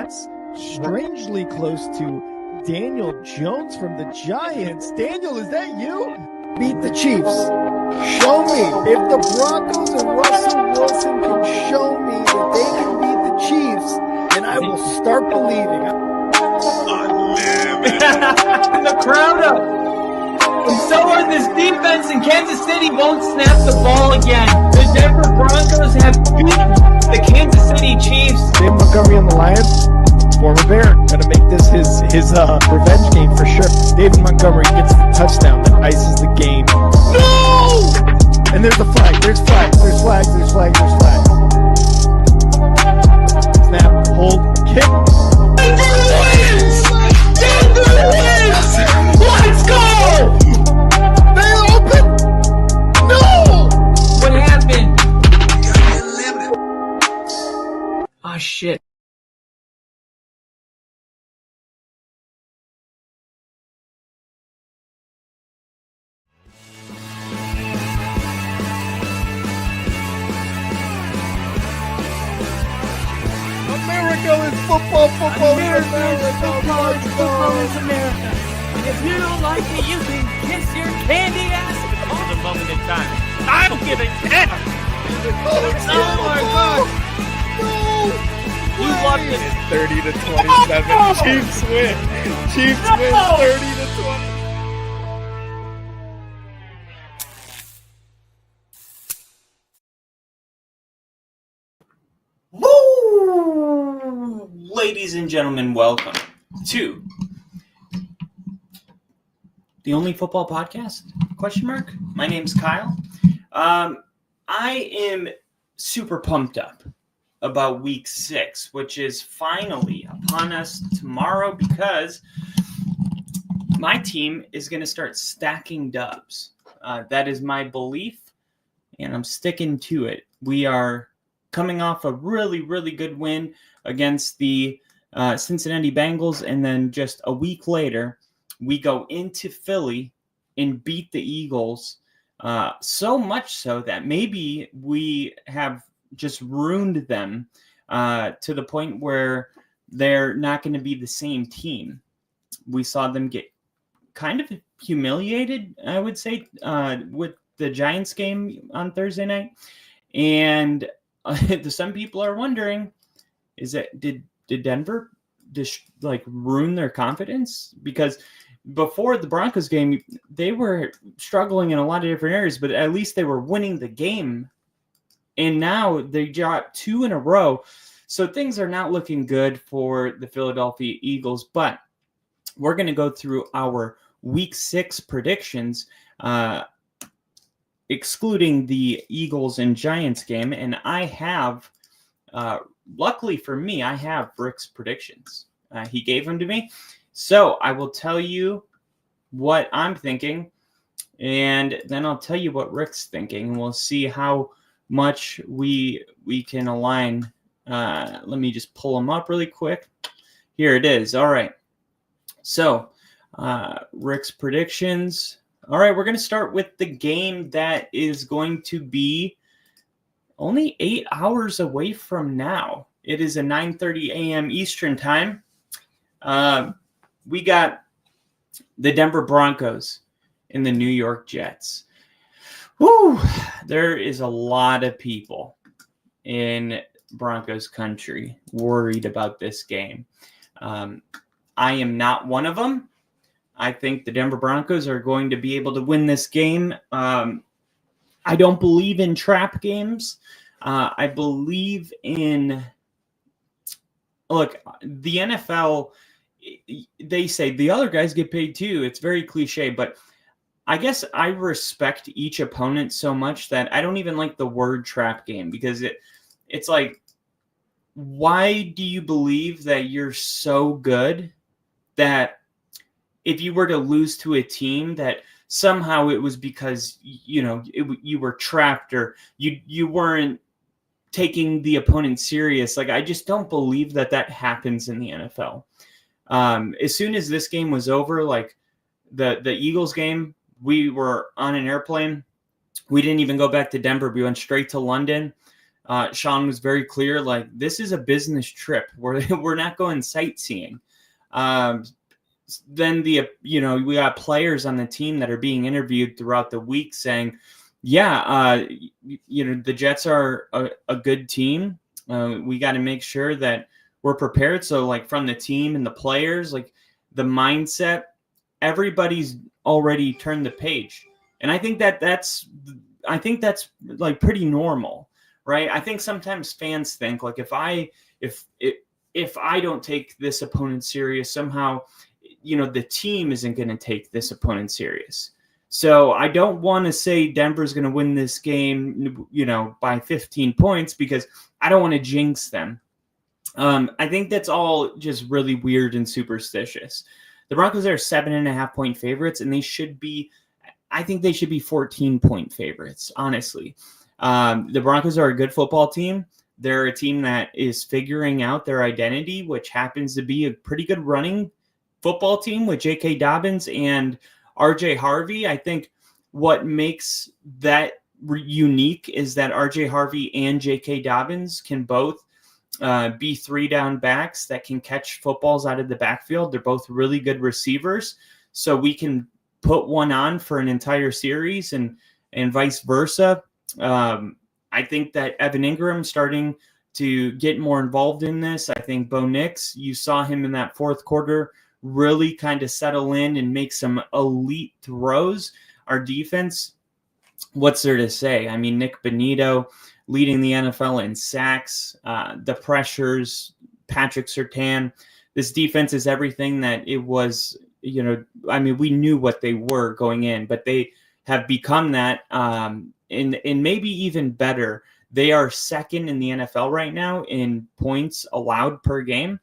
Pats, strangely close to Daniel Jones from the Giants. Daniel, is that you? Beat the Chiefs. Show me. If the Broncos and Russell Wilson can show me that they can beat the Chiefs, then I will start believing. And the crowd up. And so are this defense, and Kansas City won't snap the ball again. The Denver Broncos have beaten the Kansas City Chiefs. Dave Montgomery on the Lions, former Bear, gonna make this his revenge game for sure. David Montgomery gets the touchdown that ices the game. No! And there's a flag. There's flags. There's flags. There's flags. There's flags. Snap, hold, kick. Denver wins! Denver wins! Let's go! They open! No! What happened? Oh, shit. America is football. Football is Football is America. And if you don't like it, you can kiss your candy ass. This is a moment in time. I don't give a damn. Oh my God! No! You loved it. 30 to 27. No! Chiefs win. Chiefs No! win 30 to 20. Woo! Ladies and gentlemen, welcome to the Only Football Podcast? Question mark. My name's Kyle. I am super pumped up about week 6, which is finally upon us tomorrow because my team is going to start stacking dubs. That is my belief, and I'm sticking to it. We are coming off a really, really good win against the Cincinnati Bengals, and then just a week later, we go into Philly and beat the Eagles, so much so that maybe we have just ruined them to the point where they're not going to be the same team. We saw them get kind of humiliated, I would say, with the Giants game on Thursday night. And some people are wondering, did Denver just ruin their confidence? Because before the Broncos game, they were struggling in a lot of different areas, but at least they were winning the game. And now they got 2 in a row. So things are not looking good for the Philadelphia Eagles, but we're going to go through our week 6 predictions, excluding the Eagles and Giants game. And I have, luckily for me, I have Rick's predictions. He gave them to me. So I will tell you what I'm thinking, and then I'll tell you what Rick's thinking, and we'll see how much we can align. Let me just pull them up really quick. Here it is. All right. So Rick's predictions. All right, we're going to start with the game that is going to be only 8 hours away from now. It is a 9:30 a.m. Eastern time. We got the Denver Broncos and the New York Jets. Woo! There is a lot of people in Broncos country worried about this game. I am not one of them. I think the Denver Broncos are going to be able to win this game. I don't believe in trap games. I believe in, look, the NFL, they say the other guys get paid too. It's very cliche, but I guess I respect each opponent so much that I don't even like the word trap game, because it's like, why do you believe that you're so good that if you were to lose to a team that somehow it was because, you were trapped or you weren't taking the opponent serious? Like, I just don't believe that happens in the NFL. As soon as this game was over, like the Eagles game, we were on an airplane. We didn't even go back to Denver. We went straight to London. Sean was very clear, like, this is a business trip. We're not going sightseeing. Then we got players on the team that are being interviewed throughout the week saying, the Jets are a good team. We got to make sure that we're prepared. So, like, from the team and the players, like, the mindset, everybody's already turned the page. And I think that's like pretty normal, right? I think sometimes fans think, like, if I don't take this opponent serious, somehow, the team isn't going to take this opponent serious. So I don't want to say Denver's going to win this game, by 15 points, because I don't want to jinx them. I think that's all just really weird and superstitious. The Broncos are 7.5-point favorites, and I think they should be 14-point favorites, honestly. The Broncos are a good football team. They're a team that is figuring out their identity, which happens to be a pretty good running football team with J.K. Dobbins and R.J. Harvey. I think what makes that unique is that R.J. Harvey and J.K. Dobbins can both be 3-down backs that can catch footballs out of the backfield. They're both really good receivers, so we can put one on for an entire series and vice versa. I think that Evan Ingram starting to get more involved in this. I think Bo Nix, you saw him in that fourth quarter really kind of settle in and make some elite throws. Our defense, what's there to say? I mean, Nick Bonito leading the NFL in sacks, the pressures, Patrick Surtain. This defense is everything that it was, we knew what they were going in, but they have become that, and maybe even better. They are second in the NFL right now in points allowed per game.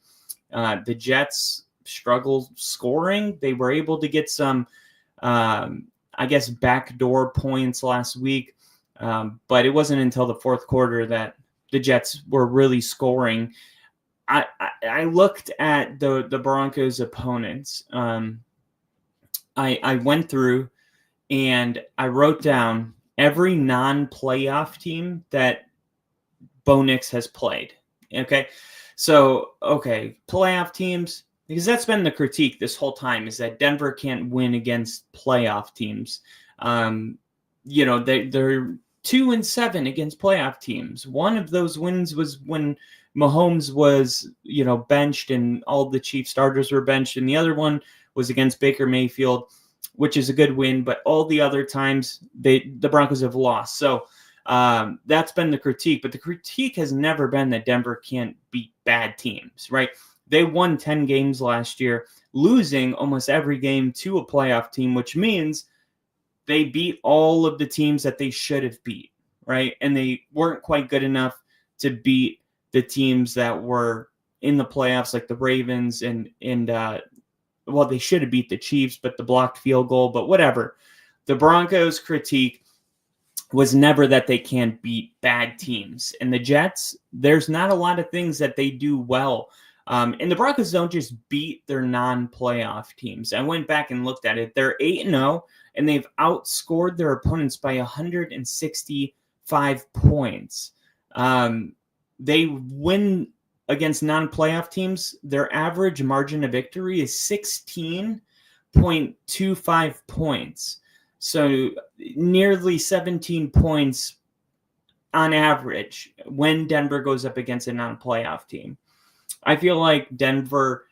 The Jets struggle scoring. They were able to get some, backdoor points last week, but it wasn't until the fourth quarter that the Jets were really scoring. I looked at the Broncos' opponents. I went through and I wrote down every non-playoff team that Bo Nix has played. Okay. So, playoff teams, because that's been the critique this whole time, is that Denver can't win against playoff teams. They're 2-7 against playoff teams. One of those wins was when Mahomes was, benched and all the Chiefs starters were benched. And the other one was against Baker Mayfield, which is a good win. But all the other times the Broncos have lost. So that's been the critique. But the critique has never been that Denver can't beat bad teams, right? They won 10 games last year, losing almost every game to a playoff team, which means they beat all of the teams that they should have beat, right? And they weren't quite good enough to beat the teams that were in the playoffs, like the Ravens and they should have beat the Chiefs, but the blocked field goal, but whatever. The Broncos' critique was never that they can't beat bad teams. And the Jets, there's not a lot of things that they do well. And the Broncos don't just beat their non-playoff teams. I went back and looked at it. They're 8-0, and they've outscored their opponents by 165 points. They win against non-playoff teams. Their average margin of victory is 16.25 points. So nearly 17 points on average when Denver goes up against a non-playoff team. I feel like Denver,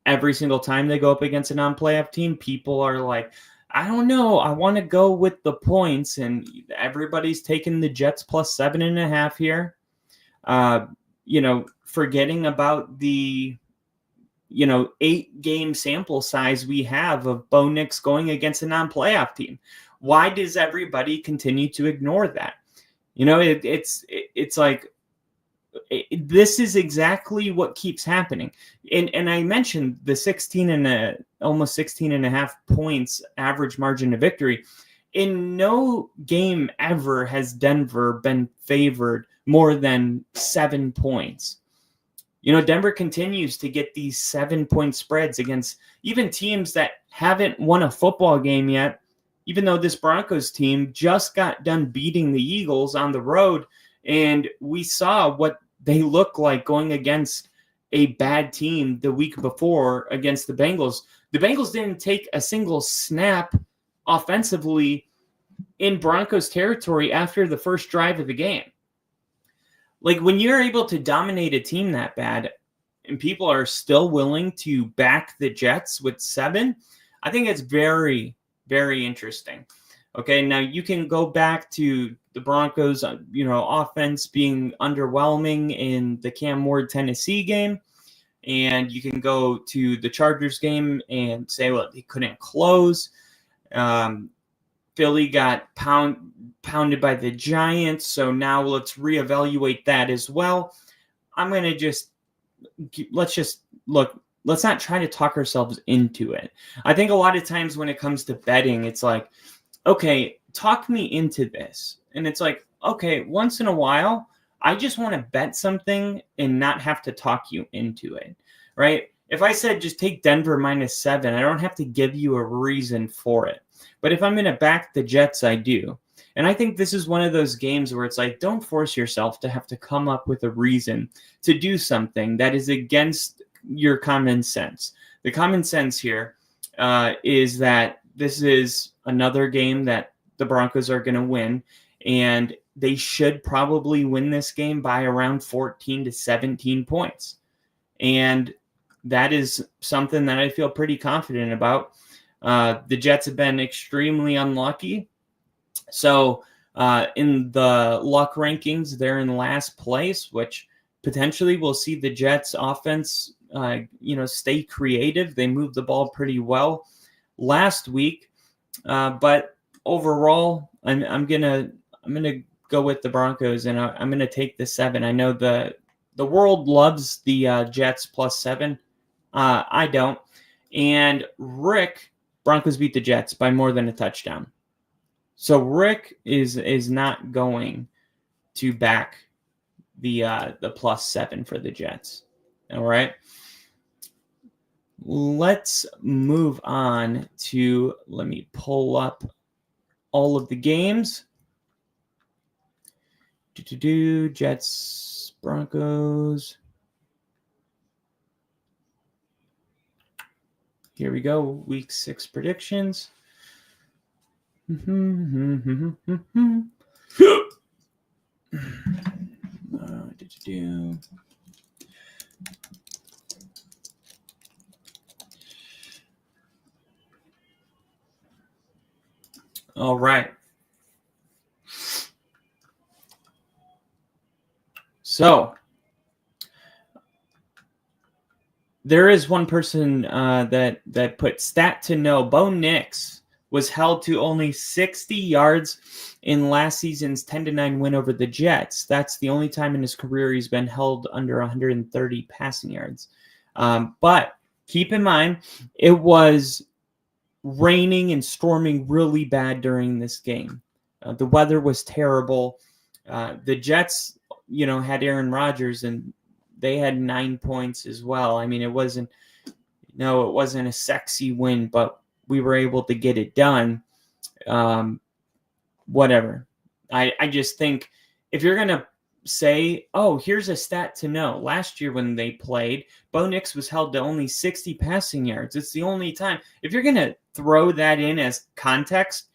every single time they go up against a non-playoff team, people are like, I don't know, I want to go with the points, and everybody's taking the Jets plus 7.5 here. Forgetting about the, 8-game sample size we have of Bo Nix going against a non-playoff team. Why does everybody continue to ignore that? It's like, this is exactly what keeps happening. And I mentioned the almost 16.5 points average margin of victory. In no game ever has Denver been favored more than 7 points. Denver continues to get these 7-point spreads against even teams that haven't won a football game yet, even though this Broncos team just got done beating the Eagles on the road And we saw what they look like going against a bad team the week before against the Bengals. The Bengals didn't take a single snap offensively in Broncos territory after the first drive of the game. Like, when you're able to dominate a team that bad and people are still willing to back the Jets with 7, I think it's very, very interesting. Okay, now you can go back to the Broncos, offense being underwhelming in the Cam Ward Tennessee game. And you can go to the Chargers game and say, well, they couldn't close. Philly got pounded by the Giants, so now let's reevaluate that as well. I'm going to let's not try to talk ourselves into it. I think a lot of times when it comes to betting, it's like, okay, talk me into this. And it's like, okay, once in a while, I just want to bet something and not have to talk you into it, right? If I said just take Denver -7, I don't have to give you a reason for it. But if I'm going to back the Jets, I do. And I think this is one of those games where it's like, don't force yourself to have to come up with a reason to do something that is against your common sense. The common sense here is that this is another game that the Broncos are going to win, and they should probably win this game by around 14 to 17 points. And that is something that I feel pretty confident about. The Jets have been extremely unlucky. So in the luck rankings, they're in last place, which potentially will see the Jets offense, stay creative. They moved the ball pretty well last week. But overall, I'm gonna go with the Broncos, and I'm gonna take the 7. I know the world loves the Jets +7. I don't. And Rick, Broncos beat the Jets by more than a touchdown. So Rick is not going to back the +7 for the Jets. All right. Let's move on to, let me pull up all of the games. Jets, Broncos. Here we go. Week 6 predictions. All right. So there is one person that put stat to know. Bo Nix was held to only 60 yards in last season's 10-9 win over the Jets. That's the only time in his career he's been held under 130 passing yards. But keep in mind, it was raining and storming really bad during this game. The weather was terrible. The Jets, had Aaron Rodgers, and they had 9 points as well. I mean, it wasn't a sexy win, but we were able to get it done. Whatever. I just think if you're going to say, oh, here's a stat to know. Last year when they played, Bo Nix was held to only 60 passing yards. It's the only time. If you're going to throw that in as context,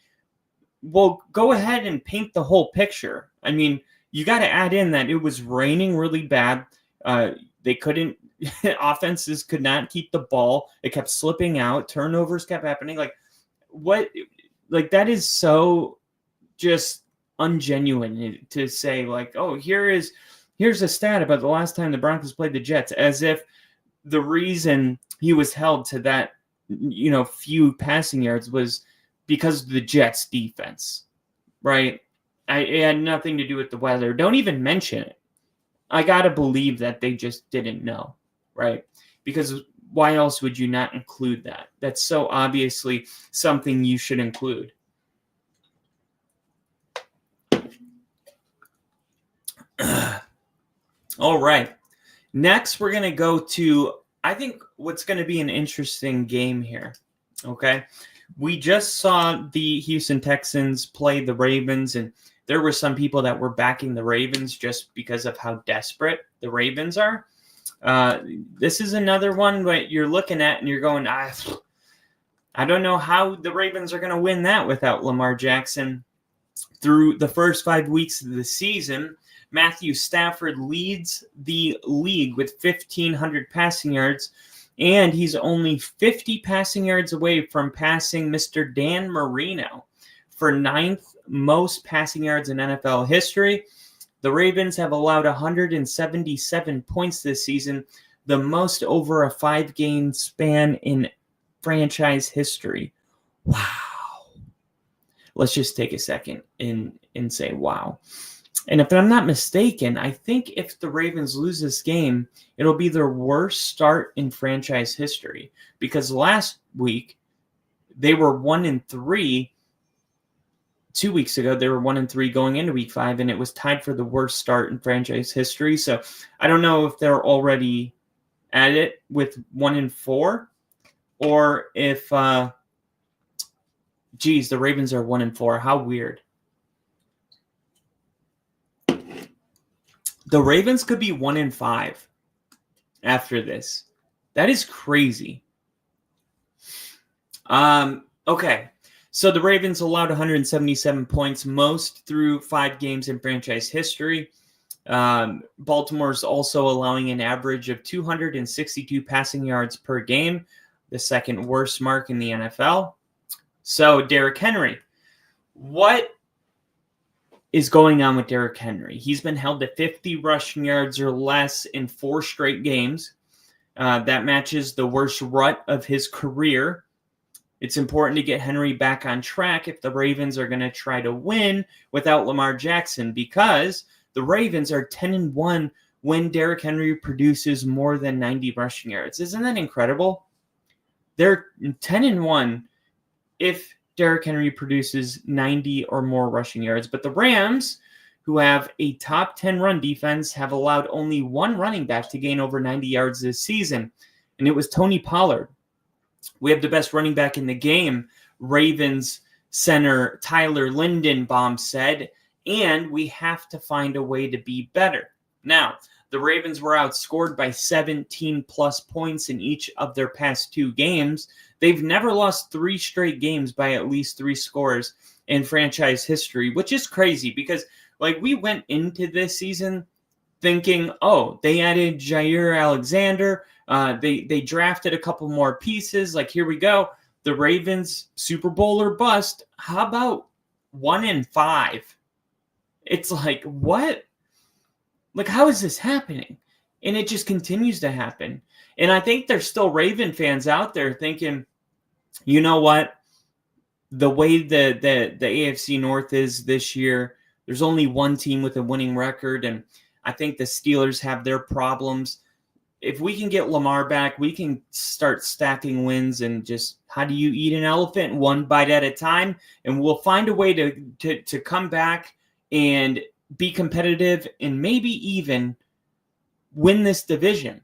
well, go ahead and paint the whole picture. I mean, you got to add in that it was raining really bad. They couldn't, offenses could not keep the ball. It kept slipping out. Turnovers kept happening. That is so just ungenuine to say, like, oh, here's a stat about the last time the Broncos played the Jets, as if the reason he was held to that, few passing yards was because of the Jets defense, right? It had nothing to do with the weather. Don't even mention it. I got to believe that they just didn't know, right? Because why else would you not include that? That's so obviously something you should include. All right. Next, we're going to go to, I think, what's going to be an interesting game here. Okay. We just saw the Houston Texans play the Ravens, and there were some people that were backing the Ravens just because of how desperate the Ravens are. This is another one that you're looking at and you're going, I don't know how the Ravens are going to win that without Lamar Jackson. Through the first 5 weeks of the season, Matthew Stafford leads the league with 1,500 passing yards, and he's only 50 passing yards away from passing Mr. Dan Marino for 9th most passing yards in NFL history. The Ravens have allowed 177 points this season, the most over a 5-game span in franchise history. Wow. Let's just take a second and say wow. And if I'm not mistaken, I think if the Ravens lose this game, it'll be their worst start in franchise history. Because last week, they were 1-3. 2 weeks ago, they were 1-3 going into week 5, and it was tied for the worst start in franchise history. So I don't know if they're already at it with 1-4, or if, the Ravens are 1-4. How weird. The Ravens could be 1-5 after this. That is crazy. Okay. So the Ravens allowed 177 points, most through 5 games in franchise history. Baltimore's also allowing an average of 262 passing yards per game, the second worst mark in the NFL. So Derrick Henry, what is going on with Derrick Henry? He's been held to 50 rushing yards or less in 4 straight games. That matches the worst rut of his career. It's important to get Henry back on track if the Ravens are going to try to win without Lamar Jackson, because the Ravens are 10-1 when Derrick Henry produces more than 90 rushing yards. Isn't that incredible? They're 10-1 if Derrick Henry produces 90 or more rushing yards. But the Rams, who have a top 10 run defense, have allowed only 1 running back to gain over 90 yards this season, and it was Tony Pollard. We have the best running back in the game, Ravens center Tyler Lindenbaum said, and we have to find a way to be better. Now, the Ravens were outscored by 17-plus points in each of their past 2 games. They've never lost 3 straight games by at least 3 scores in franchise history, which is crazy because, we went into this season thinking, oh, they added Jair Alexander. They drafted a couple more pieces. Here we go. The Ravens, Super Bowl or bust. How about 1-5? It's what? How is this happening? And it just continues to happen. And I think there's still Raven fans out there thinking, you know what? The way the AFC North is this year, there's only one team with a winning record, and I think the Steelers have their problems. If we can get Lamar back, we can start stacking wins and just, how do you eat an elephant? 1 bite at a time, and we'll find a way to come back and be competitive and maybe even win this division.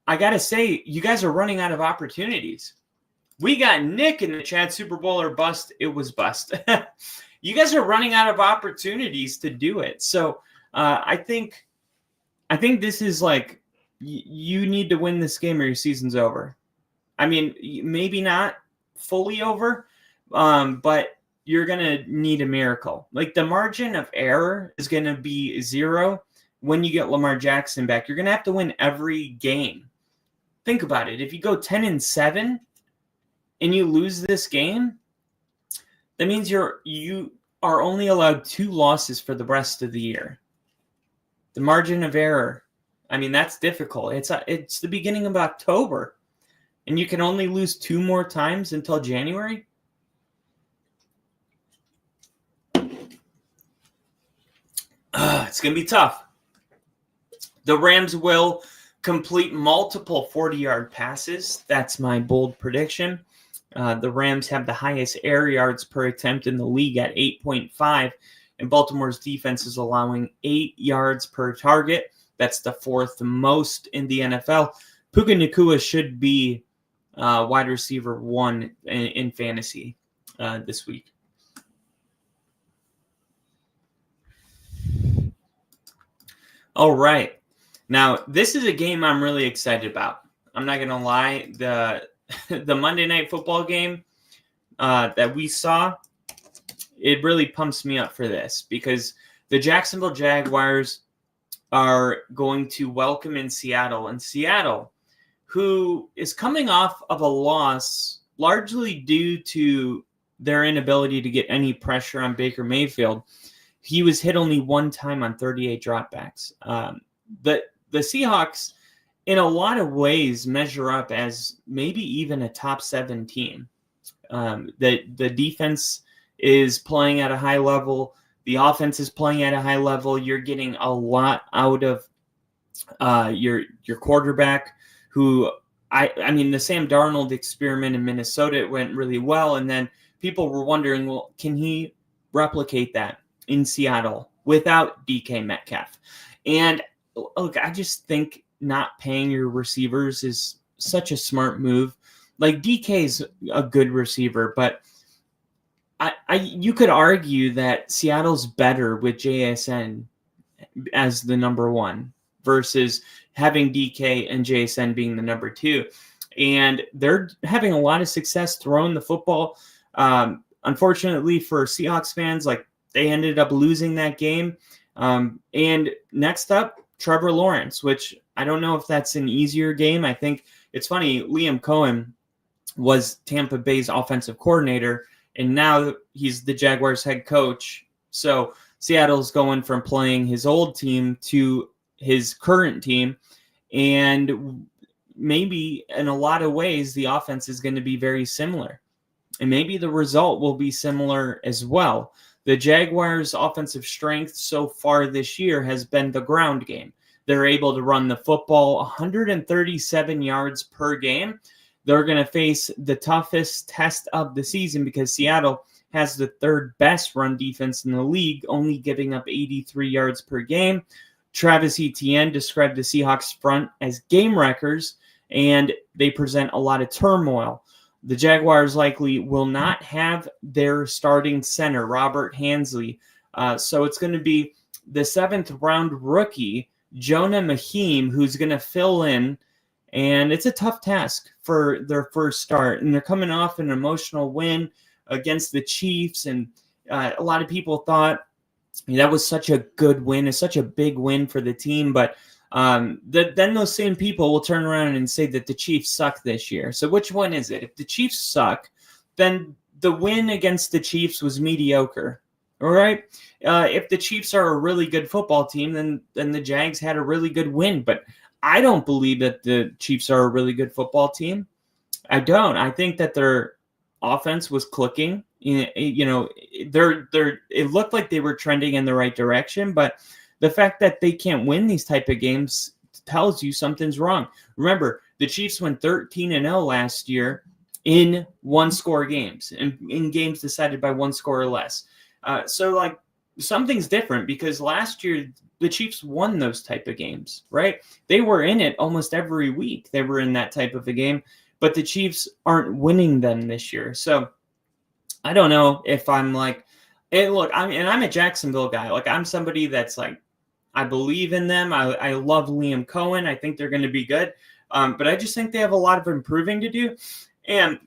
I got to say, you guys are running out of opportunities. We got Nick in the chat, Super Bowl or bust. It was bust. You guys are running out of opportunities to do it. So I think this is you need to win this game or your season's over. I mean, maybe not fully over, but you're going to need a miracle. The margin of error is going to be 0 when you get Lamar Jackson back. You're going to have to win every game. Think about it. If you go 10-7 and you lose this game, that means you are only allowed 2 losses for the rest of the year. The margin of error, I mean, that's difficult. It's the beginning of October, and you can only lose 2 more times until January. It's going to be tough. The Rams will complete multiple 40-yard passes. That's my bold prediction. The Rams have the highest air yards per attempt in the league at 8.5, and Baltimore's defense is allowing 8 yards per target. That's the 4th most in the NFL. Puka Nacua should be wide receiver 1 in fantasy this week. All right. Now, this is a game I'm really excited about. I'm not going to lie. The Monday Night Football game that we saw, it really pumps me up for this because the Jacksonville Jaguars are going to welcome in Seattle. And Seattle, who is coming off of a loss largely due to their inability to get any pressure on Baker Mayfield. He was hit only one time on 38 dropbacks. The Seahawks, in a lot of ways, measure up as maybe even a top 7 team. The defense is playing at a high level. The offense is playing at a high level. You're getting a lot out of your quarterback, who I mean, the Sam Darnold experiment in Minnesota went really well, and then people were wondering, well, can he replicate that in Seattle without DK Metcalf? And look, I just think not paying your receivers is such a smart move. Like, DK is a good receiver, but you could argue that Seattle's better with JSN as the number 1 versus having DK and JSN being the number 2. And they're having a lot of success throwing the football. Unfortunately for Seahawks fans, like, they ended up losing that game. And next up, Trevor Lawrence, which I don't know if that's an easier game. I think it's funny, Liam Cohen was Tampa Bay's offensive coordinator, and now he's the Jaguars head coach. So Seattle's going from playing his old team to his current team. And maybe in a lot of ways, the offense is going to be very similar. And maybe the result will be similar as well. The Jaguars' offensive strength so far this year has been the ground game. They're able to run the football 137 yards per game. They're going to face the toughest test of the season because Seattle has the 3rd best run defense in the league, only giving up 83 yards per game. Travis Etienne described the Seahawks front as game wreckers, and they present a lot of turmoil. The Jaguars likely will not have their starting center, Robert Hansley. So it's going to be the 7th round rookie, Jonah Mahim, who's going to fill in. And it's a tough task for their first start. And they're coming off an emotional win against the Chiefs. And a lot of people thought that was such a good win. It's such a big win for the team. But then those same people will turn around and say that the Chiefs suck this year. So which one is it? If the Chiefs suck, then the win against the Chiefs was mediocre. All right? If the Chiefs are a really good football team, then the Jags had a really good win. But I don't believe that the Chiefs are a really good football team. I don't. I think that their offense was clicking. You know, it looked like they were trending in the right direction, but the fact that they can't win these type of games tells you something's wrong. Remember, the Chiefs went 13-0 last year in 1-score games, in games decided by 1 score or less. So, like, something's different because last year the Chiefs won those type of games, right? They were in it almost every week. They were in that type of a game, but the Chiefs aren't winning them this year. So I don't know if I'm like, hey, look, I'm a Jacksonville guy. Like, I'm somebody that's like, I believe in them. I love Liam Cohen. I think they're going to be good. But I just think they have a lot of improving to do. And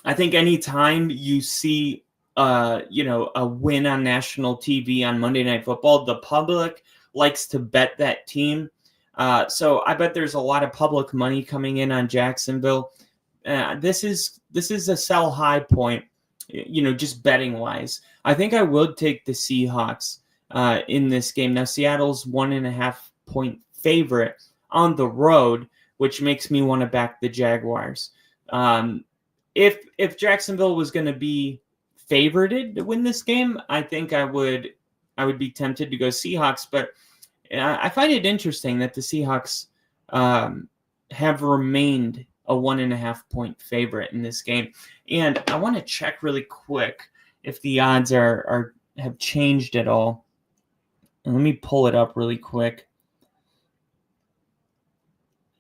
I think anytime you see a win on national TV on Monday Night Football, the public likes to bet that team. So I bet there's a lot of public money coming in on Jacksonville. This is a sell high point, just betting wise. I think I would take the Seahawks in this game. Now, Seattle's 1.5 point favorite on the road, which makes me want to back the Jaguars. If Jacksonville was going to be favorited to win this game, I think I would be tempted to go Seahawks, but I find it interesting that the Seahawks have remained a 1.5 point favorite in this game. And I want to check really quick if the odds have changed at all. And let me pull it up really quick.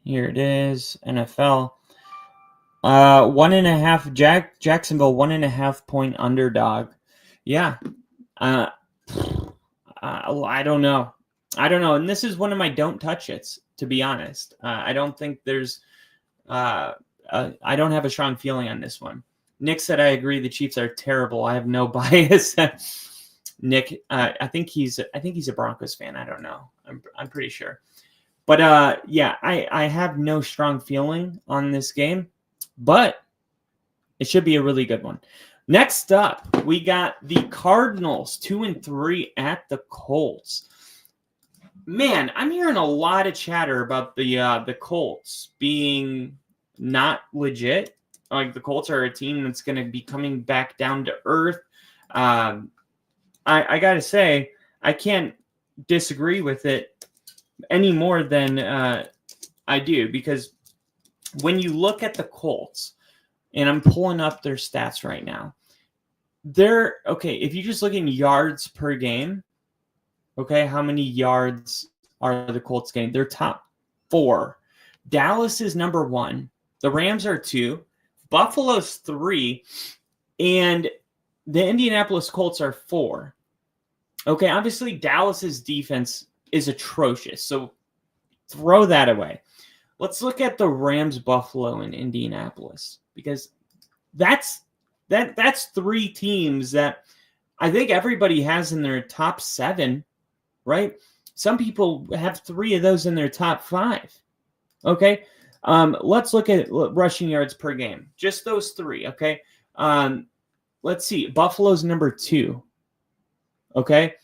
Here it is, NFL. 1.5 Jacksonville 1.5 point underdog. Yeah. I don't know. I don't know. And this is one of my don't touch it's, to be honest. I don't think there's I don't have a strong feeling on this one. Nick said, I agree. The Chiefs are terrible. I have no bias. Nick, I think he's a Broncos fan. I don't know. I'm pretty sure. But yeah, I have no strong feeling on this game, but it should be a really good one. Next up, we got the Cardinals 2-3 at the Colts. Man, I'm hearing a lot of chatter about the Colts being not legit. Like the Colts are a team that's going to be coming back down to earth. I got to say, I can't disagree with it any more than I do, because when you look at the Colts, and I'm pulling up their stats right now, they're okay. If you just look in yards per game, okay, how many yards are the Colts getting? They're top 4. Dallas is number 1. The Rams are 2. Buffalo's 3. And the Indianapolis Colts are 4. Okay, obviously Dallas's defense is atrocious, so throw that away. Let's look at the Rams, Buffalo, and Indianapolis, because that's 3 teams that I think everybody has in their top 7, right? Some people have 3 of those in their top 5. Okay, let's look at rushing yards per game. Just those 3. Okay, let's see. Buffalo's number 2. Okay,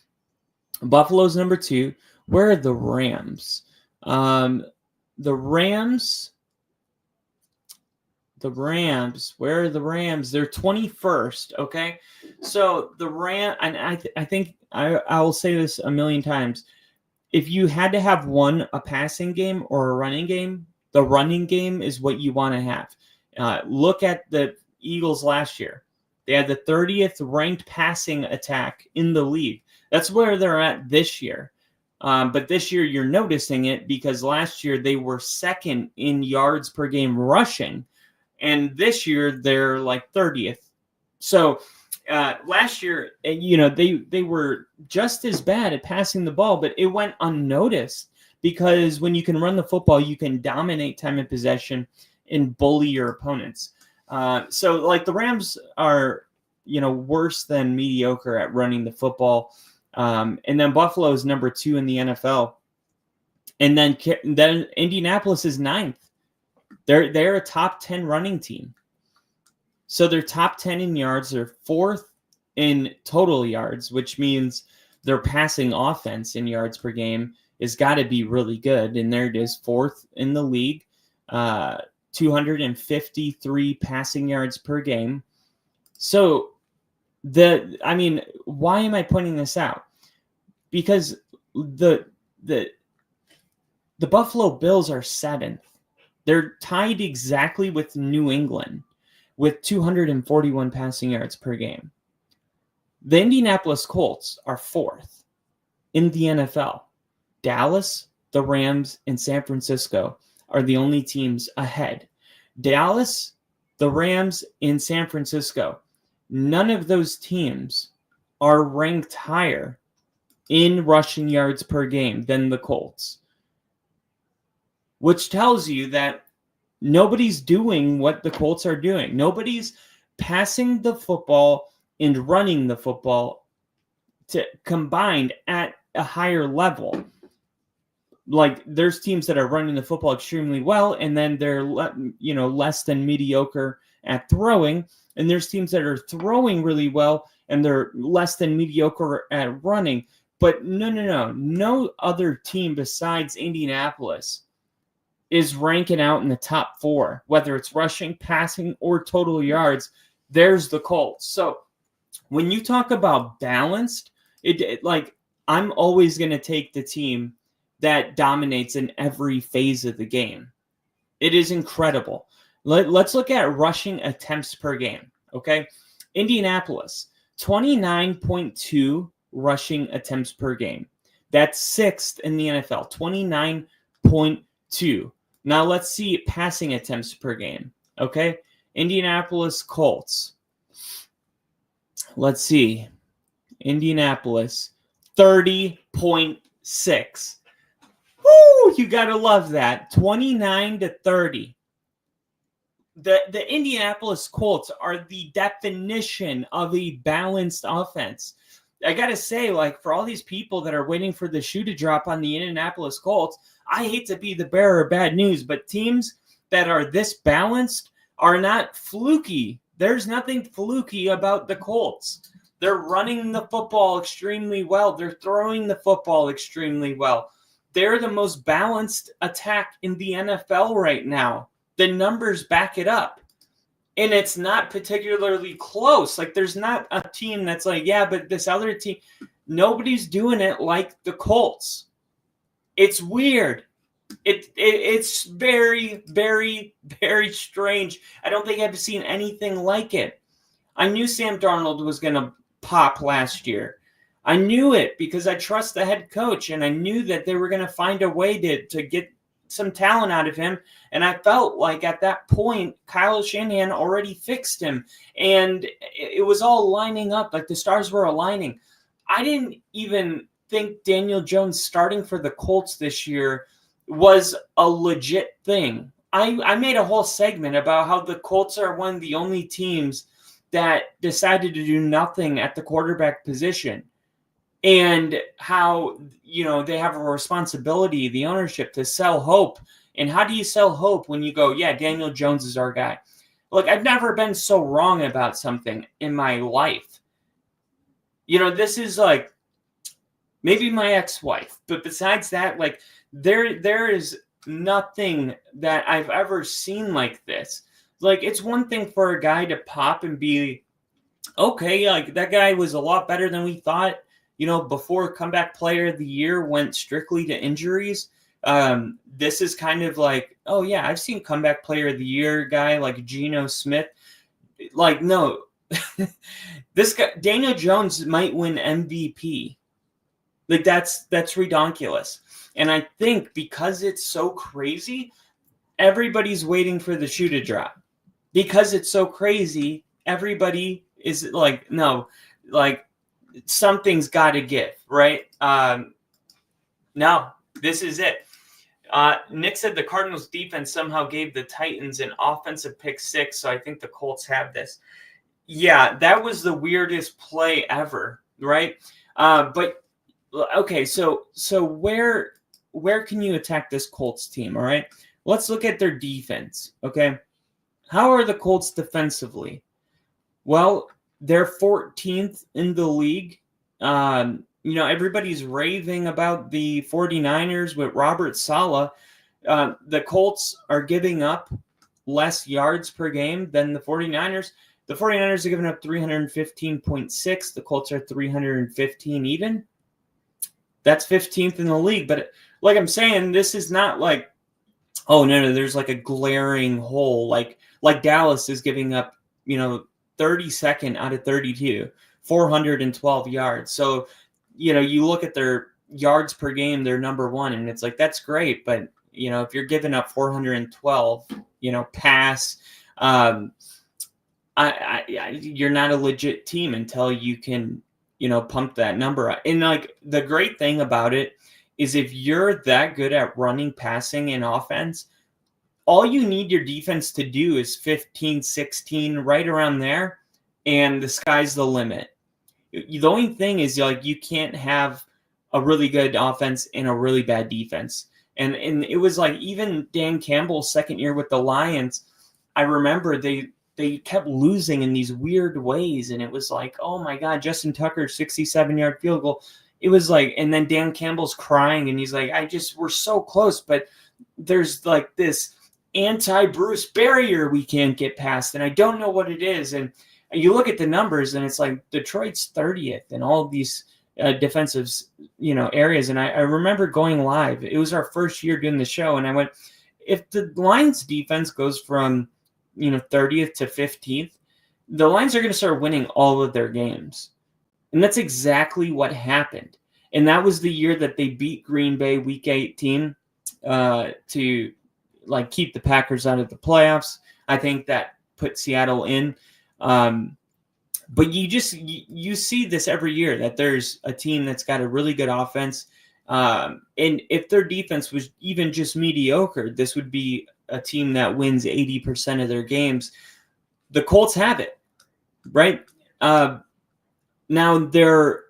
Buffalo's number 2. Where are the Rams? The Rams, where are the Rams? They're 21st, okay? So the and I think I will say this a million times. If you had to have a passing game or a running game, the running game is what you want to have. Look at the Eagles last year. They had the 30th ranked passing attack in the league. That's where they're at this year. But this year you're noticing it because last year they were 2nd in yards per game rushing, and this year they're like 30th. So last year, they were just as bad at passing the ball, but it went unnoticed because when you can run the football, you can dominate time of possession and bully your opponents. So like the Rams are, worse than mediocre at running the football. And then Buffalo is number 2 in the NFL. And then Indianapolis is 9th. They're a top 10 running team. So they're top 10 in yards. They're 4th in total yards, which means their passing offense in yards per game has got to be really good. And there it is, 4th in the league, 253 passing yards per game. So why am I pointing this out? Because the Buffalo Bills are 7th. They're tied exactly with New England with 241 passing yards per game. The Indianapolis Colts are 4th in the NFL. Dallas, the Rams, and San Francisco are the only teams ahead. Dallas, the Rams, and San Francisco, none of those teams are ranked higher in rushing yards per game than the Colts, which tells you that nobody's doing what the Colts are doing. Nobody's passing the football and running the football combined at a higher level. Like there's teams that are running the football extremely well, and then they're less than mediocre at throwing. And there's teams that are throwing really well, and they're less than mediocre at running. But no other team besides Indianapolis is ranking out in the top 4, whether it's rushing, passing, or total yards. There's the Colts. So when you talk about balanced, I'm always going to take the team that dominates in every phase of the game. It is incredible. Let's look at rushing attempts per game, okay? Indianapolis, 29.2 rushing attempts per game. That's 6th in the NFL, 29.2. Now let's see passing attempts per game, okay? Indianapolis Colts. Let's see. Indianapolis, 30.6 6. Woo! You gotta love that. 29-30. The Indianapolis Colts are the definition of a balanced offense. I gotta say, like, for all these people that are waiting for the shoe to drop on the Indianapolis Colts, I hate to be the bearer of bad news, but teams that are this balanced are not fluky. There's nothing fluky about the Colts. They're running the football extremely well. They're throwing the football extremely well. They're the most balanced attack in the NFL right now. The numbers back it up. And it's not particularly close. Like, there's not a team that's like, yeah, but this other team, nobody's doing it like the Colts. It's weird. It's very, very, very strange. I don't think I've seen anything like it. I knew Sam Darnold was going to pop last year. I knew it because I trust the head coach, and I knew that they were going to find a way to get some talent out of him. And I felt like at that point, Kyle Shanahan already fixed him, and it was all lining up. Like, the stars were aligning. I didn't even think Daniel Jones starting for the Colts this year was a legit thing. I made a whole segment about how the Colts are one of the only teams that decided to do nothing at the quarterback position, and how, they have a responsibility, the ownership, to sell hope. And how do you sell hope when you go, yeah, Daniel Jones is our guy? Look, I've never been so wrong about something in my life. This is like maybe my ex-wife, but besides that, like, there is nothing that I've ever seen like this. Like, it's one thing for a guy to pop and be, okay, like, that guy was a lot better than we thought, before comeback player of the year went strictly to injuries. This is kind of like, oh yeah, I've seen comeback player of the year guy like Geno Smith. Like, no, this guy, Daniel Jones, might win MVP. Like, that's redonkulous. And I think because it's so crazy, everybody's waiting for the shoe to drop. Because it's so crazy, everybody is like, no, like, something's got to give, right? No, this is it. Nick said the Cardinals defense somehow gave the Titans an offensive pick 6, so I think the Colts have this. Yeah, that was the weirdest play ever, right? But okay, so where can you attack this Colts team, all right? Let's look at their defense, okay? How are the Colts defensively? Well, they're 14th in the league. Everybody's raving about the 49ers with Robert Saleh. The Colts are giving up less yards per game than the 49ers. The 49ers are giving up 315.6. The Colts are 315 even. That's 15th in the league. But like I'm saying, this is not like, oh, no, there's like a glaring hole. Like Dallas is giving up, 32nd out of 32, 412 yards. So, you look at their yards per game, they're number one, and it's like, that's great. But, if you're giving up 412, pass, you're not a legit team until you can, pump that number up. And like, the great thing about it is if you're that good at running, passing, and offense, all you need your defense to do is 15, 16, right around there, and the sky's the limit. The only thing is, like, you can't have a really good offense and a really bad defense. And it was like, even Dan Campbell's second year with the Lions, I remember they kept losing in these weird ways, and it was like, oh my God, Justin Tucker, 67-yard field goal. It was like, and then Dan Campbell's crying, and he's like, we're so close, but there's like this anti-Bruce barrier we can't get past, and I don't know what it is. And you look at the numbers, and it's like Detroit's 30th in all of these defensive, areas. And I remember going live. It was our first year doing the show, and I went, if the Lions defense goes from 30th to 15th, the Lions are going to start winning all of their games. And that's exactly what happened. And that was the year that they beat Green Bay week 18 to like keep the Packers out of the playoffs. I think that put Seattle in. But you see this every year, that there's a team that's got a really good offense And if their defense was even just mediocre, this would be a team that wins 80% of their games. The Colts have it, right? Now, their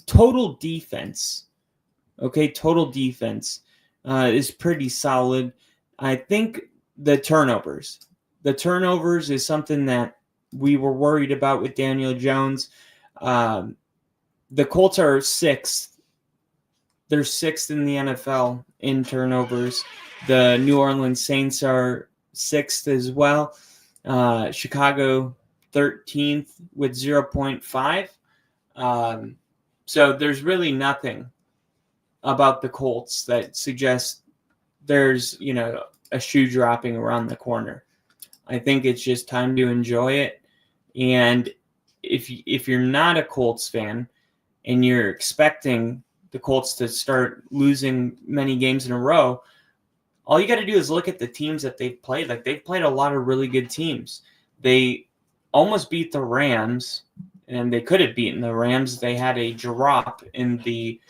total defense, is pretty solid. I think the turnovers is something that we were worried about with Daniel Jones. The Colts are 6th. They're 6th in the NFL in turnovers. The New Orleans Saints are 6th as well. Chicago 13th with 0.5. So there's really nothing about the Colts that suggests there's, a shoe dropping around the corner. I think it's just time to enjoy it. And if you're not a Colts fan and you're expecting the Colts to start losing many games in a row, all you got to do is look at the teams that they've played. Like, they've played a lot of really good teams. They almost beat the Rams, and they could have beaten the Rams. They had a drop in the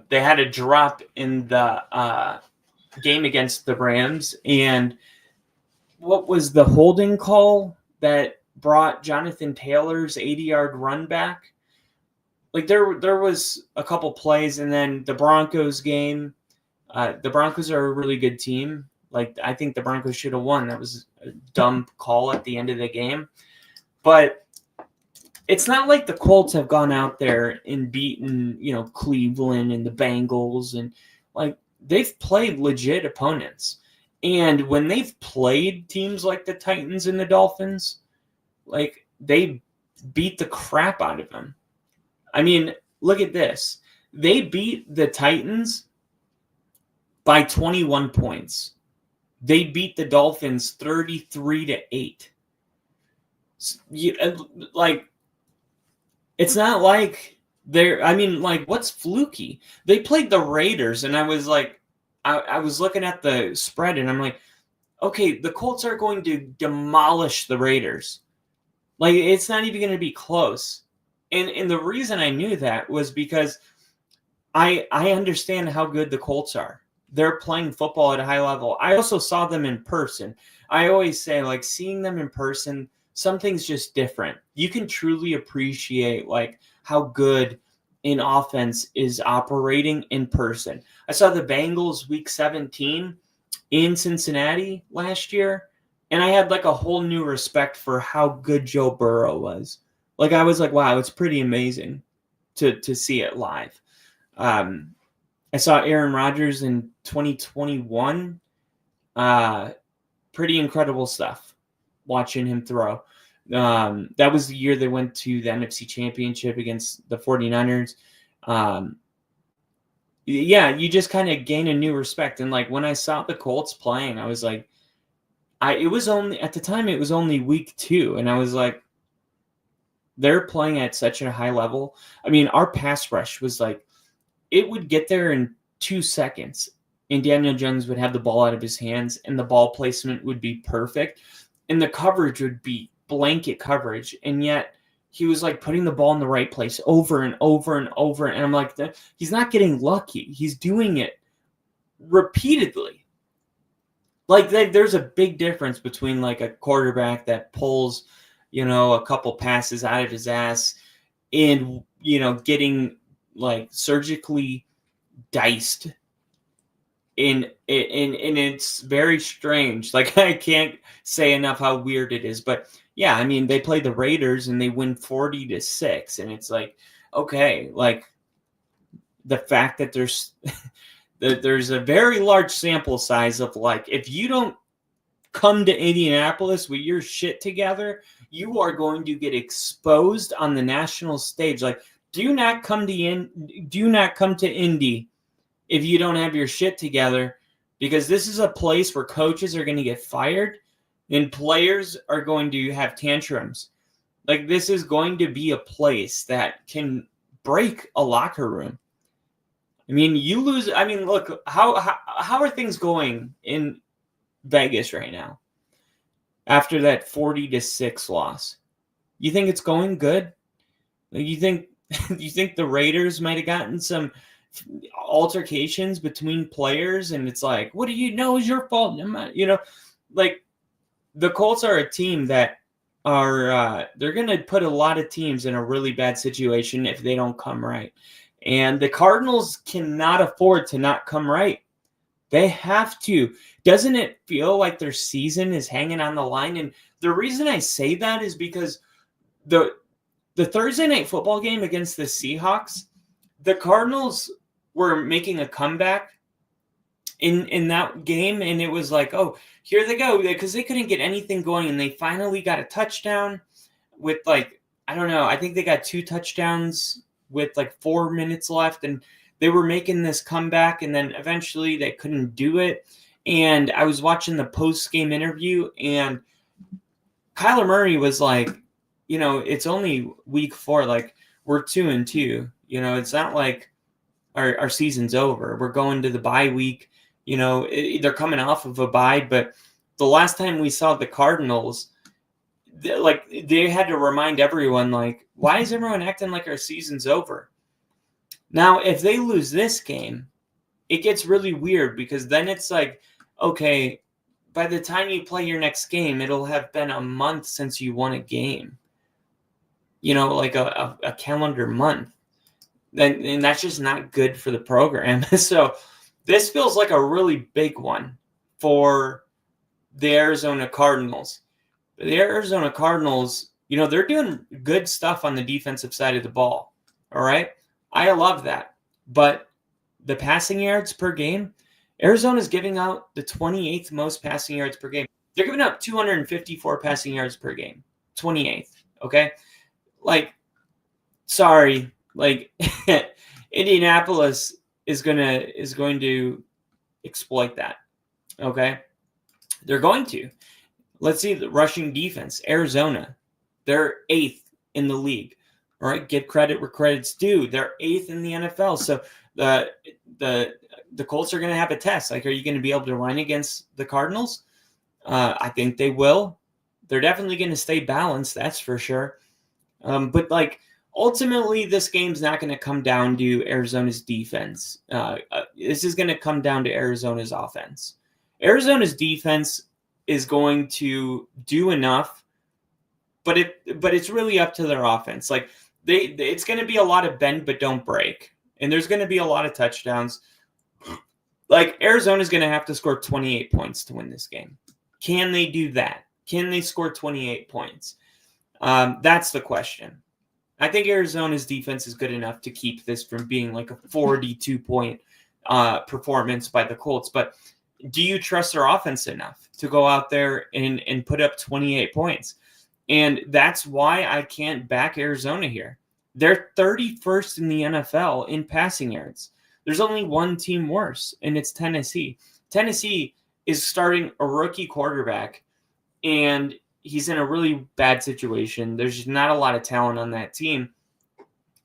they had a drop in the game against the Rams. And what was the holding call that brought Jonathan Taylor's 80-yard run back? Like, there was a couple plays, and then the Broncos game. The Broncos are a really good team. Like, I think the Broncos should have won. That was a dumb call at the end of the game. But it's not like the Colts have gone out there and beaten, Cleveland and the Bengals. And, like, they've played legit opponents. And when they've played teams like the Titans and the Dolphins, like, they beat the crap out of them. I mean, look at this. They beat the Titans by 21 points. They beat the Dolphins 33-8. Like, it's not like what's fluky? They played the Raiders, and I was like, I was looking at the spread, and I'm like, okay, the Colts are going to demolish the Raiders. Like, it's not even going to be close. And the reason I knew that was because I understand how good the Colts are. They're playing football at a high level. I also saw them in person. I always say, like, seeing them in person, something's just different. You can truly appreciate, like, how good an offense is operating in person. I saw the Bengals week 17 in Cincinnati last year, and I had, like, a whole new respect for how good Joe Burrow was. Like, I was like, wow, it's pretty amazing to see it live. I saw Aaron Rodgers in 2021. Pretty incredible stuff watching him throw. That was the year they went to the NFC Championship against the 49ers. You just kind of gain a new respect. And, like, when I saw the Colts playing, I was like, it was only week 2. And I was like, they're playing at such a high level. I mean, our pass rush was like, it would get there in 2 seconds, and Daniel Jones would have the ball out of his hands, and the ball placement would be perfect, and the coverage would be blanket coverage, and yet he was, like, putting the ball in the right place over and over and over, and I'm like, he's not getting lucky. He's doing it repeatedly. Like, there's a big difference between, like, a quarterback that pulls, a couple passes out of his ass and, getting, like, surgically diced. And it's very strange. Like, I can't say enough how weird it is. But, yeah, I mean, they play the Raiders and they win 40-6. And it's like, okay, like, the fact that there's a very large sample size of, like, if you don't come to Indianapolis with your shit together, you are going to get exposed on the national stage. Like, do not come to Indy if you don't have your shit together, because this is a place where coaches are going to get fired and players are going to have tantrums. Like, this is going to be a place that can break a locker room. I mean, you lose. I mean, look, how are things going in Vegas right now after that 40-6 loss? You think it's going good? Like, you think the Raiders might have gotten some altercations between players, and it's like, what do you know is your fault? Like the Colts are a team that are they're going to put a lot of teams in a really bad situation if they don't come right. And the Cardinals cannot afford to not come right. They have to. Doesn't it feel like their season is hanging on the line? And the reason I say that is because the Thursday night football game against the Seahawks, the Cardinals were making a comeback in that game, and it was like, oh, here they go, because they couldn't get anything going, and they finally got a touchdown with, like, I don't know, I think they got 2 touchdowns with like 4 minutes left, and they were making this comeback, and then eventually they couldn't do it. And I was watching the post-game interview, and Kyler Murray was like, it's only week 4, like, we're 2-2. It's not like our season's over. We're going to the bye week. They're coming off of a bye, but the last time we saw the Cardinals, they had to remind everyone, like, why is everyone acting like our season's over? Now, if they lose this game, it gets really weird, because then it's like, okay, by the time you play your next game, it'll have been a month since you won a game. Like a calendar month. And that's just not good for the program. So this feels like a really big one for the Arizona Cardinals. The Arizona Cardinals, they're doing good stuff on the defensive side of the ball. All right? I love that. But the passing yards per game, Arizona's giving out the 28th most passing yards per game. They're giving up 254 passing yards per game. 28th, okay? Like, sorry, like Indianapolis is going to exploit that. Okay? They're going to. Let's see the rushing defense. Arizona, they're 8th in the league. All right, give credit where credit's due. They're 8th in the NFL. So the Colts are going to have a test. Like, are you going to be able to run against the Cardinals? I think they will. They're definitely going to stay balanced. That's for sure. But like, ultimately, this game's not going to come down to Arizona's defense. This is going to come down to Arizona's offense. Arizona's defense is going to do enough, but it's really up to their offense. Like, it's going to be a lot of bend but don't break, and there's going to be a lot of touchdowns. Like, Arizona's going to have to score 28 points to win this game. Can they do that? Can they score 28 points? That's the question. I think Arizona's defense is good enough to keep this from being like a 42-point performance by the Colts. But do you trust their offense enough to go out there and put up 28 points? And that's why I can't back Arizona here. They're 31st in the NFL in passing yards. There's only one team worse, and it's Tennessee. Tennessee is starting a rookie quarterback, and he's in a really bad situation. There's just not a lot of talent on that team.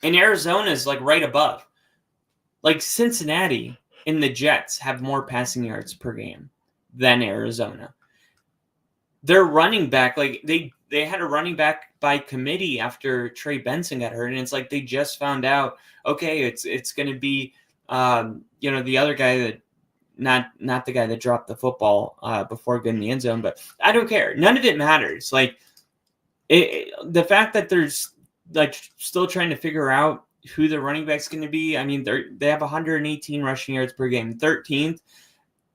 And Arizona is like right above. Like, Cincinnati and the Jets have more passing yards per game than Arizona. Their running back, like they had a running back by committee after Trey Benson got hurt, and it's like they just found out, okay, it's going to be the other guy that not the guy that dropped the football before getting in the end zone, but I don't care. None of it matters. Like, the fact that there's like still trying to figure out who the running back's going to be. I mean, they have 118 rushing yards per game, 13th,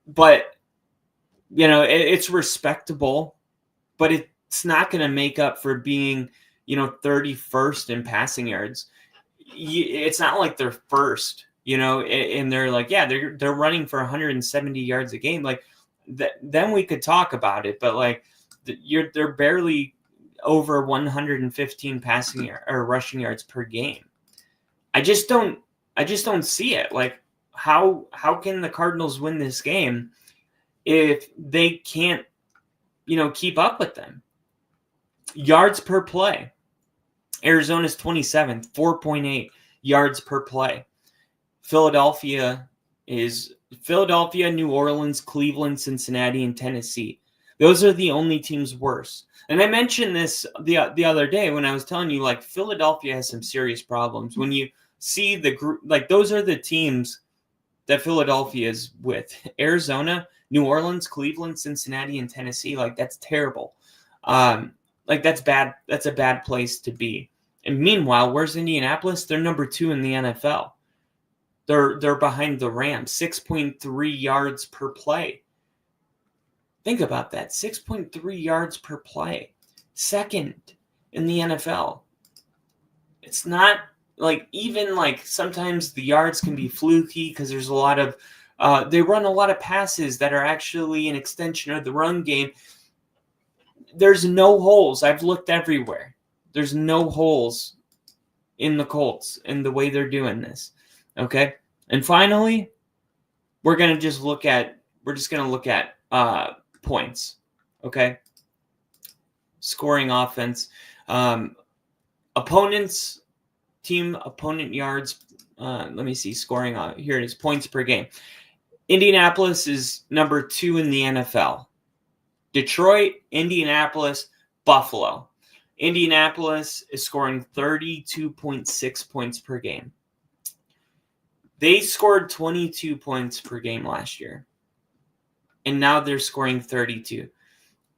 but it's respectable, but it's not going to make up for being 31st in passing yards. It's not like they're first. And they're like, yeah, they're running for 170 yards a game. Like, then we could talk about it. But like, they're barely over 115 passing or rushing yards per game. I just don't see it. Like, how can the Cardinals win this game if they can't, keep up with them? Yards per play. Arizona's 27th, 4.8 yards per play. Philadelphia, New Orleans, Cleveland, Cincinnati, and Tennessee. Those are the only teams worse. And I mentioned this the other day when I was telling you, like, Philadelphia has some serious problems. When you see the group, like, those are the teams that Philadelphia is with. Arizona, New Orleans, Cleveland, Cincinnati, and Tennessee. Like, that's terrible. Like, that's bad. That's a bad place to be. And meanwhile, where's Indianapolis? They're number 2 in the NFL. They're behind the Rams, 6.3 yards per play. Think about that, 6.3 yards per play. Second in the NFL. It's not like, even like sometimes the yards can be fluky because there's a lot of, they run a lot of passes that are actually an extension of the run game. There's no holes. I've looked everywhere. There's no holes in the Colts in the way they're doing this. Okay. And finally, we're going to look at points. Okay. Scoring offense. Opponent yards. Let me see. Scoring. Here it is. Points per game. Indianapolis is number 2 in the NFL. Detroit, Indianapolis, Buffalo. Indianapolis is scoring 32.6 points per game. They scored 22 points per game last year. And now they're scoring 32.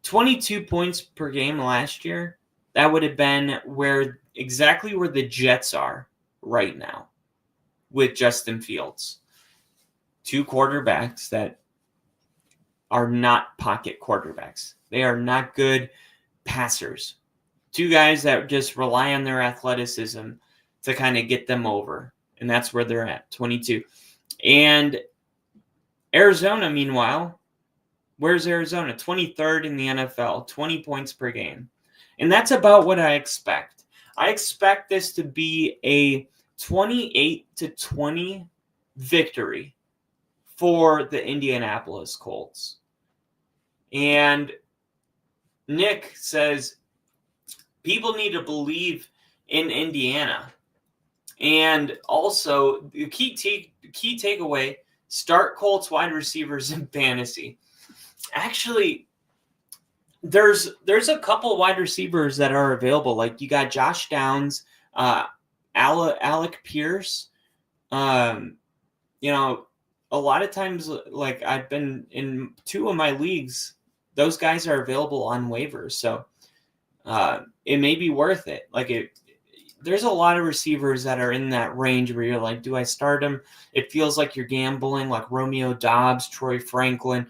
22 points per game last year, that would have been exactly where the Jets are right now with Justin Fields. 2 quarterbacks that are not pocket quarterbacks. They are not good passers. 2 guys that just rely on their athleticism to kind of get them over. And that's where they're at, 22. And Arizona, meanwhile, where's Arizona? 23rd in the NFL, 20 points per game. And that's about what I expect. I expect this to be a 28-20 victory for the Indianapolis Colts. And Nick says people need to believe in Indiana. And also, the key takeaway, start Colts wide receivers in fantasy. Actually, there's a couple wide receivers that are available. Like, you got Josh Downs, Alec Pierce. You know, a lot of times, like, I've been in 2 of my leagues, those guys are available on waivers. So it may be worth it. Like, there's a lot of receivers that are in that range where you're like, do I start them? It feels like you're gambling, like Romeo Doubs, Troy Franklin.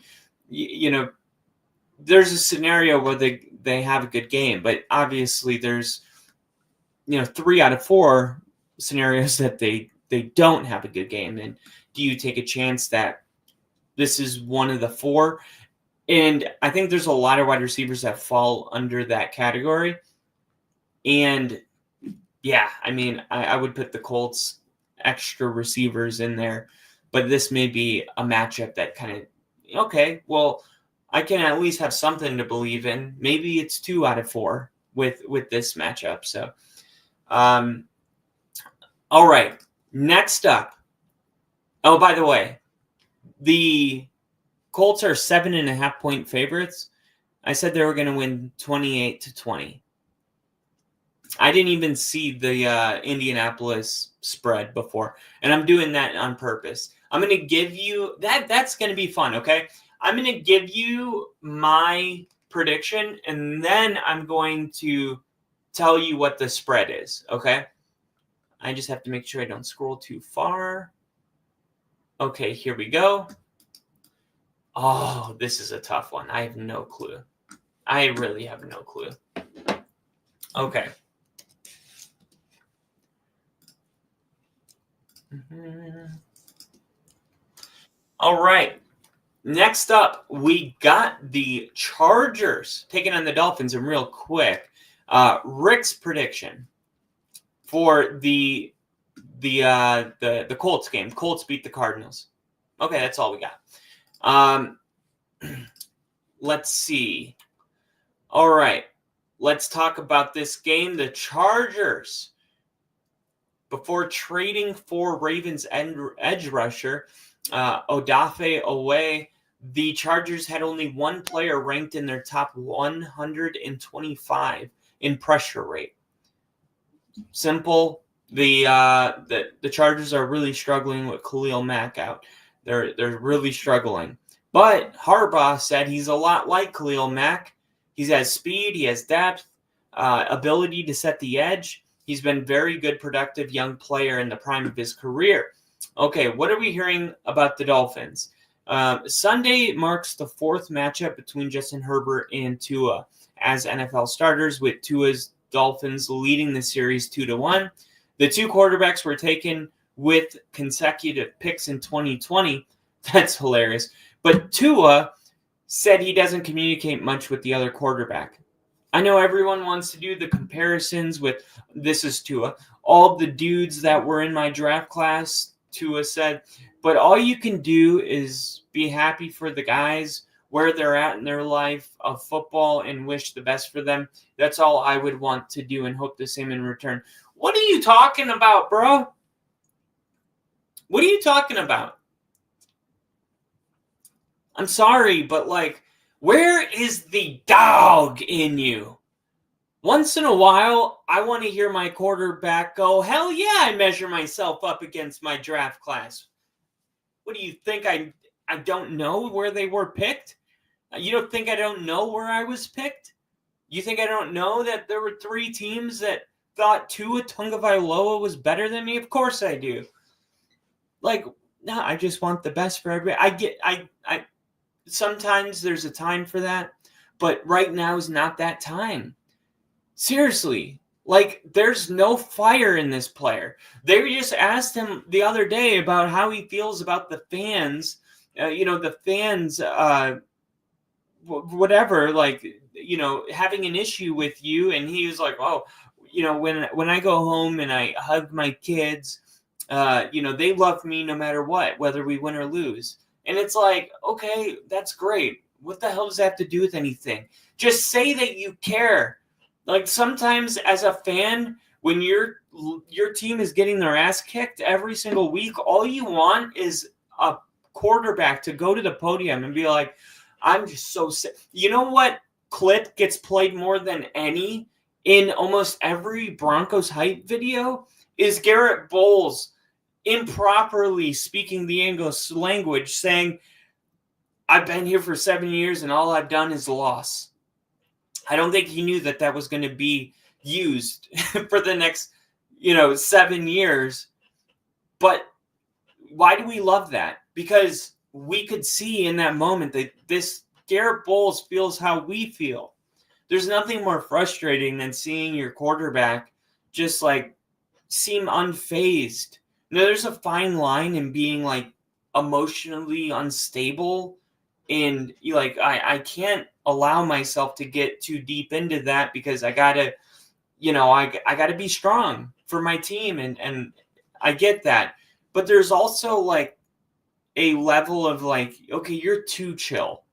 You know, there's a scenario where they have a good game, but obviously there's, 3 out of 4 scenarios that they don't have a good game. And do you take a chance that this is one of the 4? And I think there's a lot of wide receivers that fall under that category. And yeah, I mean, I would put the Colts extra receivers in there, but this may be a matchup that kind of, okay, well, I can at least have something to believe in. Maybe it's 2 out of 4 with this matchup. So, all right, next up. Oh, by the way, the Colts are 7.5-point favorites. I said they were going to win 28-20. I didn't even see the Indianapolis spread before, and I'm doing that on purpose. I'm going to give you that's going to be fun, okay? I'm going to give you my prediction, and then I'm going to tell you what the spread is, okay? I just have to make sure I don't scroll too far. Okay, here we go. Oh, this is a tough one. I have no clue. I really have no clue. Okay. All right. Next up, we got the Chargers taking on the Dolphins. And real quick, Rick's prediction for the Colts game. Colts beat the Cardinals. Okay, that's all we got. Let's see. All right. Let's talk about this game. The Chargers, before trading for Ravens edge rusher, Odafe Owe, the Chargers had only one player ranked in their top 125 in pressure rate. Simple. The Chargers are really struggling with Khalil Mack out. They're really struggling. But Harbaugh said he's a lot like Khalil Mack. He has speed, he has depth, ability to set the edge. He's been very good, productive young player in the prime of his career. Okay, what are we hearing about the Dolphins? Sunday marks the fourth matchup between Justin Herbert and Tua as NFL starters, with Tua's Dolphins leading the series 2-1. The two quarterbacks were taken with consecutive picks in 2020. That's hilarious. But Tua said he doesn't communicate much with the other quarterback. I know everyone wants to do the comparisons with, this is Tua, all the dudes that were in my draft class, Tua said, but all you can do is be happy for the guys where they're at in their life of football and wish the best for them. That's all I would want to do and hope the same in return. What are you talking about, bro? What are you talking about? I'm sorry, but like, where is the dog in you? Once in a while, I want to hear my quarterback go, hell yeah, I measure myself up against my draft class. What do you think? I don't know where they were picked? You don't think I don't know where I was picked? You think I don't know that there were 3 teams that thought Tua Tagovailoa was better than me? Of course I do. Like, no, I just want the best for everybody. I sometimes there's a time for that, but right now is not that time. Seriously, like, there's no fire in this player. They just asked him the other day about how he feels about the fans, whatever, like, having an issue with you. And he was like, oh, when I go home and I hug my kids, they love me no matter what, whether we win or lose. And it's like, okay, that's great. What the hell does that have to do with anything? Just say that you care. Like, sometimes as a fan, when your team is getting their ass kicked every single week, all you want is a quarterback to go to the podium and be like, I'm just so sick. You know what clip gets played more than any in almost every Broncos hype video is Garrett Bowles improperly speaking the English language, saying, I've been here for 7 years and all I've done is loss. I don't think he knew that was going to be used for the next, 7 years. But why do we love that? Because we could see in that moment that this Garrett Bowles feels how we feel. There's nothing more frustrating than seeing your quarterback just like seem unfazed. Now, there's a fine line in being like emotionally unstable, and I can't allow myself to get too deep into that because I gotta, I gotta be strong for my team, and I get that. But there's also like a level of like, okay, you're too chill.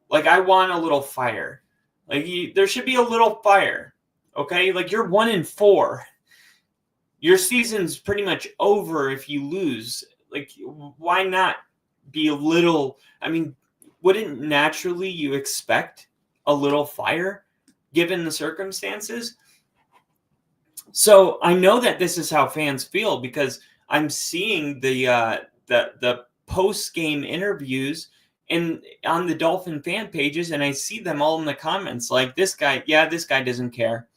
Like, I want a little fire. Like, there should be a little fire. Okay, like, you're 1-4. Your season's pretty much over if you lose. Like, why not be a little? I mean, wouldn't naturally you expect a little fire given the circumstances? So I know that this is how fans feel because I'm seeing the post-game interviews on the Dolphin fan pages, and I see them all in the comments like, this guy doesn't care.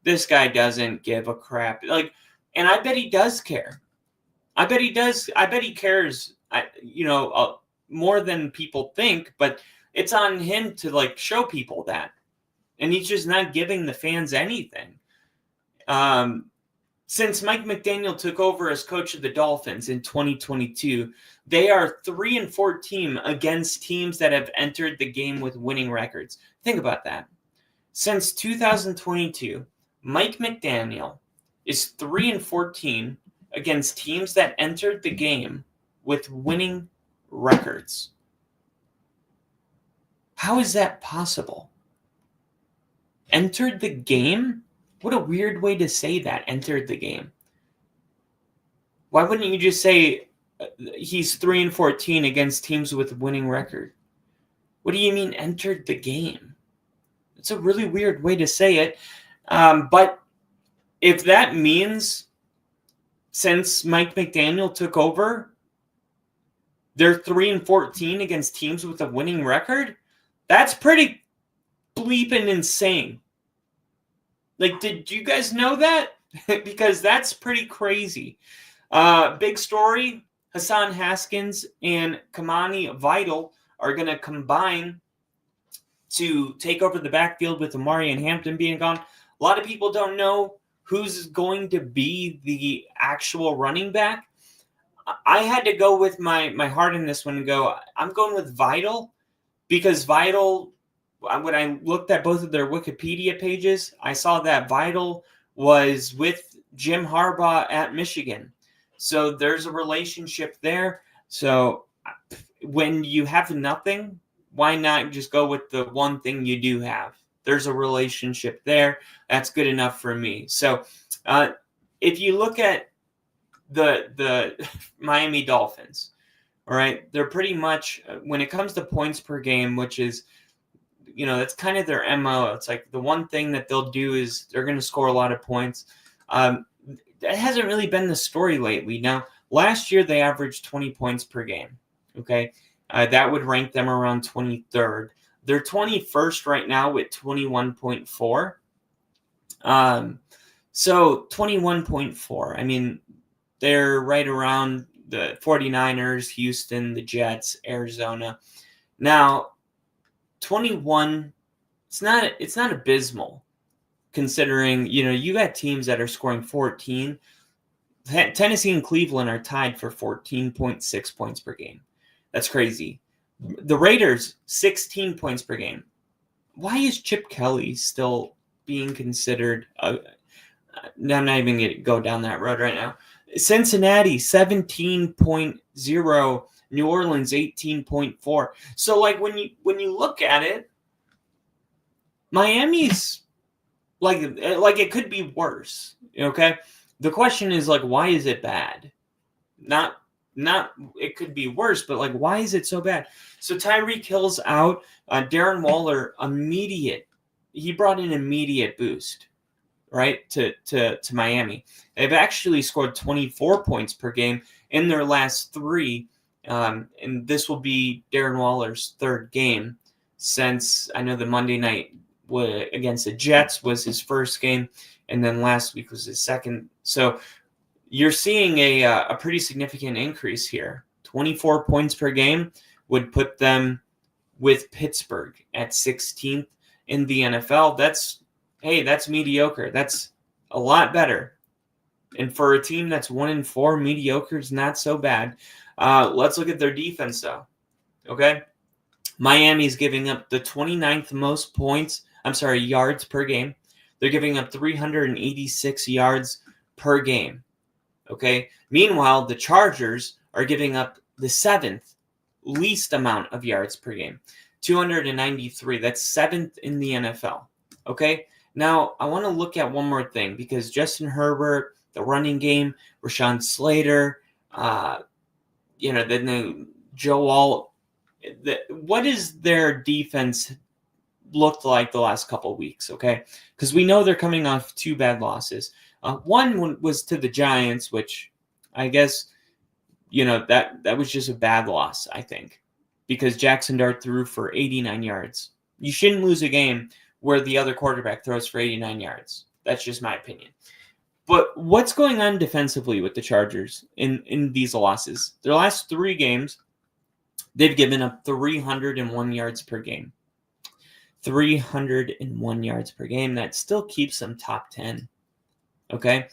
This guy doesn't give a crap. Like, and I bet he does care. I bet he does. I bet he cares, more than people think, but it's on him to like show people that. And he's just not giving the fans anything. Since Mike McDaniel took over as coach of the Dolphins in 2022, they are 3-14 against teams that have entered the game with winning records. Think about that. Since 2022, Mike McDaniel is 3-14 against teams that entered the game with winning records. How is that possible? Entered the game? What a weird way to say that, entered the game. Why wouldn't you just say he's 3-14 against teams with winning record? What do you mean entered the game? It's a really weird way to say it. But if that means since Mike McDaniel took over, they're 3-14 against teams with a winning record, that's pretty bleeping insane. Like, did you guys know that? Because that's pretty crazy. Big story, Hassan Haskins and Kamani Vital are going to combine to take over the backfield with Amari and Hampton being gone. A lot of people don't know who's going to be the actual running back. I had to go with my heart in this one and go, I'm going with Vital, because Vital, when I looked at both of their Wikipedia pages, I saw that Vital was with Jim Harbaugh at Michigan. So there's a relationship there. So when you have nothing, why not just go with the one thing you do have? There's a relationship there. That's good enough for me. So if you look at the Miami Dolphins, all right, they're pretty much, when it comes to points per game, which is, that's kind of their MO. It's like the one thing that they'll do is they're going to score a lot of points. That hasn't really been the story lately. Now, last year they averaged 20 points per game. Okay, that would rank them around 23rd. They're 21st right now with 21.4. So 21.4. I mean, they're right around the 49ers, Houston, the Jets, Arizona. Now, 21, it's not abysmal, considering, you got teams that are scoring 14. Tennessee and Cleveland are tied for 14.6 points per game. That's crazy. The Raiders, 16 points per game. Why is Chip Kelly still being considered? I'm not even going to go down that road right now. Cincinnati, 17.0. New Orleans, 18.4. So, like, when you look at it, Miami's like it could be worse. Okay, the question is, like, why is it bad? Not it could be worse, but, like, why is it so bad? So Tyreek Hill's out. Darren Waller, he brought an immediate boost, right, to Miami. They've actually scored 24 points per game in their last 3. And this will be Darren Waller's 3rd game since, I know the Monday night against the Jets was his first game, and then last week was his second. So you're seeing a pretty significant increase here. 24 points per game would put them with Pittsburgh at 16th in the NFL. That's mediocre. That's a lot better. And for a team that's 1-4, mediocre is not so bad. Let's look at their defense, though. Okay? Miami's giving up the 29th most yards per game. They're giving up 386 yards per game. Okay? Meanwhile, the Chargers are giving up the 7th least amount of yards per game. 293. That's 7th in the NFL. Okay? Now, I want to look at one more thing, because Justin Herbert, the running game, Rashawn Slater, then Joe Alt. What is their defense looked like the last couple of weeks? Okay, because we know they're coming off 2 bad losses. One was to the Giants, which I guess that was just a bad loss, I think, because Jackson Dart threw for 89 yards. You shouldn't lose a game where the other quarterback throws for 89 yards. That's just my opinion. But what's going on defensively with the Chargers in these losses? Their last 3 games, they've given up 301 yards per game. 301 yards per game. That still keeps them top 10. Okay?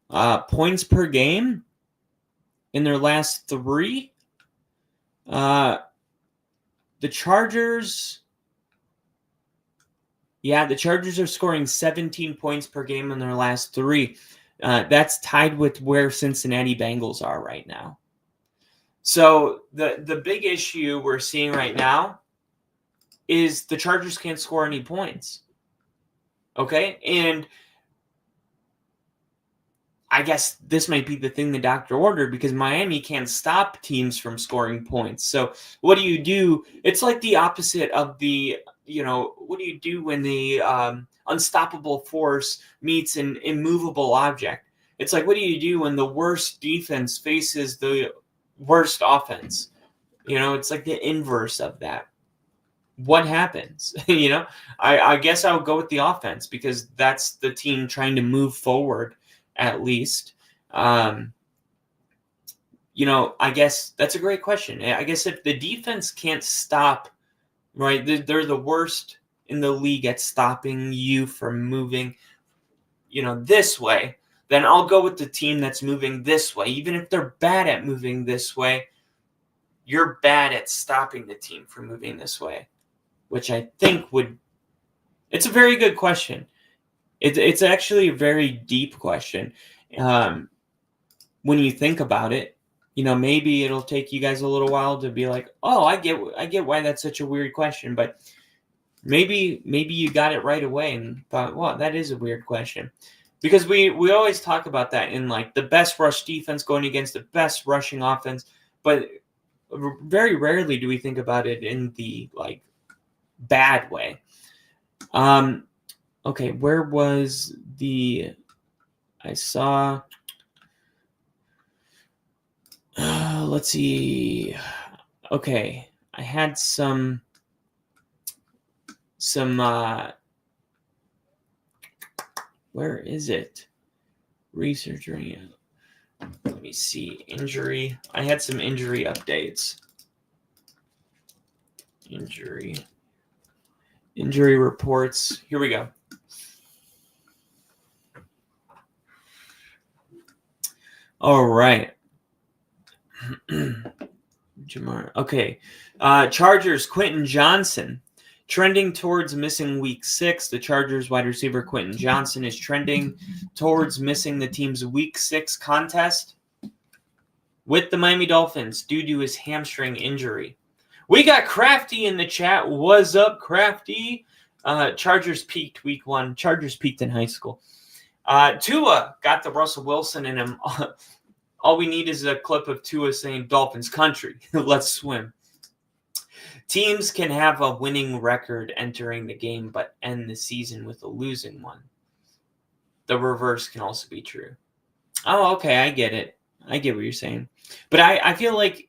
Points per game in their last 3. The Chargers... Yeah, the Chargers are scoring 17 points per game in their last 3. That's tied with where Cincinnati Bengals are right now. So the big issue we're seeing right now is the Chargers can't score any points. Okay? And I guess this might be the thing the doctor ordered because Miami can't stop teams from scoring points. So what do you do? It's like the opposite of the, what do you do when the unstoppable force meets an immovable object? It's like, what do you do when the worst defense faces the worst offense? It's like the inverse of that. What happens? I guess I'll go with the offense because that's the team trying to move forward at least. I guess that's a great question. I guess if the defense can't stop, right, they're the worst in the league at stopping you from moving, this way, then I'll go with the team that's moving this way. Even if they're bad at moving this way, you're bad at stopping the team from moving this way, which I think it's a very good question. It's actually a very deep question. When you think about it, maybe it'll take you guys a little while to be like, oh, I get why that's such a weird question, but maybe you got it right away and thought, well, that is a weird question. Because we always talk about that in like the best rush defense going against the best rushing offense, but very rarely do we think about it in the like bad way. Okay, where was I saw, let's see. Okay, I had some where is it? Researching. Let me see. Injury. I had some injury updates. Injury reports. Here we go. All right. Jamar. Okay. Chargers, Quentin Johnson. Trending towards missing week 6. The Chargers wide receiver Quentin Johnson is trending towards missing the team's week 6 contest with the Miami Dolphins due to his hamstring injury. We got Crafty in the chat. What's up, Crafty? Chargers peaked week 1. Chargers peaked in high school. Tua got the Russell Wilson in him. All we need is a clip of Tua saying Dolphins country. Let's swim. Teams can have a winning record entering the game, but end the season with a losing one. The reverse can also be true. Oh, okay, I get it. I get what you're saying. But I feel like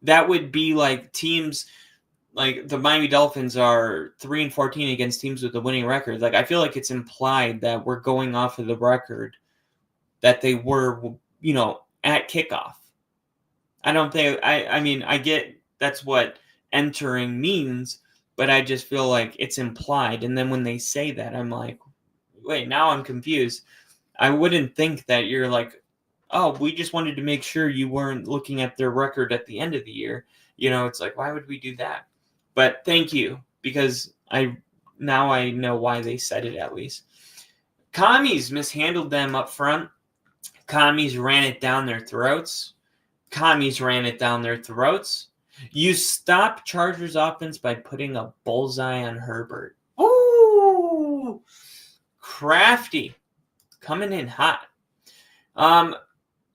that would be like teams, like the Miami Dolphins are 3-14 against teams with a winning record. Like I feel like it's implied that we're going off of the record that they were, at kickoff. I don't think, I mean, I get that's what entering means, but I just feel like it's implied. And then when they say that, I'm like, wait, now I'm confused. I wouldn't think that you're like, oh, we just wanted to make sure you weren't looking at their record at the end of the year. It's like, why would we do that? But thank you, because now I know why they said it at least. Commies mishandled them up front. Commies ran it down their throats. You stop Chargers offense by putting a bullseye on Herbert. Ooh, Crafty coming in hot.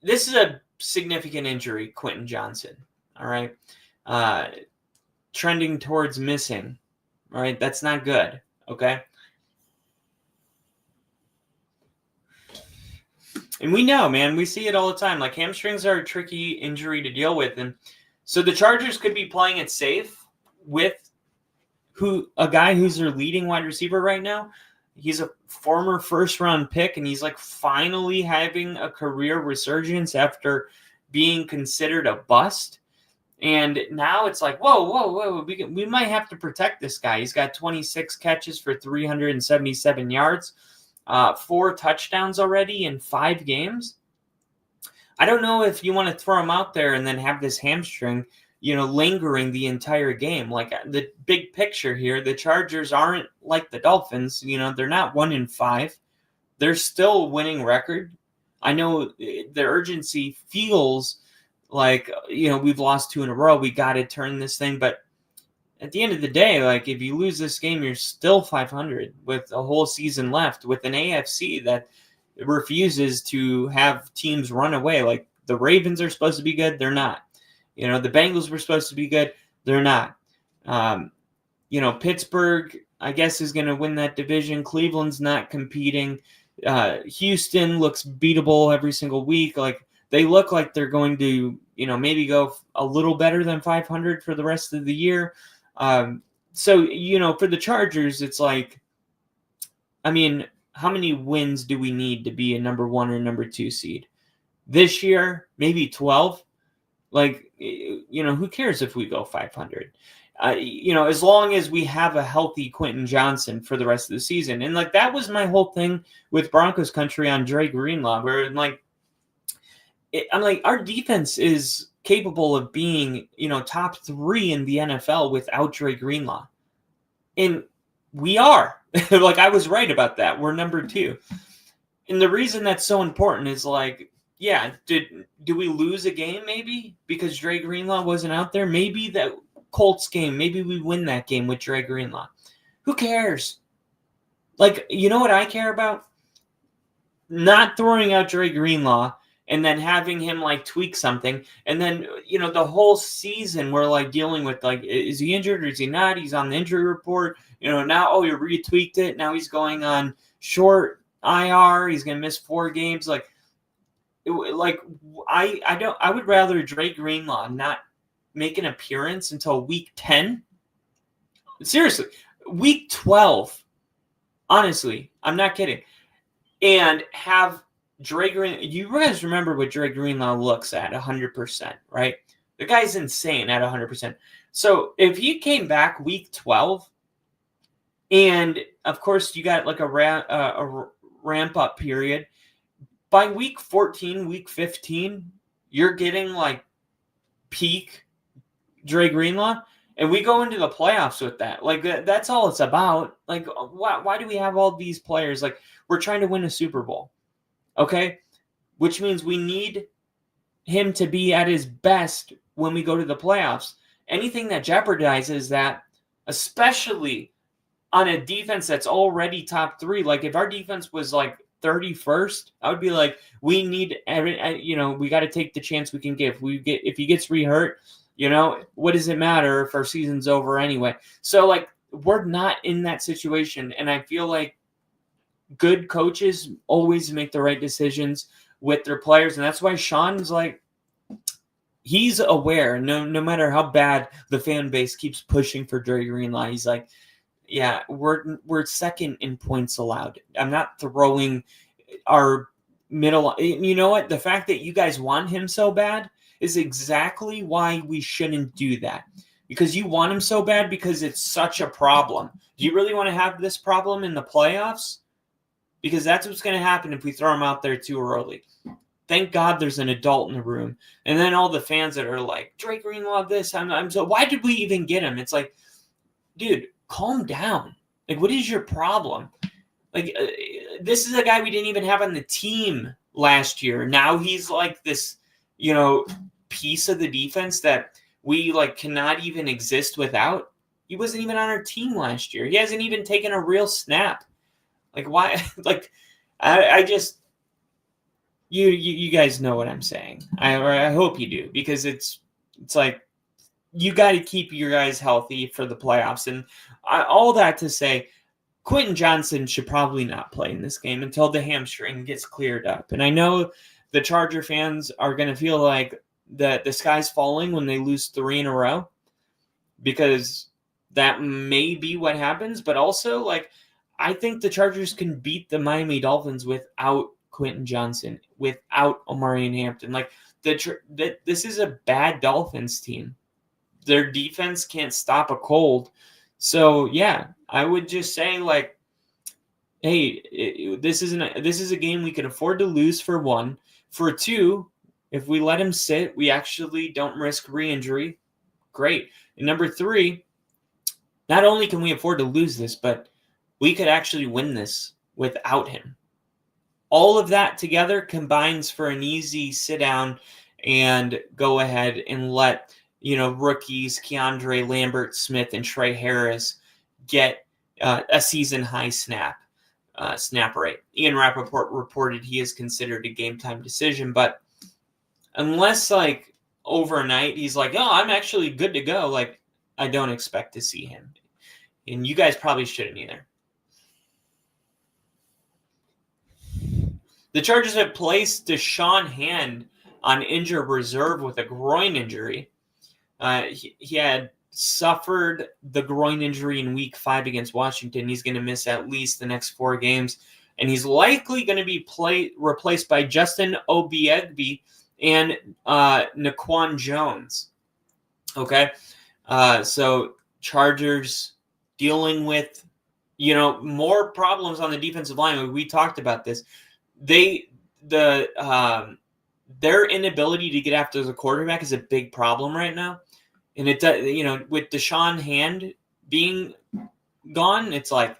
This is a significant injury, Quentin Johnson. All right. Trending towards missing. All right. That's not good. Okay. And we know, man, we see it all the time. Like hamstrings are a tricky injury to deal with. And so the Chargers could be playing it safe with a guy who's their leading wide receiver right now. He's a former first-round pick, and he's like finally having a career resurgence after being considered a bust. And now it's like, whoa. We might have to protect this guy. He's got 26 catches for 377 yards, 4 touchdowns already in 5 games. I don't know if you want to throw him out there and then have this hamstring, lingering the entire game. Like the big picture here, the Chargers aren't like the Dolphins. They're not 1-5. They're still a winning record. I know the urgency feels like, we've lost 2 in a row. We got to turn this thing. But at the end of the day, like if you lose this game, you're still 500 with a whole season left with an AFC that refuses to have teams run away. Like the Ravens are supposed to be good, they're not. The Bengals were supposed to be good, they're not. Pittsburgh, I guess, is going to win that division. Cleveland's not competing. Houston looks beatable every single week. Like they look like they're going to, maybe go a little better than 500 for the rest of the year. So, for the Chargers, it's like, I mean, how many wins do we need to be a number 1 or number 2 seed? This year, maybe 12. Like, who cares if we go 500? As long as we have a healthy Quentin Johnson for the rest of the season. And, like, that was my whole thing with Broncos country on Dre Greenlaw, where, I'm like, our defense is capable of being, top 3 in the NFL without Dre Greenlaw. And we are. Like, I was right about that. We're number 2. And the reason that's so important is, like, yeah, do we lose a game maybe because Dre Greenlaw wasn't out there? Maybe that Colts game, maybe we win that game with Dre Greenlaw. Who cares? Like, you know what I care about? Not throwing out Dre Greenlaw and then having him, like, tweak something. And then, the whole season we're, like, dealing with, like, is he injured or is he not? He's on the injury report. Now, you retweaked it. Now he's going on short IR. He's going to miss 4 games. I would rather Dre Greenlaw not make an appearance until week 10. Seriously, week 12. Honestly, I'm not kidding. And have Dre Greenlaw. You guys remember what Dre Greenlaw looks at 100%, right? The guy's insane at 100%. So if he came back week 12, and of course you got like a ramp up period, by week 14, week 15, you're getting like peak Dre Greenlaw, and we go into the playoffs with that. Like that's all it's about. Like why do we have all these players? Like we're trying to win a Super Bowl, okay? Which means we need him to be at his best when we go to the playoffs. Anything that jeopardizes that, especially on a defense that's already top 3. Like if our defense was like 31st, I would be like, we need, we got to take the chance we can give. If he gets re-hurt, what does it matter if our season's over anyway? So like, we're not in that situation. And I feel like good coaches always make the right decisions with their players. And that's why Sean's like, he's aware, no matter how bad the fan base keeps pushing for Dre Greenlaw, he's like, yeah, we're second in points allowed. I'm not throwing our middle. You know what? The fact that you guys want him so bad is exactly why we shouldn't do that. Because you want him so bad because it's such a problem. Do you really want to have this problem in the playoffs? Because that's what's going to happen if we throw him out there too early. Thank God there's an adult in the room. And then all the fans that are like, Dre Greenlaw this, I'm so, why did we even get him? It's like, dude, calm down. Like, what is your problem? Like, this is a guy we didn't even have on the team last year. Now he's like this, piece of the defense that we like cannot even exist without. He wasn't even on our team last year. He hasn't even taken a real snap. Like, why? Like, I just, you guys know what I'm saying. I hope you do, because it's like, you got to keep your guys healthy for the playoffs. And all that to say, Quentin Johnson should probably not play in this game until the hamstring gets cleared up. And I know the Charger fans are going to feel like the sky's falling when they lose 3 in a row, because that may be what happens. But also, like, I think the Chargers can beat the Miami Dolphins without Quentin Johnson, without Omarion Hampton. Like, this is a bad Dolphins team. Their defense can't stop a cold. So, yeah, I would just say, like, hey, this is a game we can afford to lose, for 1. For 2, if we let him sit, we actually don't risk re-injury. Great. And number 3, not only can we afford to lose this, but we could actually win this without him. All of that together combines for an easy sit down and go ahead and let rookies Keandre Lambert Smith and Trey Harris get a season high snap. snap rate. Ian Rappaport reported he is considered a game time decision, but unless like overnight he's like, oh, I'm actually good to go, like I don't expect to see him. And you guys probably shouldn't either. The Chargers have placed Deshaun Hand on injured reserve with a groin injury. He had suffered the groin injury in Week 5 against Washington. He's going to miss at least the next 4 games, and he's likely going to be replaced by Justin Obiegbe and Naquan Jones. Okay, so Chargers dealing with more problems on the defensive line. We talked about this. Their inability to get after the quarterback is a big problem right now. And it does, with Deshaun Hand being gone, it's like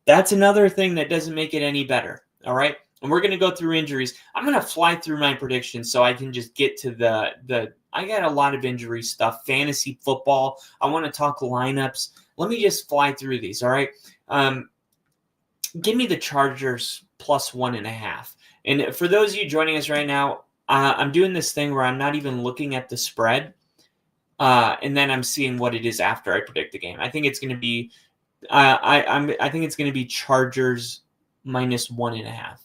that's another thing that doesn't make it any better. All right. And we're going to go through injuries. I'm going to fly through my predictions so I can just get to I got a lot of injury stuff, fantasy football. I want to talk lineups. Let me just fly through these. All right. Give me the Chargers plus 1.5. And for those of you joining us right now, I'm doing this thing where I'm not even looking at the spread. And then I'm seeing what it is after I predict the game. I think it's going to be, I think it's going to be Chargers minus 1.5.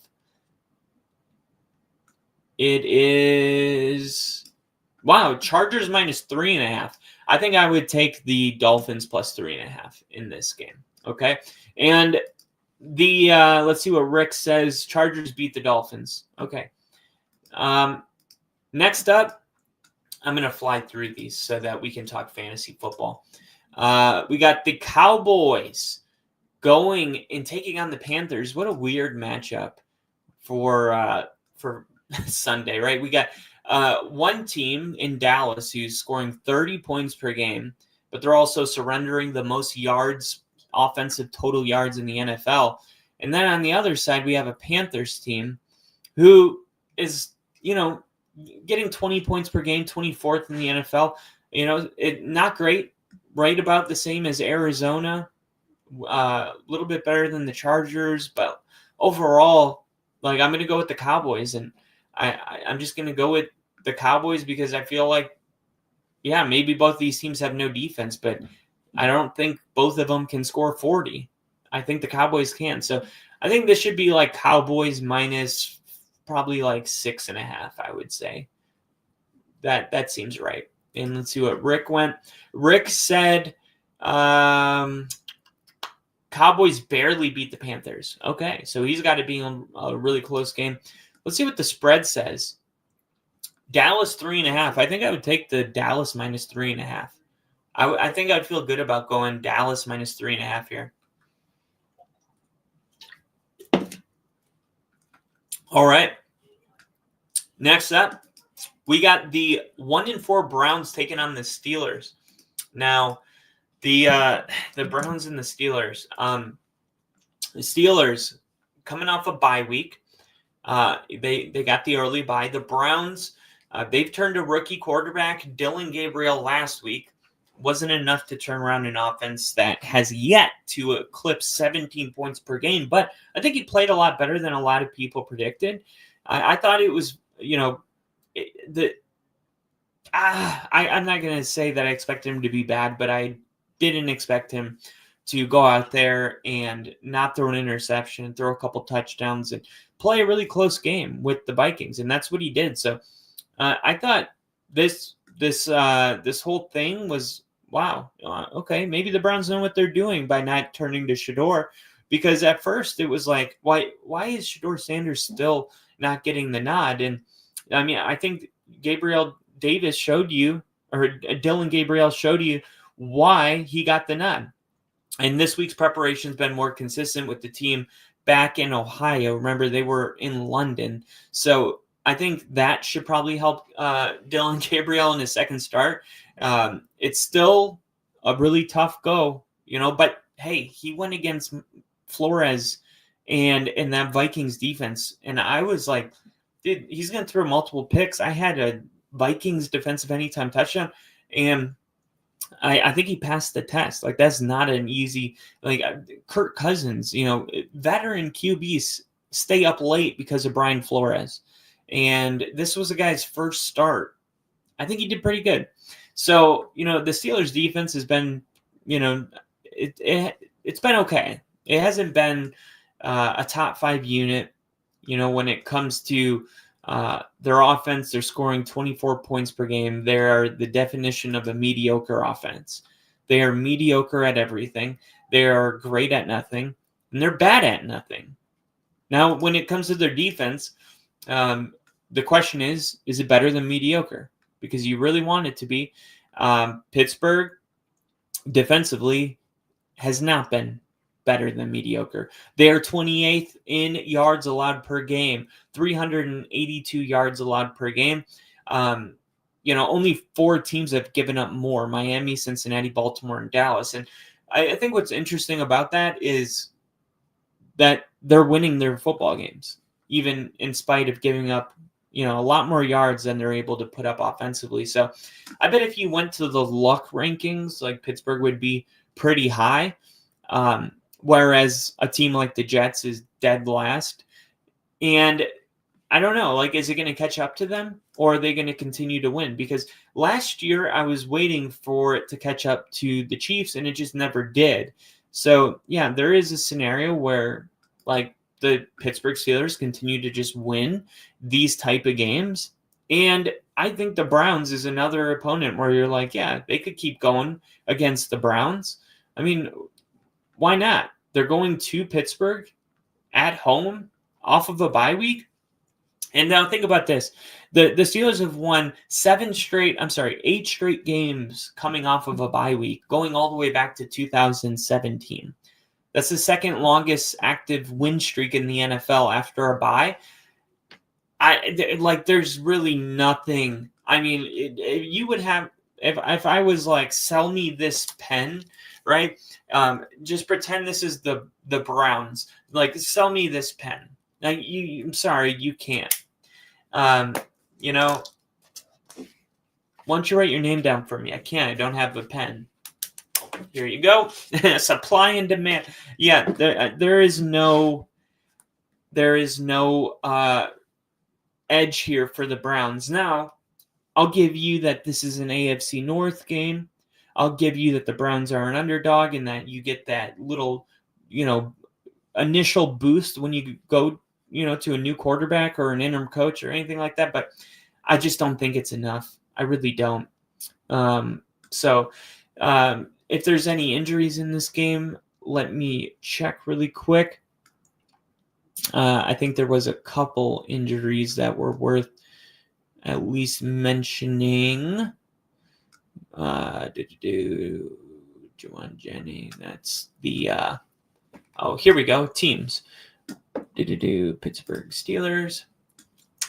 It is, wow, Chargers minus 3.5. I think I would take the Dolphins plus 3.5 in this game. Okay. And let's see what Rick says. Chargers beat the Dolphins. Okay. Next up, I'm going to fly through these so that we can talk fantasy football. We got the Cowboys going and taking on the Panthers. What a weird matchup for Sunday, right? We got one team in Dallas who's scoring 30 points per game, but they're also surrendering the most yards, offensive total yards in the NFL. And then on the other side, we have a Panthers team who is, getting 20 points per game, 24th in the NFL. Not great, right about the same as Arizona, a little bit better than the Chargers, but overall, like I'm going to go with the Cowboys, and I'm just going to go with the Cowboys because I feel like, yeah, maybe both these teams have no defense, but I don't think both of them can score 40. I think the Cowboys can. So I think this should be like Cowboys minus probably like 6.5, I would say. That seems right. And let's see what Rick went. Rick said Cowboys barely beat the Panthers. Okay, so he's got to be in a really close game. Let's see what the spread says. Dallas 3.5. I think I would take the Dallas minus 3.5. I think I'd feel good about going Dallas minus 3.5 here. All right. Next up, we got the 1-4 Browns taking on the Steelers. Now, the Browns and the Steelers. The Steelers coming off a bye week. They got the early bye. The Browns, they've turned a rookie quarterback, Dillon Gabriel, last week. Wasn't enough to turn around an offense that has yet to eclipse 17 points per game. But I think he played a lot better than a lot of people predicted. I thought it was, I'm not going to say that I expect him to be bad, but I didn't expect him to go out there and not throw an interception, throw a couple touchdowns, and play a really close game with the Vikings. And that's what he did. So I thought this whole thing was, wow, okay, maybe the Browns know what they're doing by not turning to Shedeur, because at first it was like, why is Shedeur Sanders still not getting the nod? And I mean, I think Dillon Gabriel showed you why he got the nod. And this week's preparation has been more consistent with the team back in Ohio. Remember, they were in London. So I think that should probably help Dillon Gabriel in his second start. It's still a really tough go, but hey, he went against Flores and that Vikings defense. And I was like, dude, he's going to throw multiple picks. I had a Vikings defensive anytime touchdown. And I think he passed the test. Like, that's not an easy, like, Kirk Cousins, veteran QBs stay up late because of Brian Flores. And this was a guy's first start. I think he did pretty good. So, the Steelers defense has been, it's been okay. It hasn't been a top 5 unit, when it comes to their offense. They're scoring 24 points per game. They are the definition of a mediocre offense. They are mediocre at everything. They are great at nothing, and they're bad at nothing. Now, when it comes to their defense, the question is it better than mediocre? Because you really want it to be. Pittsburgh, defensively, has not been better than mediocre. They are 28th in yards allowed per game, 382 yards allowed per game. Only 4 teams have given up more: Miami, Cincinnati, Baltimore, and Dallas. And I think what's interesting about that is that they're winning their football games, even in spite of giving up, a lot more yards than they're able to put up offensively. So I bet if you went to the luck rankings, like, Pittsburgh would be pretty high. Whereas a team like the Jets is dead last. And I don't know, like, is it going to catch up to them, or are they going to continue to win? Because last year I was waiting for it to catch up to the Chiefs, and it just never did. So, yeah, there is a scenario where, like, the Pittsburgh Steelers continue to just win these type of games. And I think the Browns is another opponent where you're like, yeah, they could keep going against the Browns. I mean, why not? They're going to Pittsburgh at home off of a bye week. And now think about this. The Steelers have won 8 straight games coming off of a bye week, going all the way back to 2017. That's the second longest active win streak in the NFL after a bye. There's really nothing. I mean, you would have, if I was like, sell me this pen, right? Just pretend this is the Browns. Like, sell me this pen. Now, I'm sorry, you can't. Why don't you write your name down for me? I can't. I don't have a pen. Here you go. Supply and demand. Yeah, there is no edge here for the Browns. Now, I'll give you that this is an AFC North game. I'll give you that the Browns are an underdog and that you get that little, initial boost when you go, to a new quarterback or an interim coach or anything like that. But I just don't think it's enough. I really don't. If there's any injuries in this game, let me check really quick. I think there was a couple injuries that were worth at least mentioning. Juwan Jennings. That's the here we go. Teams. Pittsburgh Steelers.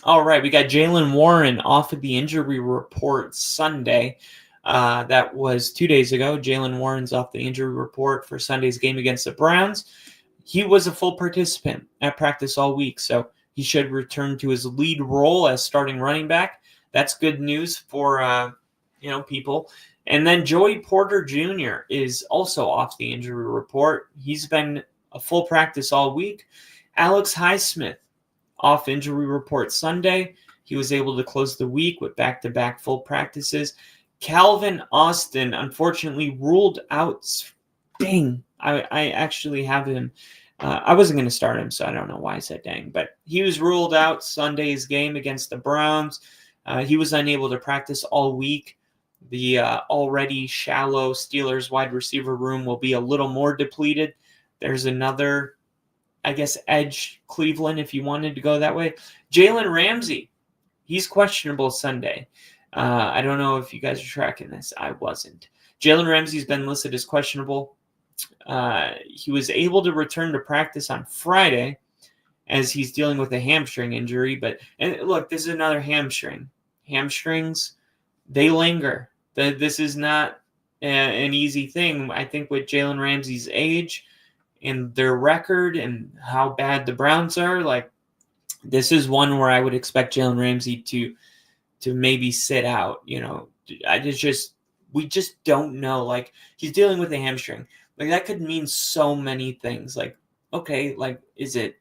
All right, we got Jaylen Warren off of the injury report Sunday. That was 2 days ago. Jaylen Warren's off the injury report for Sunday's game against the Browns. He was a full participant at practice all week, so he should return to his lead role as starting running back. That's good news for people. And then Joey Porter Jr. is also off the injury report. He's been a full practice all week. Alex Highsmith off injury report Sunday. He was able to close the week with back-to-back full practices. Calvin Austin, unfortunately, ruled out. Dang, I actually have him. I wasn't going to start him, so I don't know why I said dang. But he was ruled out Sunday's game against the Browns. He was unable to practice all week. The already shallow Steelers wide receiver room will be a little more depleted. There's another, I guess, edge Cleveland, if you wanted to go that way. Jalen Ramsey, he's questionable Sunday. I don't know if you guys are tracking this. I wasn't. Jalen Ramsey's been listed as questionable. He was able to return to practice on Friday as he's dealing with a hamstring injury. And look, this is another hamstring. Hamstrings, they linger. This is not an easy thing. I think with Jalen Ramsey's age and their record and how bad the Browns are, like, this is one where I would expect Jalen Ramsey to maybe sit out. we just don't know. Like, he's dealing with a hamstring. Like, that could mean so many things. Like, okay, like, is it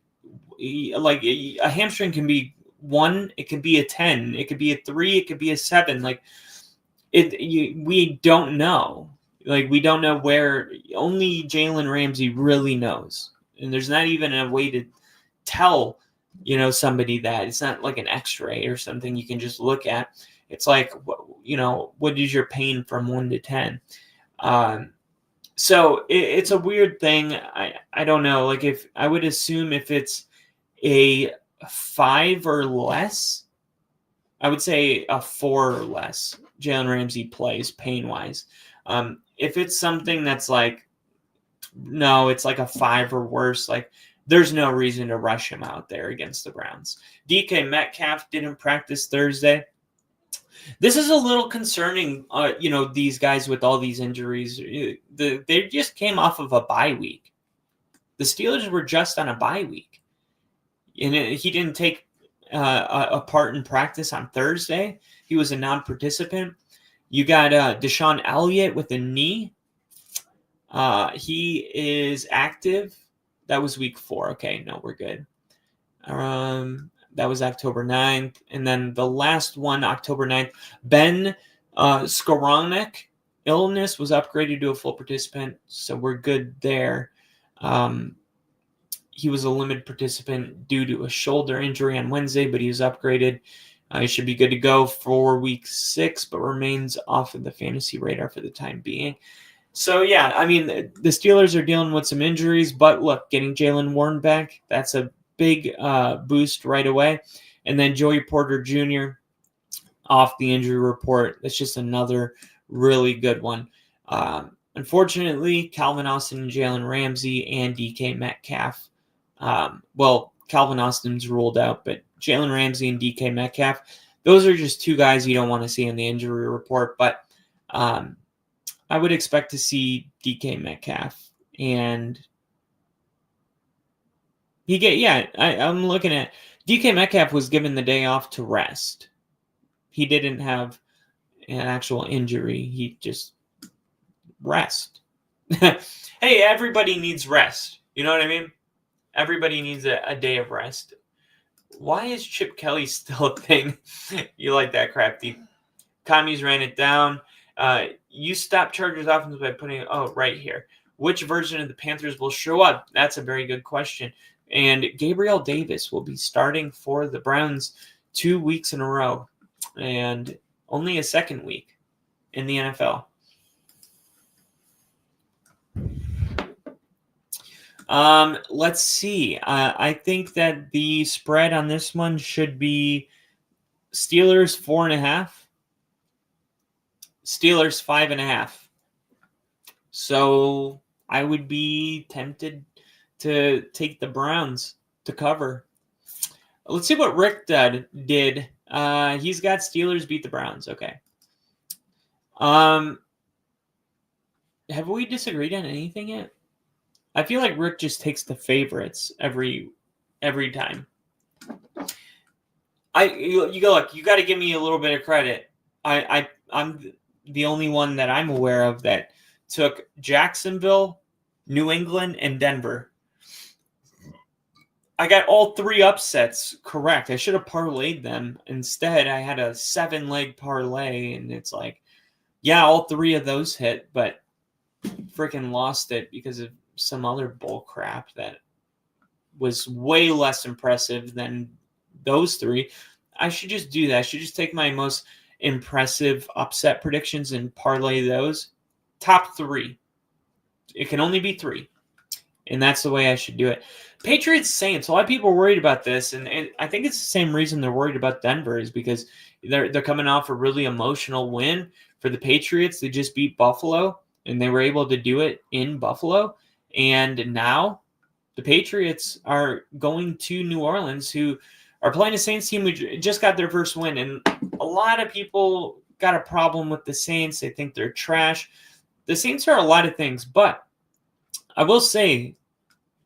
like a hamstring can be 1, it could be a 10, it could be a 3, it could be a 7. Like, we don't know. Like, we don't know where. Only Jalen Ramsey really knows, and there's not even a way to tell somebody that. It's not like an X-ray or something you can just look at. It's like, what is your pain from 1 to 10? So it's a weird thing. I don't know. Like, if I would assume if it's a 5 or less, I would say a 4 or less, Jalen Ramsey plays pain-wise. If it's something that's like, no, it's like a 5 or worse, like, there's no reason to rush him out there against the Browns. DK Metcalf didn't practice Thursday. This is a little concerning, these guys with all these injuries. They just came off of a bye week. The Steelers were just on a bye week. And he didn't take a part in practice on Thursday. He was a non-participant. You got Deshaun Elliott with a knee. He is active. That was week 4. Okay, no, we're good. That was October 9th. And then the last one, October 9th, Ben Skowronek, illness, was upgraded to a full participant. So we're good there. He was a limited participant due to a shoulder injury on Wednesday, but he was upgraded. He should be good to go for week 6, but remains off of the fantasy radar for the time being. So, yeah, I mean, the Steelers are dealing with some injuries, but look, getting Jaylen Warren back, that's a big boost right away. And then Joey Porter Jr. off the injury report. That's just another really good one. Unfortunately, Calvin Austin and Jalen Ramsey and DK Metcalf. Calvin Austin's ruled out, but Jalen Ramsey and DK Metcalf, those are just 2 guys you don't want to see in the injury report. But I would expect to see DK Metcalf, and I'm looking at DK Metcalf was given the day off to rest. He didn't have an actual injury. He just rest. Hey, everybody needs rest. You know what I mean? Everybody needs a day of rest. Why is Chip Kelly still a thing? You like that crap, Deep. Commies ran it down. You stop Chargers offense by putting right here. Which version of the Panthers will show up? That's a very good question. And Gabriel Davis will be starting for the Browns 2 weeks in a row, and only a second week in the NFL. Let's see. I think that the spread on this one should be Steelers 4.5. Steelers 5.5. So I would be tempted to take the Browns to cover. Let's see what Rick did. He's got Steelers beat the Browns. Okay. Have we disagreed on anything yet? I feel like Rick just takes the favorites every time. You got to give me a little bit of credit. I'm the only one that I'm aware of that took Jacksonville, New England, and Denver. I got all 3 upsets correct. I should have parlayed them. Instead, I had a 7-leg parlay, and it's like, yeah, all 3 of those hit, but freaking lost it because of some other bull crap that was way less impressive than those 3. I should just do that. I should just take my most impressive upset predictions and parlay those. Top 3. It can only be 3. And that's the way I should do it. Patriots Saints. A lot of people are worried about this, and I think it's the same reason they're worried about Denver is because they're coming off a really emotional win for the Patriots. They just beat Buffalo, and they were able to do it in Buffalo. And now the Patriots are going to New Orleans, who are playing a Saints team who just got their first win. And a lot of people got a problem with the Saints. They think they're trash. The Saints are a lot of things, but I will say,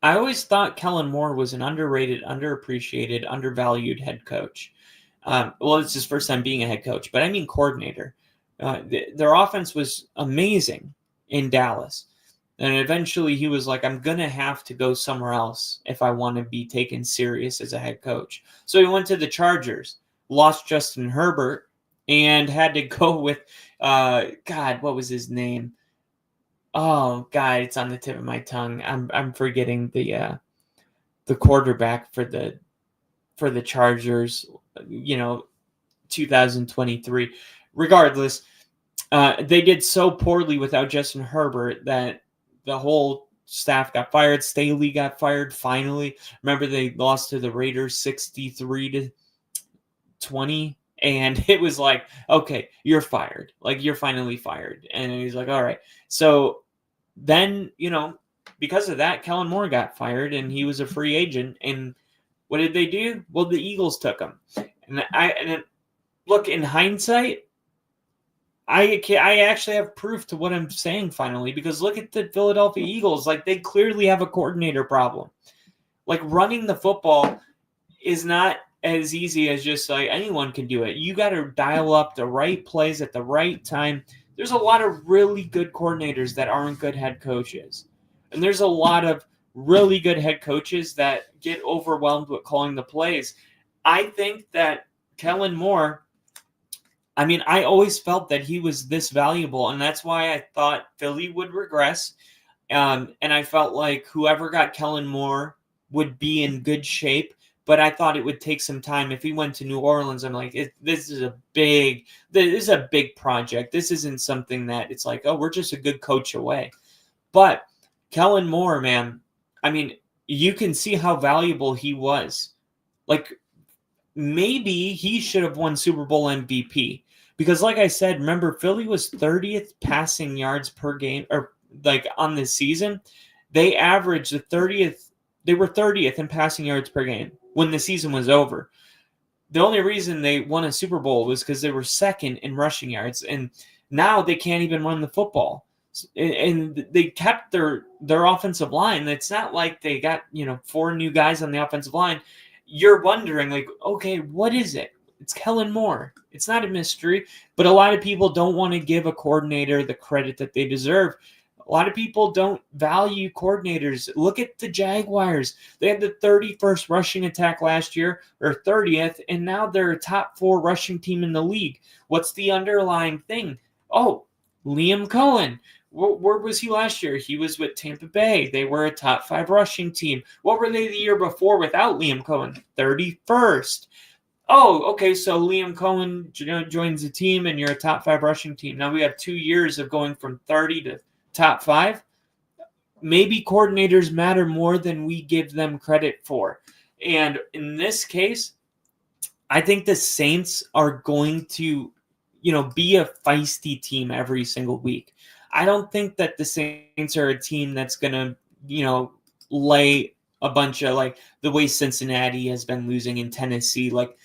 I always thought Kellen Moore was an underrated, underappreciated, undervalued head coach. It's his first time being a head coach, but I mean coordinator. Their offense was amazing in Dallas. And eventually he was like, I'm going to have to go somewhere else if I want to be taken serious as a head coach. So he went to the Chargers, lost Justin Herbert, and had to go with, God, what was his name? Oh, God, it's on the tip of my tongue. I'm forgetting the quarterback for the Chargers, 2023. Regardless, they did so poorly without Justin Herbert that the whole staff got fired. Staley got fired finally. Remember, they lost to the Raiders 63-20, and it was like, okay, you're fired. Like, you're finally fired. And he's like, all right. So then, because of that, Kellen Moore got fired, and he was a free agent. And what did they do? Well, the Eagles took him. And look, in hindsight, I actually have proof to what I'm saying finally, because look at the Philadelphia Eagles. Like, they clearly have a coordinator problem. Like, running the football is not as easy as just like anyone can do it. You got to dial up the right plays at the right time. There's a lot of really good coordinators that aren't good head coaches. And there's a lot of really good head coaches that get overwhelmed with calling the plays. I think that Kellen Moore, I always felt that he was this valuable, and that's why I thought Philly would regress. And I felt like whoever got Kellen Moore would be in good shape, but I thought it would take some time. If he went to New Orleans, I'm like, this is a big project. This isn't something that it's like, oh, we're just a good coach away. But Kellen Moore, man, you can see how valuable he was. Like, maybe he should have won Super Bowl MVP. Because like I said, remember, Philly was 30th passing yards per game, or like on this season. They averaged they were 30th in passing yards per game when the season was over. The only reason they won a Super Bowl was because they were second in rushing yards. And now they can't even run the football. And they kept their offensive line. It's not like they got, 4 new guys on the offensive line. You're wondering, like, okay, what is it? It's Kellen Moore. It's not a mystery, but a lot of people don't want to give a coordinator the credit that they deserve. A lot of people don't value coordinators. Look at the Jaguars. They had the 31st rushing attack last year, or 30th, and now they're a top 4 rushing team in the league. What's the underlying thing? Oh, Liam Cohen. Where was he last year? He was with Tampa Bay. They were a top 5 rushing team. What were they the year before without Liam Cohen? 31st. Oh, okay, so Liam Cohen joins the team and you're a top 5 rushing team. Now we have 2 years of going from 30 to top 5. Maybe coordinators matter more than we give them credit for. And in this case, I think the Saints are going to, be a feisty team every single week. I don't think that the Saints are a team that's going to, lay a bunch of, like, the way Cincinnati has been losing in Tennessee. Like,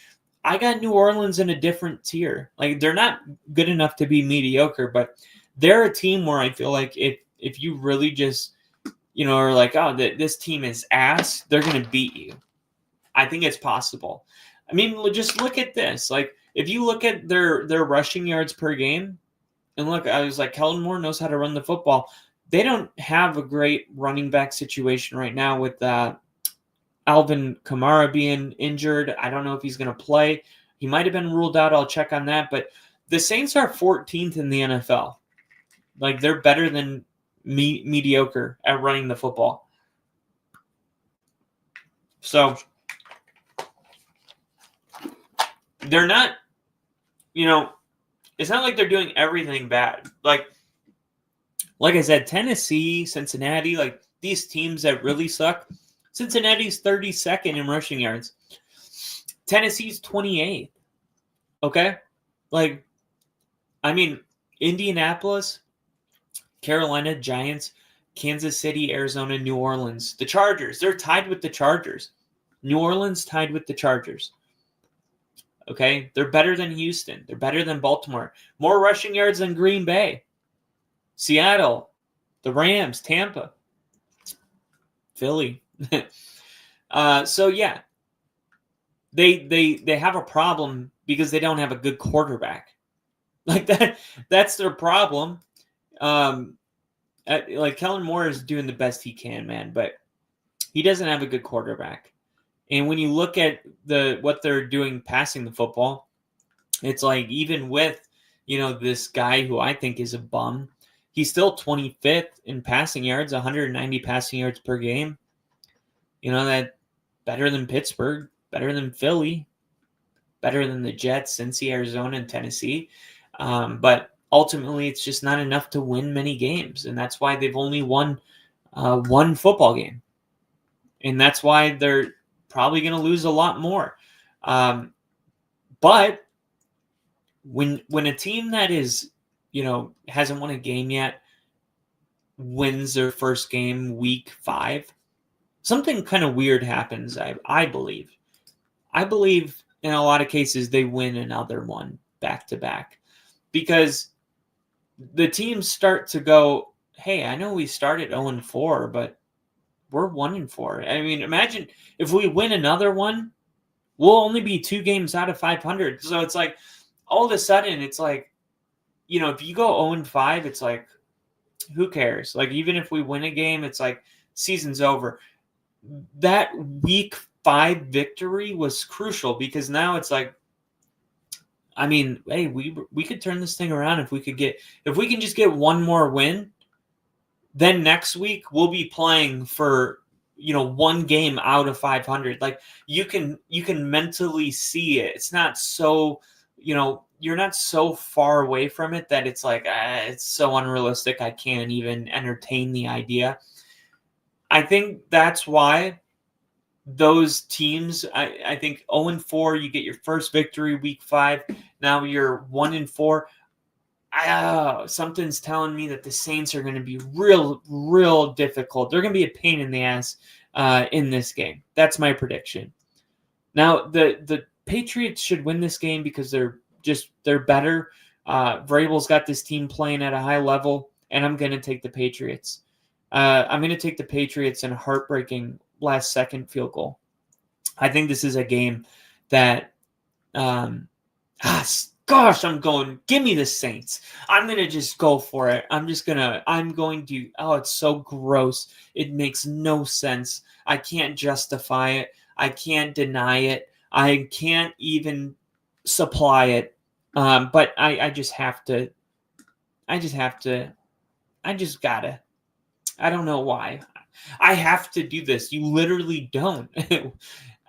I got New Orleans in a different tier. Like, they're not good enough to be mediocre, but they're a team where I feel like if you really just, are like, oh, this team is ass, they're going to beat you. I think it's possible. Just look at this. Like, if you look at their rushing yards per game, and look, I was like, Kellen Moore knows how to run the football. They don't have a great running back situation right now with Alvin Kamara being injured. I don't know if he's going to play. He might have been ruled out. I'll check on that. But the Saints are 14th in the NFL. Like, they're better than mediocre at running the football. So they're not, it's not like they're doing everything bad. Like I said, Tennessee, Cincinnati, like these teams that really suck. Cincinnati's 32nd in rushing yards. Tennessee's 28th. Okay? Indianapolis, Carolina, Giants, Kansas City, Arizona, New Orleans. The Chargers, they're tied with the Chargers. New Orleans tied with the Chargers. Okay? They're better than Houston. They're better than Baltimore. More rushing yards than Green Bay. Seattle, the Rams, Tampa, Philly. So yeah, they have a problem because they don't have a good quarterback. Like that's their problem. Like Kellen Moore is doing the best he can, man, but he doesn't have a good quarterback. And when you look at what they're doing passing the football, it's like even with, this guy who I think is a bum, he's still 25th in passing yards, 190 passing yards per game. That better than Pittsburgh, better than Philly, better than the Jets, Cincy, Arizona, and Tennessee. But ultimately, it's just not enough to win many games. And that's why they've only won one football game. And that's why they're probably going to lose a lot more. But when a team that is, hasn't won a game yet wins their first game week 5, something kind of weird happens, I believe. I believe in a lot of cases they win another one back to back because the teams start to go, hey, I know we started 0-4, but we're 1-4. I mean, imagine if we win another one, we'll only be 2 games out of 500. So it's like all of a sudden, it's like, if you go 0-5, it's like, who cares? Like, even if we win a game, it's like season's over. That week 5 victory was crucial because now it's like, I mean, hey, we could turn this thing around if we can just get one more win. Then next week we'll be playing for, one game out of 500. Like you can mentally see it. It's not so, you're not so far away from it that it's like, it's so unrealistic. I can't even entertain the idea. I think that's why those teams, I think 0-4, you get your first victory week 5. Now you're 1-4. Something's telling me that the Saints are going to be real difficult. They're going to be a pain in the ass in this game. That's my prediction. Now the Patriots should win this game because they're better. Vrabel's got this team playing at a high level, and I'm going to take the Patriots. I'm going to take the Patriots in a heartbreaking last-second field goal. I think this is a game that, I'm going, give me the Saints. I'm going to just go for it. It's so gross. It makes no sense. I can't justify it. I can't deny it. I can't even supply it. But I just have to. I just gotta. I don't know why. I have to do this. You literally don't.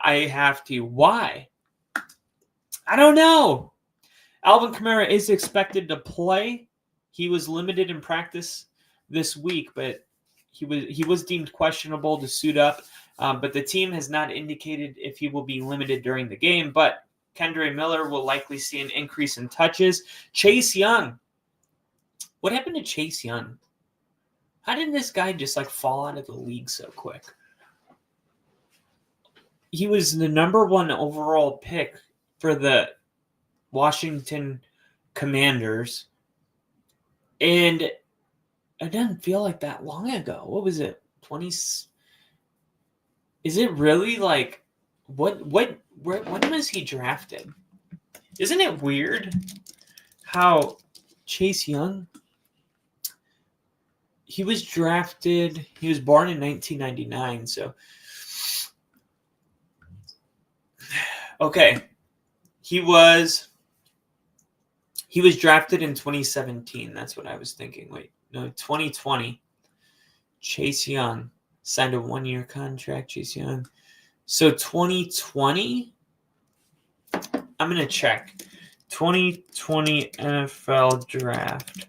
I have to. Why? I don't know. Alvin Kamara is expected to play. He was limited in practice this week, but he was deemed questionable to suit up. But the team has not indicated if he will be limited during the game. But Kendre Miller will likely see an increase in touches. Chase Young. What happened to Chase Young? How did this guy just fall out of the league so quick? He was the number 1 overall pick for the Washington Commanders. And it doesn't feel like that long ago. What was it? 20? Is it really when was he drafted? Isn't it weird how Chase Young, he was born in 1999, so okay. He was drafted in 2017. That's what I was thinking. Wait, no, 2020. Chase Young signed a 1-year contract. Chase Young. So 2020, I'm going to check. 2020 NFL draft.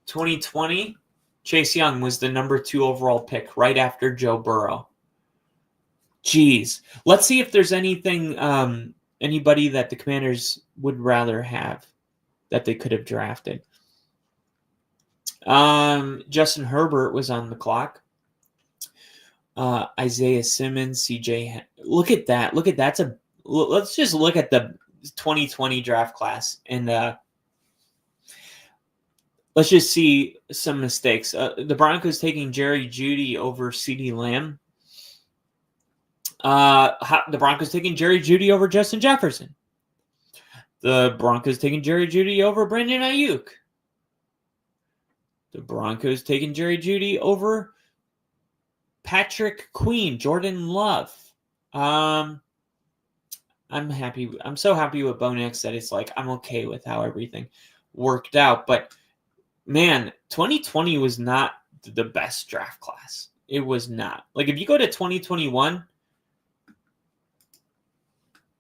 2020, Chase Young was the number 2 overall pick right after Joe Burrow. Jeez. Let's see if there's anything, anybody that the Commanders would rather have that they could have drafted. Justin Herbert was on the clock. Isaiah Simmons, CJ. Look at that. Let's just look at the 2020 draft class and let's just see some mistakes. The Broncos taking Jerry Jeudy over CeeDee Lamb. The Broncos taking Jerry Jeudy over Justin Jefferson. The Broncos taking Jerry Jeudy over Brandon Ayuk. The Broncos taking Jerry Jeudy over Patrick Queen, Jordan Love. I'm happy. I'm so happy with Bo Nix that it's like I'm okay with how everything worked out. But man, 2020 was not the best draft class. It was not. Like if you go to 2021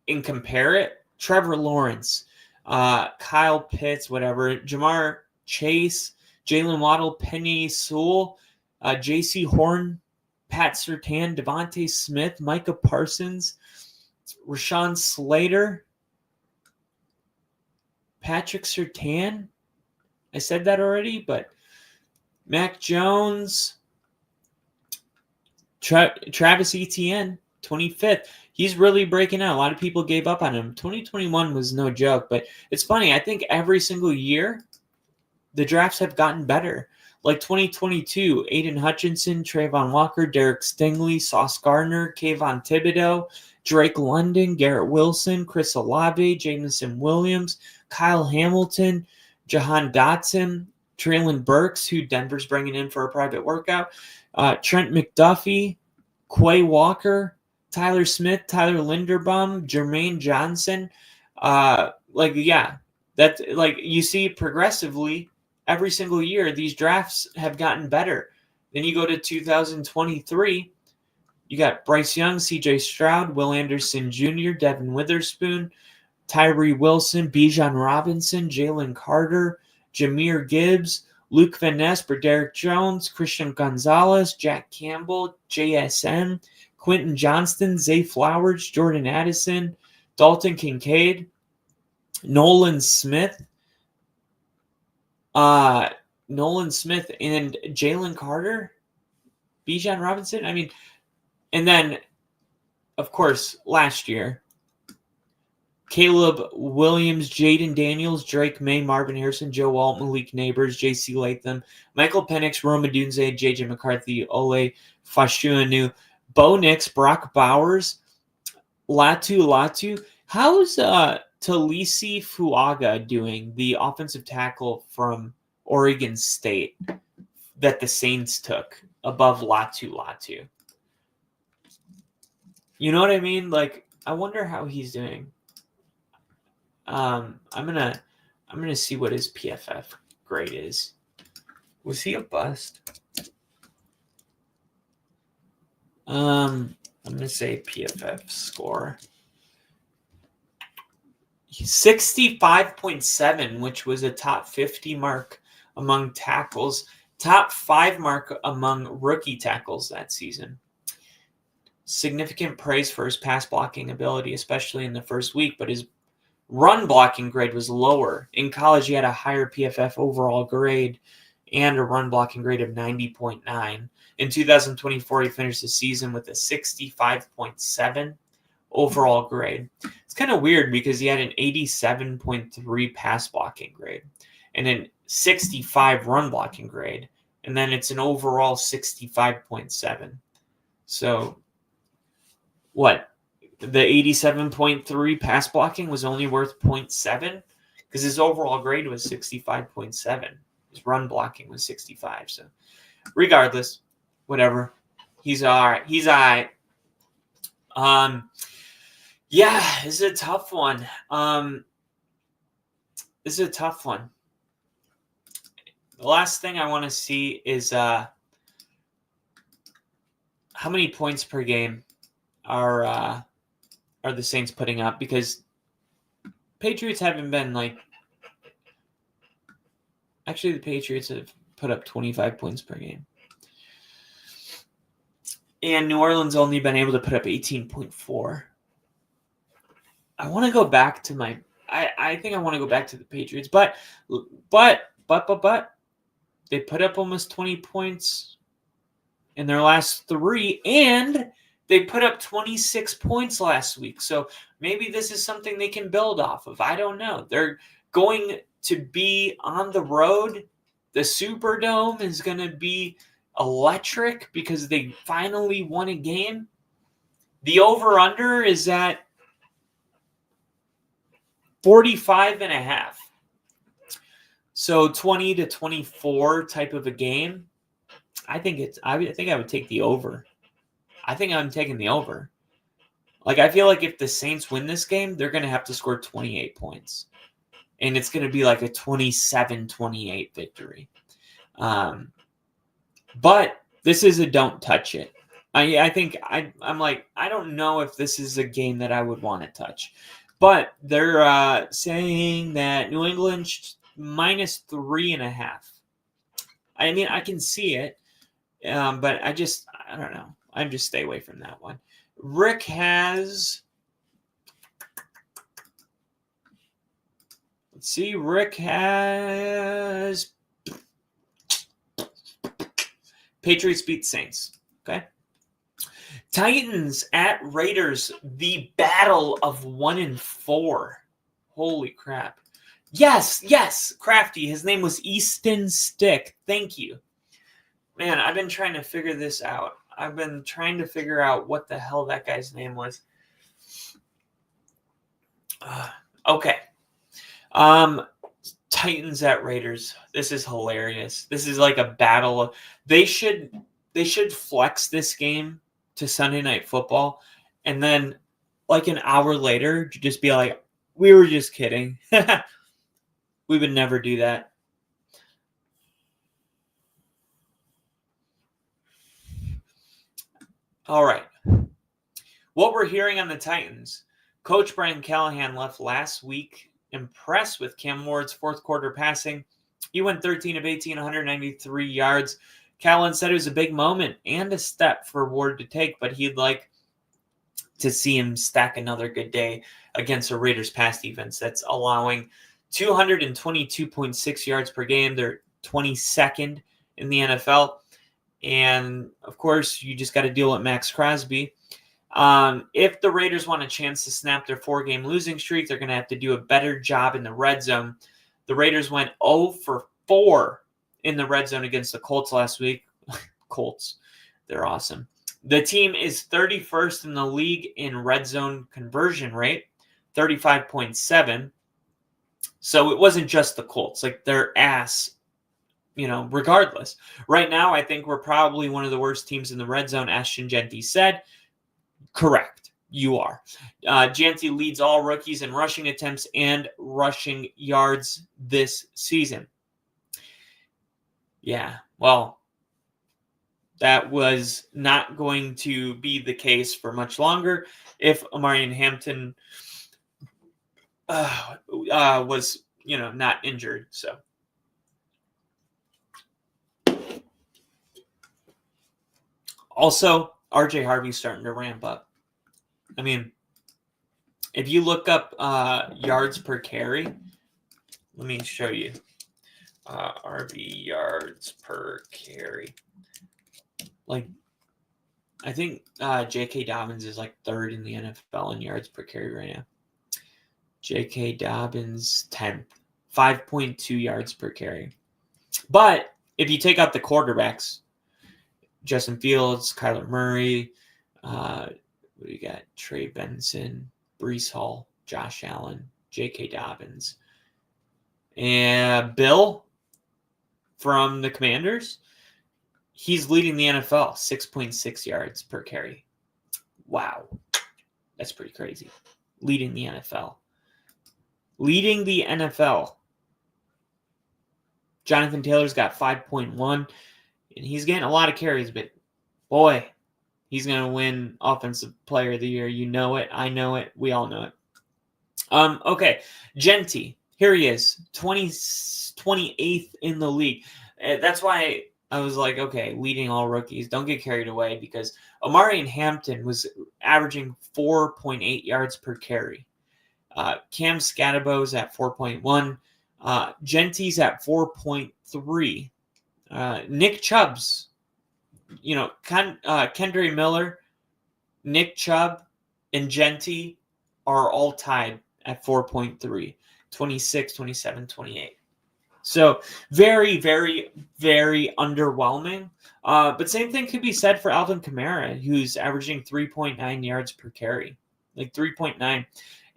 and compare it, Trevor Lawrence, Kyle Pitts, whatever, Jamar Chase, Jalen Waddle, Penny Sewell, J.C. Horn, Pat Surtain, Devontae Smith, Micah Parsons, Rashawn Slater, Patrick Surtain. I said that already, but Mac Jones, Travis Etienne, 25th. He's really breaking out. A lot of people gave up on him. 2021 was no joke, but it's funny. I think every single year, the drafts have gotten better. Like 2022, Aiden Hutchinson, Trayvon Walker, Derek Stingley, Sauce Gardner, Kayvon Thibodeau, Drake London, Garrett Wilson, Chris Olave, Jameson Williams, Kyle Hamilton, Jahan Dotson, Treylon Burks, who Denver's bringing in for a private workout, Trent McDuffie, Quay Walker, Tyler Smith, Tyler Linderbaum, Jermaine Johnson. That's like you see progressively every single year, these drafts have gotten better. Then you go to 2023, you got Bryce Young, CJ Stroud, Will Anderson Jr., Devin Witherspoon, Tyree Wilson, Bijan Robinson, Jalen Carter, Jahmyr Gibbs, Luke Van Ness, Broderick Jones, Christian Gonzalez, Jack Campbell, JSN, Quentin Johnston, Zay Flowers, Jordan Addison, Dalton Kincaid, Nolan Smith, and Jalen Carter, Bijan Robinson. I mean, and then, of course, last year, Caleb Williams, Jaden Daniels, Drake May, Marvin Harrison, Joe Alt, Malik Neighbors, J.C. Latham, Michael Penix, Rome Odunze, J.J. McCarthy, Ole Fashuanu, Bo Nix, Brock Bowers, Latu. How's Talisi Fuaga doing, the offensive tackle from Oregon State that the Saints took above Latu? You know what I mean? Like, I wonder how he's doing. I'm gonna see what his PFF grade is. Was he a bust? I'm gonna say PFF score. 65.7, which was a top 50 mark among tackles, top 5 mark among rookie tackles that season. Significant praise for his pass blocking ability, especially in the first week, but his run blocking grade was lower. In college, he had a higher PFF overall grade and a run blocking grade of 90.9. In 2024, he finished the season with a 65.7 overall grade. It's kind of weird because he had an 87.3 pass blocking grade and an 65 run blocking grade, and then it's an overall 65.7. So what? The 87.3 pass blocking was only worth 0.7 because his overall grade was 65.7. His run blocking was 65. So regardless, whatever. He's all right. Yeah, this is a tough one. The last thing I want to see is how many points per game are the Saints putting up, because Patriots haven't been like. Actually, the Patriots have put up 25 points per game. And New Orleans only been able to put up 18.4. I want to go back to my I think I want to go back to the Patriots, but they put up almost 20 points in their last 3, and they put up 26 points last week. So maybe this is something they can build off of. I don't know. They're going to be on the road. The Superdome is going to be electric because they finally won a game. The over-under is at 45.5. So 20 to 24 type of a game. I think I would take the over. I think I'm taking the over. Like, I feel like if the Saints win this game, they're going to have to score 28 points. And it's going to be like a 27-28 victory. But this is a don't touch it. I think I'm like, I don't know if this is a game that I would want to touch. But they're saying that New England minus 3.5. I mean, I can see it. But I don't know. I'm just stay away from that one. Rick has... Let's see. Rick has... Patriots beat Saints. Okay. Titans at Raiders. The battle of 1-4. Holy crap. Yes. Crafty. His name was Easton Stick. Thank you. Man, I've been trying to figure this out. I've been trying to figure out what the hell that guy's name was. Okay. Titans at Raiders. This is hilarious. This is like a battle. They should flex this game to Sunday Night Football, and then like an hour later, just be like, we were just kidding. We would never do that. All right. What we're hearing on the Titans, Coach Brian Callahan left last week impressed with Cam Ward's fourth quarter passing. He went 13 of 18, 193 yards. Callahan said it was a big moment and a step for Ward to take, but he'd like to see him stack another good day against a Raiders pass defense that's allowing 222.6 yards per game. They're 22nd in the NFL. And, of course, you just got to deal with Max Crosby. If the Raiders want a chance to snap their 4-game losing streak, they're going to have to do a better job in the red zone. The Raiders went 0 for 4 in the red zone against the Colts last week. Colts, they're awesome. The team is 31st in the league in red zone conversion rate, 35.7. So it wasn't just the Colts. Like, their ass, regardless. Right now, I think we're probably one of the worst teams in the red zone, Ashton Jeanty said. Correct. You are. Jeanty leads all rookies in rushing attempts and rushing yards this season. Yeah, well, that was not going to be the case for much longer if Omarion Hampton was, not injured. So. Also, RJ Harvey's starting to ramp up. I mean, if you look up yards per carry, let me show you. RB yards per carry. Like, I think J.K. Dobbins is like third in the NFL in yards per carry right now. J.K. Dobbins 10th, 5.2 yards per carry. But if you take out the quarterbacks, Justin Fields, Kyler Murray, what do you got? Trey Benson, Breece Hall, Josh Allen, J.K. Dobbins, and Bill from the Commanders. He's leading the NFL, 6.6 yards per carry. Wow. That's pretty crazy. Leading the NFL. Jonathan Taylor's got 5.1. And he's getting a lot of carries, but boy, he's going to win Offensive Player of the Year. You know it. I know it. We all know it. Okay. Jeanty. Here he is. 28th in the league. That's why I was like, okay, leading all rookies. Don't get carried away because Omarion Hampton was averaging 4.8 yards per carry. Cam Scatterbo's at 4.1. Jeanty's at 4.3. Nick Chubb's, Kendre Miller, Nick Chubb, and Jeanty are all tied at 4.3, 26, 27, 28. So very, very, very underwhelming. But same thing could be said for Alvin Kamara, who's averaging 3.9 yards per carry, like 3.9.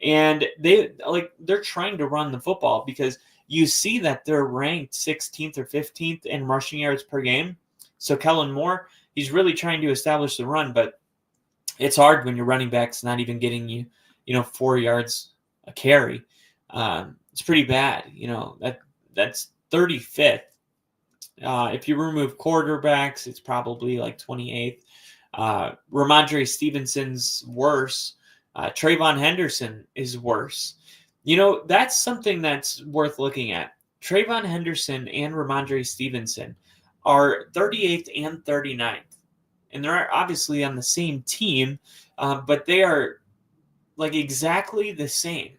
And they're trying to run the football because you see that they're ranked 16th or 15th in rushing yards per game. So Kellen Moore, he's really trying to establish the run, but it's hard when your running back's not even getting you, 4 yards a carry. It's pretty bad. That's 35th. If you remove quarterbacks, it's probably like 28th. Ramondre Stevenson's worse. Trayvon Henderson is worse. That's something that's worth looking at. Trayvon Henderson and Ramondre Stevenson are 38th and 39th. And they're obviously on the same team, but they are like exactly the same.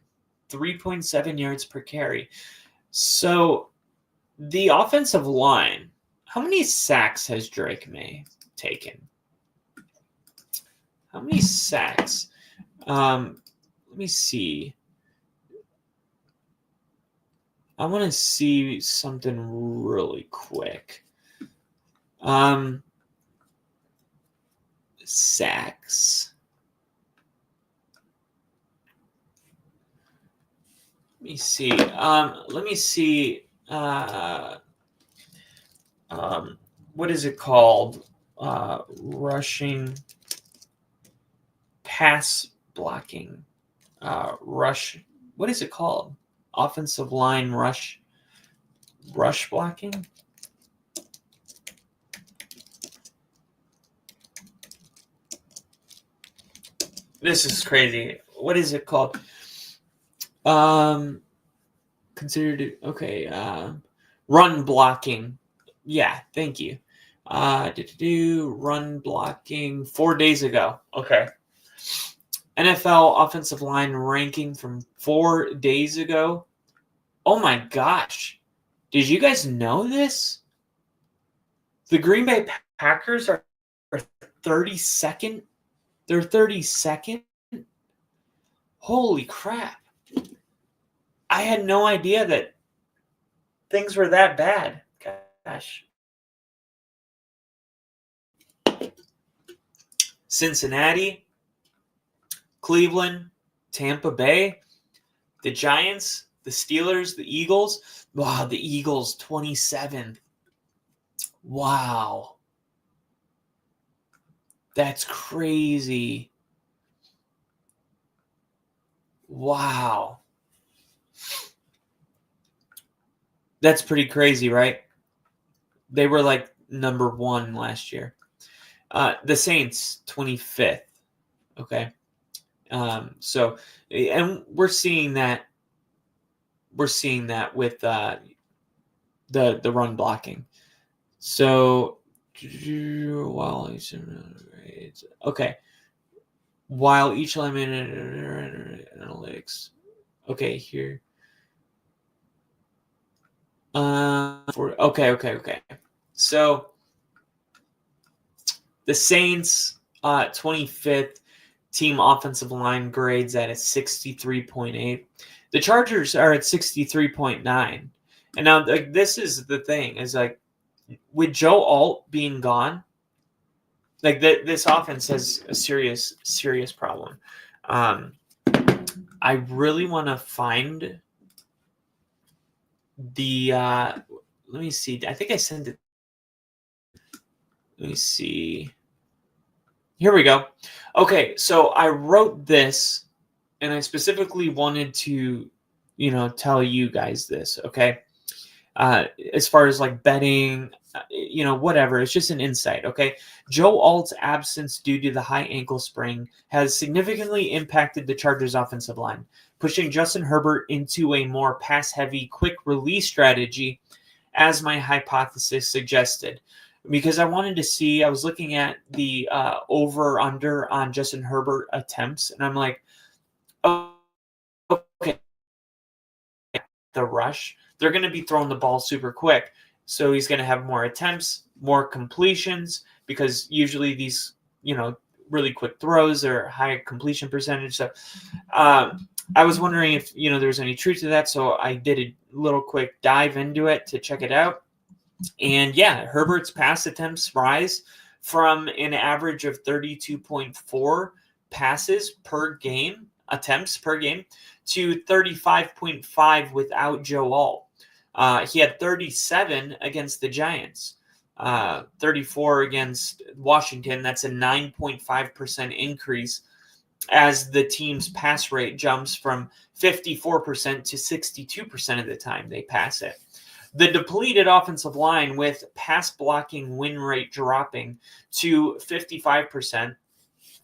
3.7 yards per carry. So the offensive line, how many sacks has Drake May taken? How many sacks? Let me see. I want to see something really quick. Sacks. Let me see. What is it called? Rushing, pass blocking, rush. What is it called? Offensive line rush blocking. This is crazy. What is it called? Considered it okay. Run blocking. Yeah, thank you. Run blocking 4 days ago. Okay. NFL offensive line ranking from 4 days ago. Oh my gosh. Did you guys know this? The Green Bay Packers are 32nd. They're 32nd. Holy crap. I had no idea that things were that bad. Gosh. Cincinnati, Cleveland, Tampa Bay, the Giants, the Steelers, the Eagles. Wow, the Eagles, 27th. Wow. That's crazy. Wow. That's pretty crazy, right? They were like number 1 last year. The Saints, 25th. Okay. So, and we're seeing that with the run blocking. So, while each element analytics. Okay, here. Okay. So the Saints, 25th team offensive line grades at a 63.8. The Chargers are at 63.9. And now, like, this is the thing, is like, with Joe Alt being gone, like this offense has a serious problem. I really want to find the let me see. I think I sent it. Let me see. Here we go. Okay, so I wrote this, and I specifically wanted to, tell you guys this. Okay, as far as like betting, whatever. It's just an insight. Okay, Joe Alt's absence due to the high ankle sprain has significantly impacted the Chargers' offensive line, pushing Justin Herbert into a more pass-heavy, quick-release strategy, as my hypothesis suggested. Because I was looking at the over-under on Justin Herbert attempts, and I'm like, oh, okay, the rush, they're going to be throwing the ball super quick. So he's going to have more attempts, more completions, because usually these, really quick throws are high completion percentage. So I was wondering if, there's any truth to that. So I did a little quick dive into it to check it out. And yeah, Herbert's pass attempts rise from an average of 32.4 passes per game attempts per game to 35.5 without Joe Alt. He had 37 against the Giants, 34 against Washington. That's a 9.5% increase as the team's pass rate jumps from 54% to 62% of the time they pass it. The depleted offensive line with pass blocking win rate dropping to 55%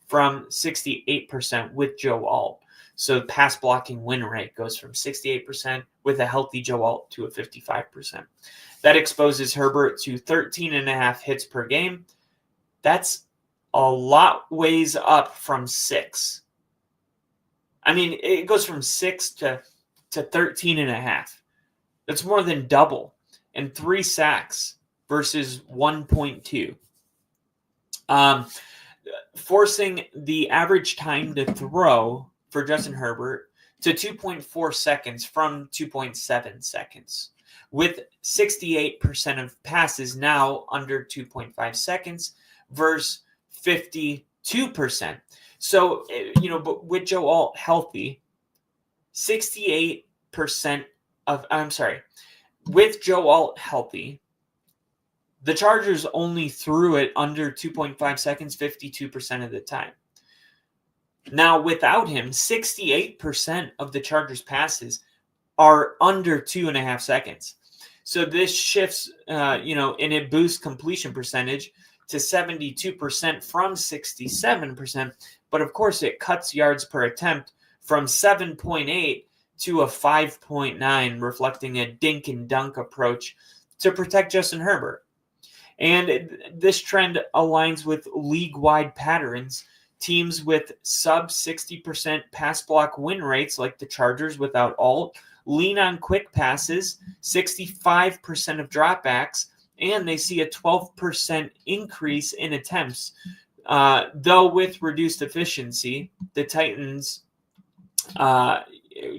from 68% with Joe Alt. So pass blocking win rate goes from 68% with a healthy Joe Alt to a 55%. That exposes Herbert to 13.5 hits per game. That's a lot ways up from 6. I mean, it goes from 6 to 13.5. That's more than double. And 3 sacks versus 1.2. Forcing the average time to throw for Justin Herbert to 2.4 seconds from 2.7 seconds, with 68% of passes now under 2.5 seconds versus 52%. So, but with Joe Alt healthy, 68% with Joe Alt healthy, the Chargers only threw it under 2.5 seconds 52% of the time. Now, without him, 68% of the Chargers' passes are under 2.5 seconds. So this shifts, and it boosts completion percentage to 72% from 67%. But of course, it cuts yards per attempt from 7.8 to a 5.9, reflecting a dink and dunk approach to protect Justin Herbert. And this trend aligns with league-wide patterns. Teams with sub 60% pass block win rates, like the Chargers without Alt, lean on quick passes, 65% of dropbacks, and they see a 12% increase in attempts. Though with reduced efficiency, the Titans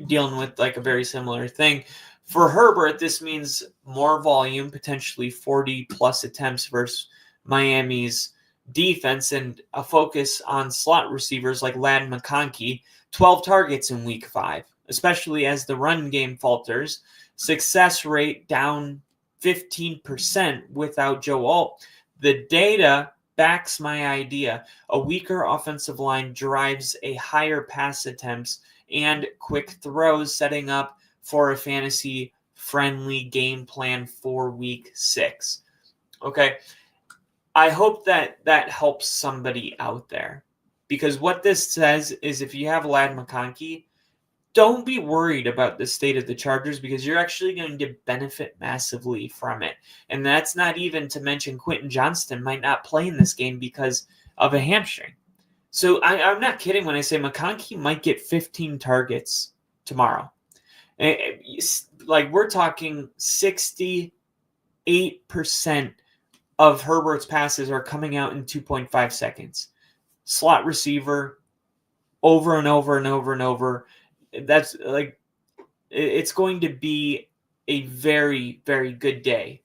dealing with like a very similar thing. For Herbert, this means more volume, potentially 40-plus attempts versus Miami's defense, and a focus on slot receivers like Ladd McConkey, 12 targets in Week 5, especially as the run game falters. Success rate down 15% without Joe Alt. The data backs my idea. A weaker offensive line drives a higher pass attempts and quick throws, setting up for a fantasy-friendly game plan for Week 6. Okay, I hope that helps somebody out there, because what this says is if you have Ladd McConkey, don't be worried about the state of the Chargers, because you're actually going to benefit massively from it. And that's not even to mention Quentin Johnston might not play in this game because of a hamstring. So I'm not kidding when I say McConkey might get 15 targets tomorrow. Like, we're talking 68% of Herbert's passes are coming out in 2.5 seconds. Slot receiver, over and over and over and over. That's like, it's going to be a very, very good day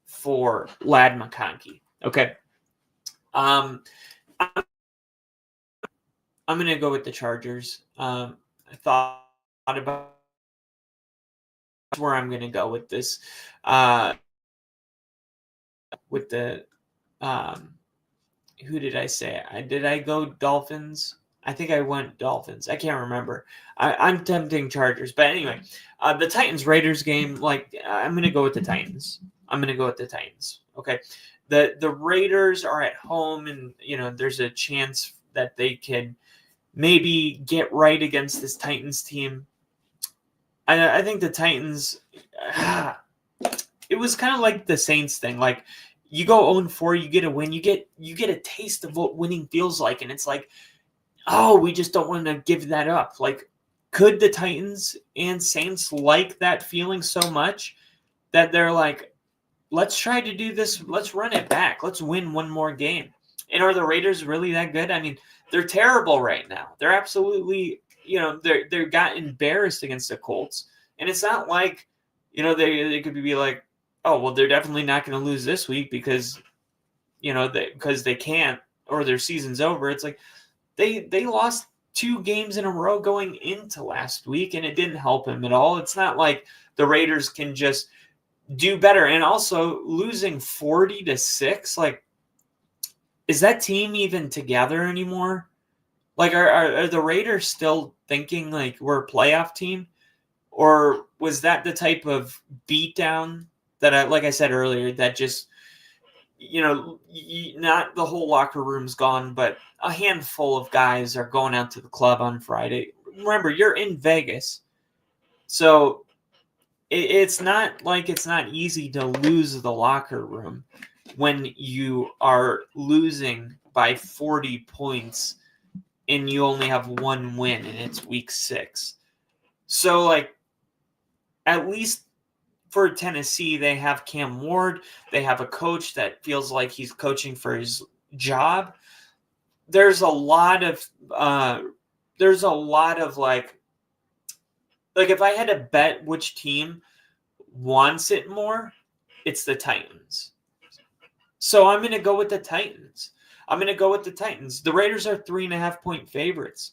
for Ladd McConkey. Okay. I'm going to go with the Chargers. I thought about where I'm going to go with this. With the, who did I say? Did I go Dolphins? I think I went Dolphins. I can't remember. I'm tempting Chargers. But anyway, the Titans-Raiders game, I'm going to go with the Titans. Okay. The Raiders are at home, and, there's a chance that they can maybe get right against this Titans team. I think the Titans, it was kind of like the Saints thing. Like, you go 0-4, you get a win, you get a taste of what winning feels like, and it's like, oh, we just don't want to give that up. Like, could the Titans and Saints like that feeling so much that they're like, let's try to do this, let's run it back, let's win one more game? And are the Raiders really that good? I mean, they're terrible right now. They're absolutely, they got embarrassed against the Colts. And it's not like, they could be like, oh, well, they're definitely not going to lose this week because, because they can't, or their season's over. It's like they lost 2 games in a row going into last week, and it didn't help him at all. It's not like the Raiders can just do better. And also losing 40-6, like, is that team even together anymore? Like, are the Raiders still thinking like we're a playoff team? Or was that the type of beatdown that like I said earlier, that just, not the whole locker room's gone, but a handful of guys are going out to the club on Friday. Remember, you're in Vegas. So it's not like it's not easy to lose the locker room when you are losing by 40 points and you only have 1 win and it's week 6. So, like, at least for Tennessee, they have Cam Ward. They have a coach that feels like he's coaching for his job. There's a lot of like if I had to bet which team wants it more, it's the Titans. So I'm going to go with the Titans. The Raiders are 3.5-point favorites.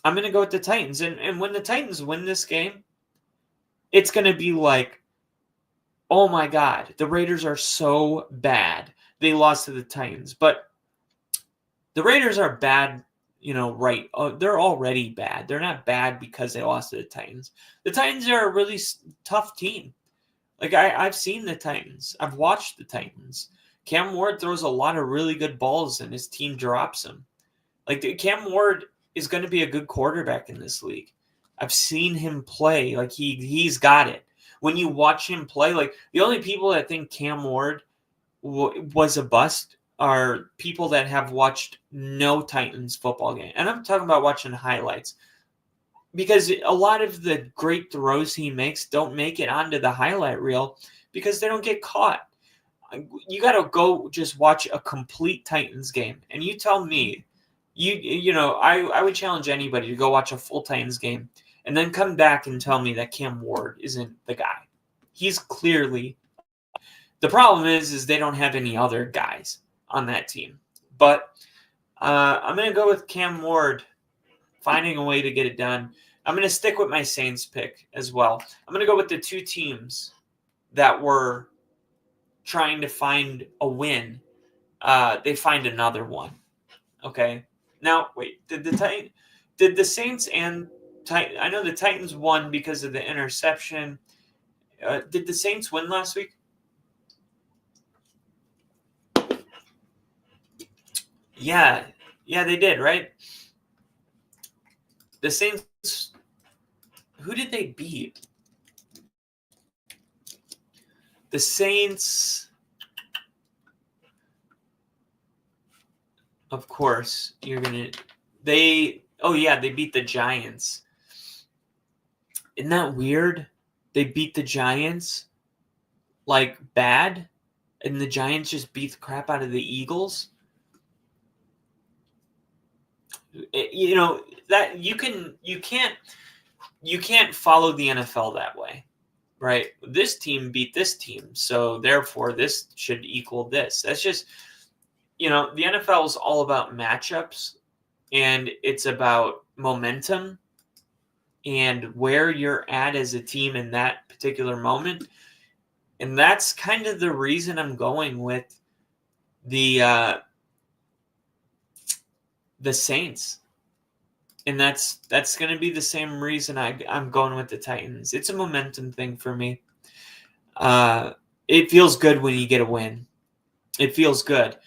I'm going to go with the Titans. And when the Titans win this game, it's going to be like, oh my God, the Raiders are so bad. They lost to the Titans. But the Raiders are bad, right. They're already bad. They're not bad because they lost to the Titans. The Titans are a really tough team. Like, I've seen the Titans. I've watched the Titans. Cam Ward throws a lot of really good balls, and his team drops them. Like, Cam Ward is going to be a good quarterback in this league. I've seen him play. Like, he's got it. When you watch him play, like, the only people that think Cam Ward was a bust are people that have watched no Titans football game. And I'm talking about watching highlights. Because a lot of the great throws he makes don't make it onto the highlight reel because they don't get caught. You got to go just watch a complete Titans game. And you tell me, I would challenge anybody to go watch a full Titans game and then come back and tell me that Cam Ward isn't the guy. He's clearly. The problem is they don't have any other guys on that team. But I'm going to go with Cam Ward finding a way to get it done. I'm going to stick with my Saints pick as well. I'm going to go with the 2 teams that were trying to find a win. They find another one. Okay. Now, wait. Did the Saints and I know the Titans won because of the interception. Did the Saints win last week? Yeah, they did, right? The Saints, who did they beat? The Saints, of course, they beat the Giants. Isn't that weird? They beat the Giants, like, bad, and the Giants just beat the crap out of the Eagles. That you can't follow the NFL that way, right? This team beat this team, so therefore this should equal this. That's just, the NFL is all about matchups, and it's about momentum and where you're at as a team in that particular moment. And that's kind of the reason I'm going with the Saints. And that's going to be the same reason I'm going with the Titans. It's a momentum thing for me. It feels good when you get a win. It feels good.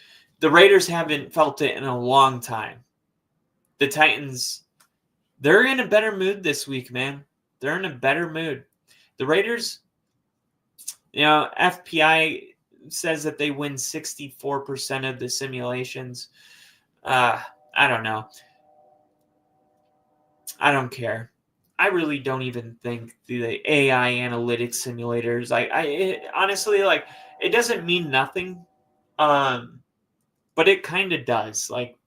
The Raiders haven't felt it in a long time. The Titans, they're in a better mood this week, man. They're in a better mood. The Raiders, FPI says that they win 64% of the simulations. I don't know. I don't care. I really don't even think the AI analytics simulators. Honestly, like, it doesn't mean nothing, but it kind of does. Like,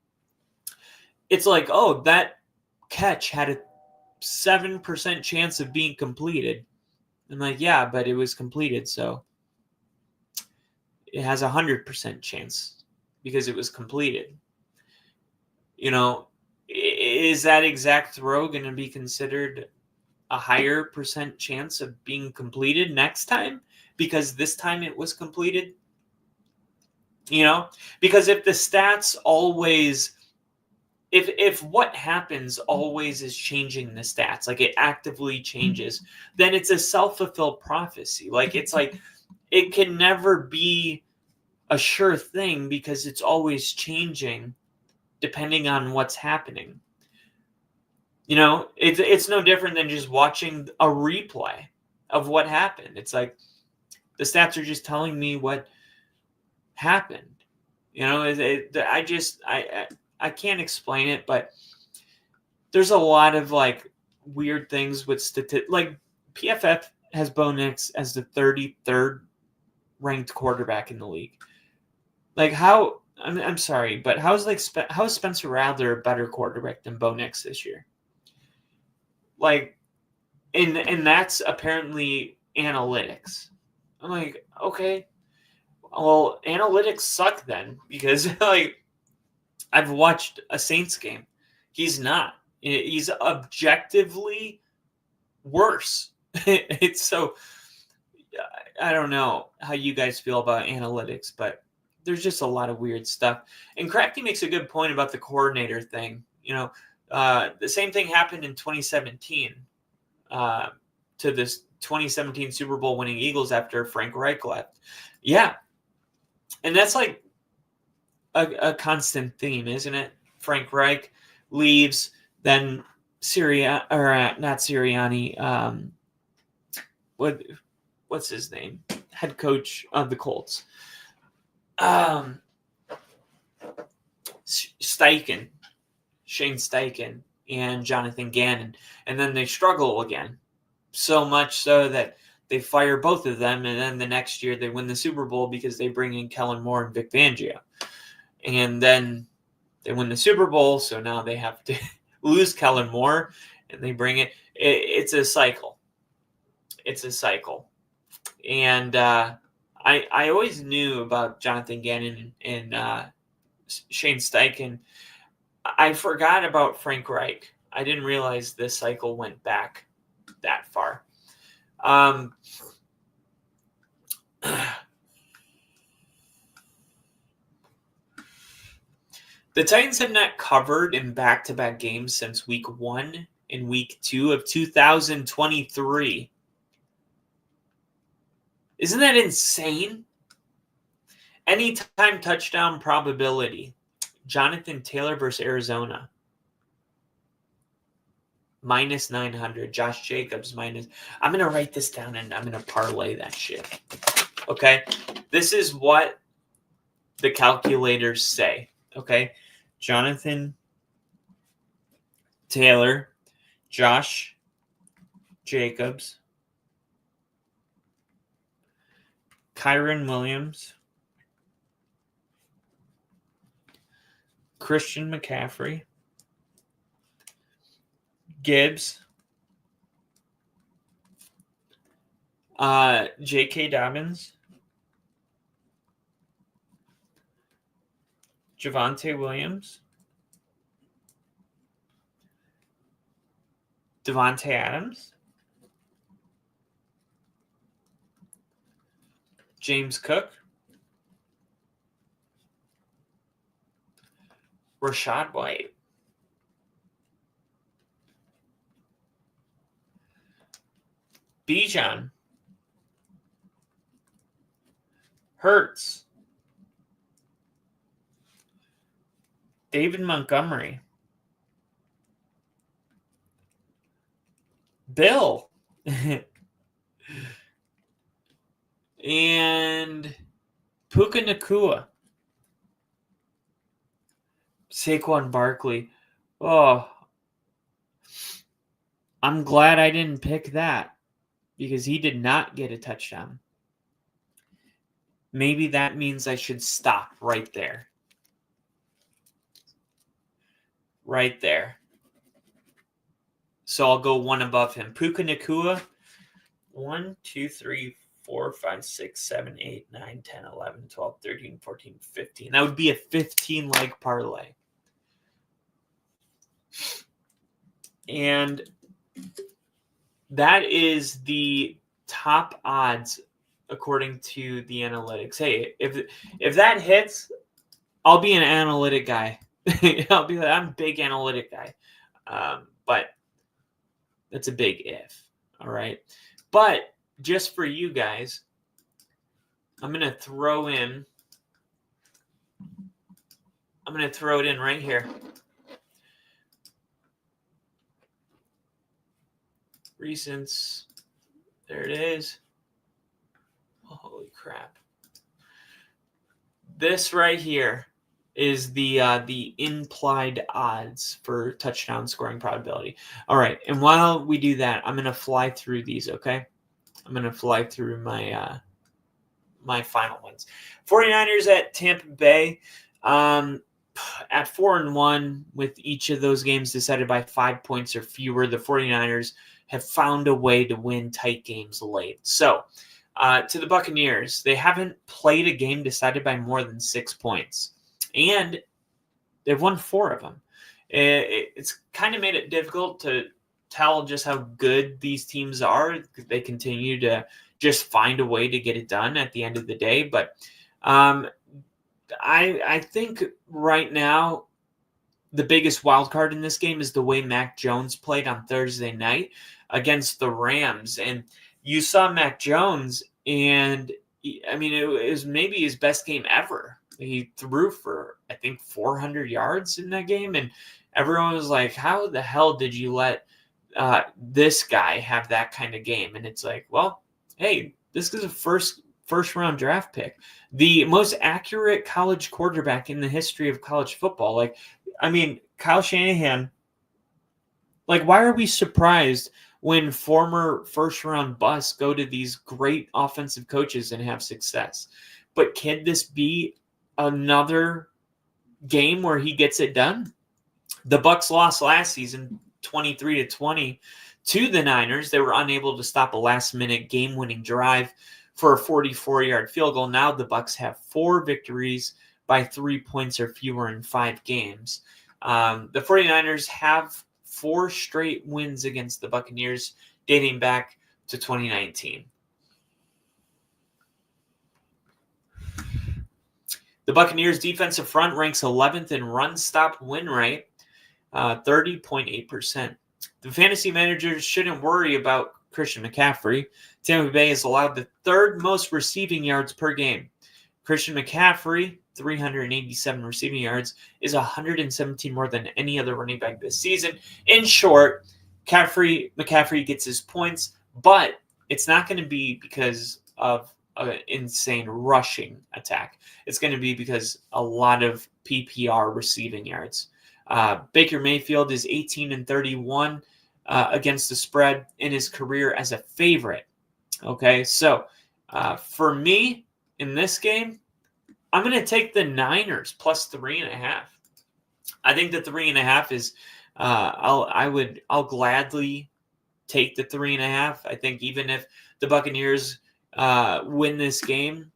it's like, oh, that catch had a 7% chance of being completed. I'm like, yeah, but it was completed, so it has 100% chance because it was completed. is that exact throw going to be considered a higher percent chance of being completed next time because this time it was completed? You know, because if the stats always, if what happens always is changing the stats, like it actively changes, then it's a self-fulfilled prophecy. Like it's like it can never be a sure thing because it's always changing depending on what's happening. You know, it's no different than just watching a replay of what happened. It's like the stats are just telling me what happened. You know, I can't explain it, but there's a lot of like weird things with like PFF has Bo Nix as the 33rd ranked quarterback in the league. Like how I'm sorry, but how is Spencer Rattler a better quarterback than Bo Nix this year? Like, and that's apparently analytics. I'm like, okay, well, analytics suck then because like I've watched a Saints game. He's not. He's objectively worse. It's so. I don't know how you guys feel about analytics, but there's just a lot of weird stuff. And Cracky makes a good point about the coordinator thing. You know, the same thing happened in 2017 to this 2017 Super Bowl winning Eagles after Frank Reich left. Yeah. And that's like a constant theme, isn't it? Frank Reich leaves, then not Sirianni. What's his name? Head coach of the Colts. Shane Steichen, and Jonathan Gannon, and then they struggle again, so much so that they fire both of them, and then the next year they win the Super Bowl because they bring in Kellen Moore and Vic Fangio, and then they win the Super Bowl, so now they have to lose Kellen Moore, and they bring it. It's a cycle. It's a cycle, and I always knew about Jonathan Gannon and Shane Steichen. I forgot about Frank Reich. I didn't realize this cycle went back that far. The Titans have not covered in back-to-back games since Week 1 and Week 2 of 2023. Isn't that insane? Anytime touchdown probability. Jonathan Taylor versus Arizona. Minus 900. Josh Jacobs minus. I'm going to write this down and I'm going to parlay that shit. Okay? This is what the calculators say. Okay? Jonathan Taylor. Josh Jacobs. Kyren Williams. Christian McCaffrey, Gibbs, J.K. Dobbins, Javonte Williams, Devontae Adams, James Cook, Rashad White, Bijan, Hurts, David Montgomery, Bill, and Puka Nacua. Saquon Barkley. Oh, I'm glad I didn't pick that because he did not get a touchdown. Maybe that means I should stop right there. Right there. So I'll go one above him. Puka Nacua. 1, 2, 3, 4, 5, 6, 7, 8, 9, 10, 11, 12, 13, 14, 15. That would be a 15-leg parlay. And that is the top odds according to the analytics. Hey, if that hits, I'll be an analytic guy. I'm a big analytic guy. But that's a big if. All right. But just for you guys, I'm going to throw it in right here. Recents. There it is. Holy crap. This right here is the implied odds for touchdown scoring probability. All right, and while we do that, I'm going to fly through these, okay? I'm going to fly through my my final ones. 49ers at Tampa Bay. At 4-1, with each of those games decided by 5 points or fewer, the 49ers have found a way to win tight games late. So, to the Buccaneers, they haven't played a game decided by more than 6 points, and they've won 4 of them. It's kind of made it difficult to tell just how good these teams are. They continue to just find a way to get it done at the end of the day, but I think right now the biggest wild card in this game is the way Mac Jones played on Thursday night against the Rams. And you saw Mac Jones, and I mean, it was maybe his best game ever. He threw for, I think, 400 yards in that game. And everyone was like, how the hell did you let this guy have that kind of game? And it's like, well, hey, this is a first round draft pick, the most accurate college quarterback in the history of college football. Like, I mean, Kyle Shanahan, like, why are we surprised when former first round busts go to these great offensive coaches and have success? But can this be another game where he gets it done? The Bucs lost last season 23-20 to the Niners. They were unable to stop a last-minute game-winning drive for a 44-yard field goal. Now the Bucs have 4 victories by 3 points or fewer in 5 games. The 49ers have 4 straight wins against the Buccaneers dating back to 2019. The Buccaneers defensive front ranks 11th in run stop win rate, 30.8%. The fantasy managers shouldn't worry about Christian McCaffrey. Tampa Bay has allowed the 3rd most receiving yards per game. Christian McCaffrey, 387 receiving yards, is 117 more than any other running back this season. In short, McCaffrey gets his points, but it's not going to be because of an insane rushing attack. It's going to be because a lot of PPR receiving yards. Baker Mayfield is 18-31 against the spread in his career as a favorite. Okay, so for me in this game, I'm going to take the Niners plus 3.5. I think the 3.5 is. I'll gladly take the 3.5. I think even if the Buccaneers win this game,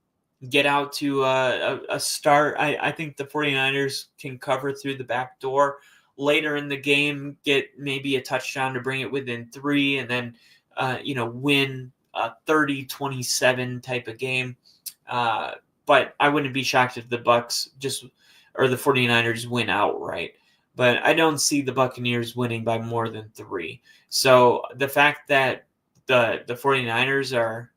get out to a start, I think the 49ers can cover through the back door later in the game, get maybe a touchdown to bring it within 3, and then win a 30-27 type of game. But I wouldn't be shocked if the Bucs or the 49ers win outright. But I don't see the Buccaneers winning by more than 3. So the fact that the 49ers are,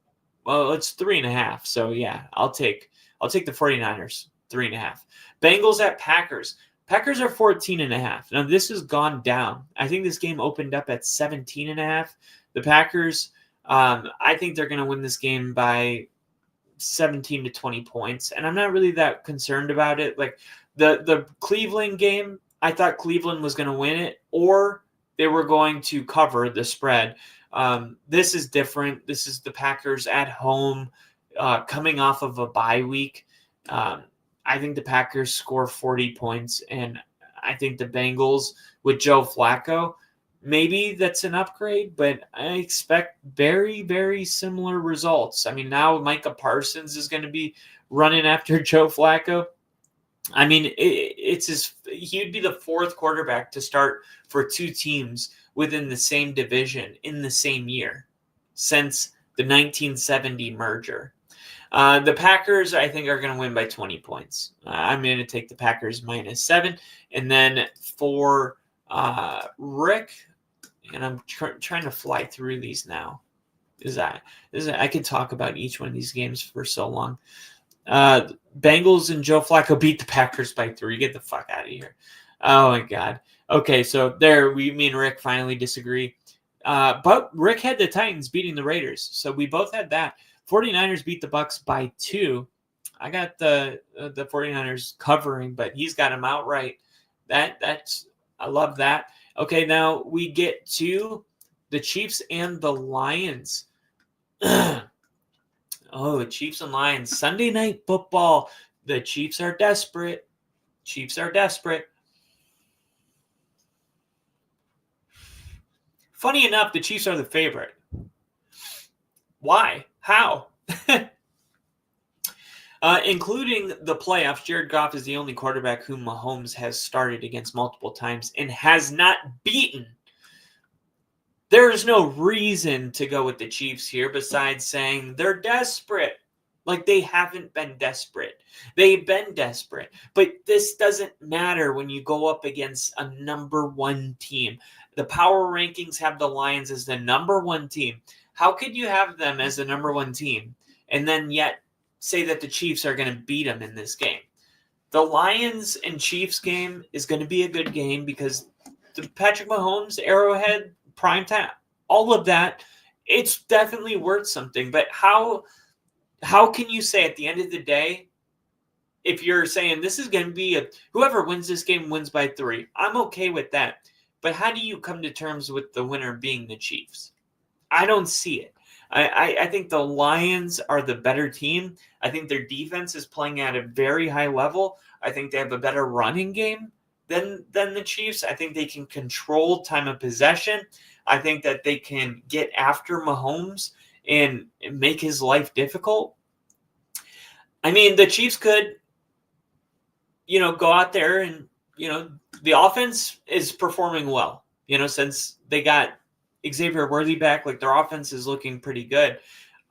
well, it's 3.5. So yeah, I'll take the 49ers 3.5. Bengals at Packers. Packers are 14.5. Now this has gone down. I think this game opened up at 17.5. The Packers, I think they're going to win this game by 17 to 20 points, and I'm not really that concerned about it. Like the Cleveland game, I thought Cleveland was going to win it, or they were going to cover the spread. This is different. This is the Packers at home, coming off of a bye week. I think the Packers score 40 points, and I think the Bengals with Joe Flacco, maybe that's an upgrade, but I expect very, very similar results. I mean, now Micah Parsons is going to be running after Joe Flacco. I mean, it's he would be the fourth quarterback to start for two teams within the same division in the same year since the 1970 merger. The Packers, I think, are going to win by 20 points. I'm going to take the Packers -7. And then for Rick, and I'm trying to fly through these now. I could talk about each one of these games for so long. Bengals and Joe Flacco beat the Packers by 3. Get the fuck out of here. Oh, my God. Okay, so me and Rick finally disagree. But Rick had the Titans beating the Raiders, so we both had that. 49ers beat the Bucks by 2. I got the 49ers covering, but he's got them outright. I love that. Okay, now we get to the Chiefs and the Lions. Oh, Chiefs and Lions. Sunday Night Football. The Chiefs are desperate. Funny enough, the Chiefs are the favorite. Why? How? Including the playoffs, Jared Goff is the only quarterback whom Mahomes has started against multiple times and has not beaten. There is no reason to go with the Chiefs here besides saying they're desperate. Like, they haven't been desperate. They've been desperate. But this doesn't matter when you go up against a number one team. The power rankings have the Lions as the number one team. How could you have them as the number one team and then yet say that the Chiefs are going to beat them in this game? The Lions and Chiefs game is going to be a good game because the Patrick Mahomes, Arrowhead, primetime, all of that, it's definitely worth something. But how can you say at the end of the day, if you're saying this is going to be whoever wins this game wins by 3, I'm okay with that. But how do you come to terms with the winner being the Chiefs? I don't see it. I think the Lions are the better team. I think their defense is playing at a very high level. I think they have a better running game than the Chiefs. I think they can control time of possession. I think that they can get after Mahomes and make his life difficult. I mean, the Chiefs could, go out there and, the offense is performing well, since they got Xavier Worthy back. Like, their offense is looking pretty good.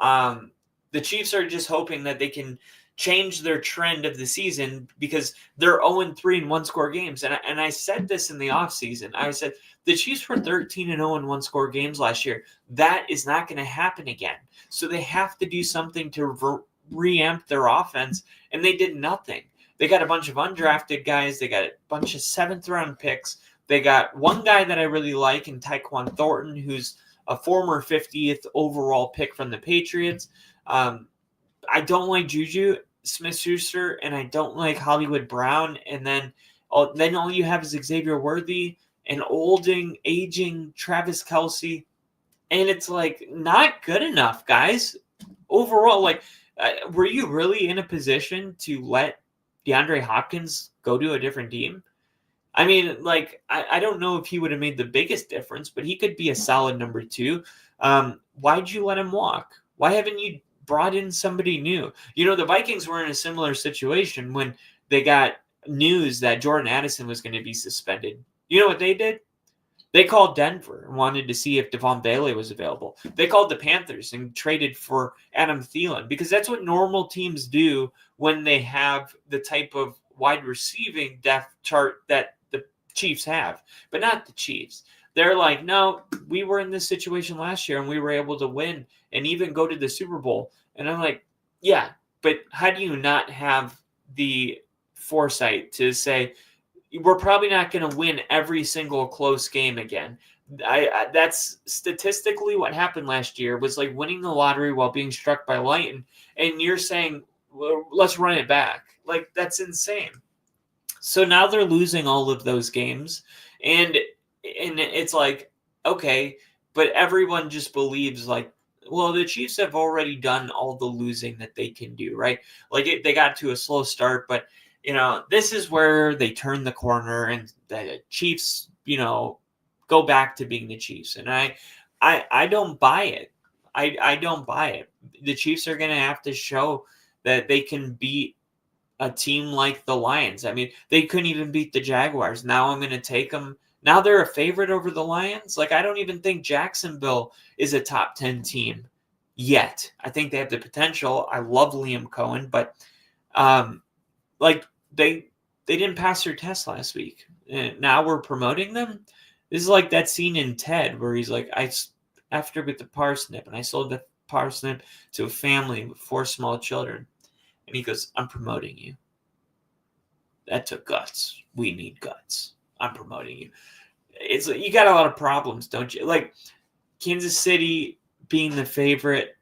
The Chiefs are just hoping that they can change their trend of the season because they're 0-3 in one-score games. And I said this in the offseason. I said the Chiefs were 13-0 in one-score games last year. That is not going to happen again. So they have to do something to reamp their offense, and they did nothing. They got a bunch of undrafted guys. They got a bunch of seventh-round picks. They got one guy that I really like in Tyquan Thornton, who's a former 50th overall pick from the Patriots. I don't like Juju Smith-Schuster, and I don't like Hollywood Brown. And then all you have is Xavier Worthy and aging Travis Kelce. And it's like not good enough, guys. Overall, like, were you really in a position to let DeAndre Hopkins go to a different team? I mean, like, I don't know if he would have made the biggest difference, but he could be a solid number 2. Why'd you let him walk? Why haven't you brought in somebody new? The Vikings were in a similar situation when they got news that Jordan Addison was going to be suspended. You know what they did? They called Denver and wanted to see if Devon Bailey was available. They called the Panthers and traded for Adam Thielen because that's what normal teams do when they have the type of wide receiving depth chart that the Chiefs have, but not the Chiefs. They're like, no, we were in this situation last year and we were able to win and even go to the Super Bowl. And I'm like, yeah, but how do you not have the foresight to say, we're probably not going to win every single close game again? That's statistically what happened last year, was like winning the lottery while being struck by lightning. And you're saying, well, let's run it back. Like, that's insane. So now they're losing all of those games. And it's like, okay, but everyone just believes like, well, the Chiefs have already done all the losing that they can do, right? Like, they got to a slow start, but this is where they turn the corner and the Chiefs, go back to being the Chiefs. And I don't buy it. I don't buy it. The Chiefs are going to have to show that they can beat a team like the Lions. I mean, they couldn't even beat the Jaguars. Now I'm going to take them. Now they're a favorite over the Lions. Like, I don't even think Jacksonville is a top 10 team yet. I think they have the potential. I love Liam Cohen, but like they didn't pass their test last week. And now we're promoting them. This is like that scene in Ted where he's like, after with the parsnip, and I sold the parsnip to a family with 4 small children. And he goes, I'm promoting you. That took guts. We need guts. I'm promoting you. It's you got a lot of problems, don't you? Like Kansas City being the favorite.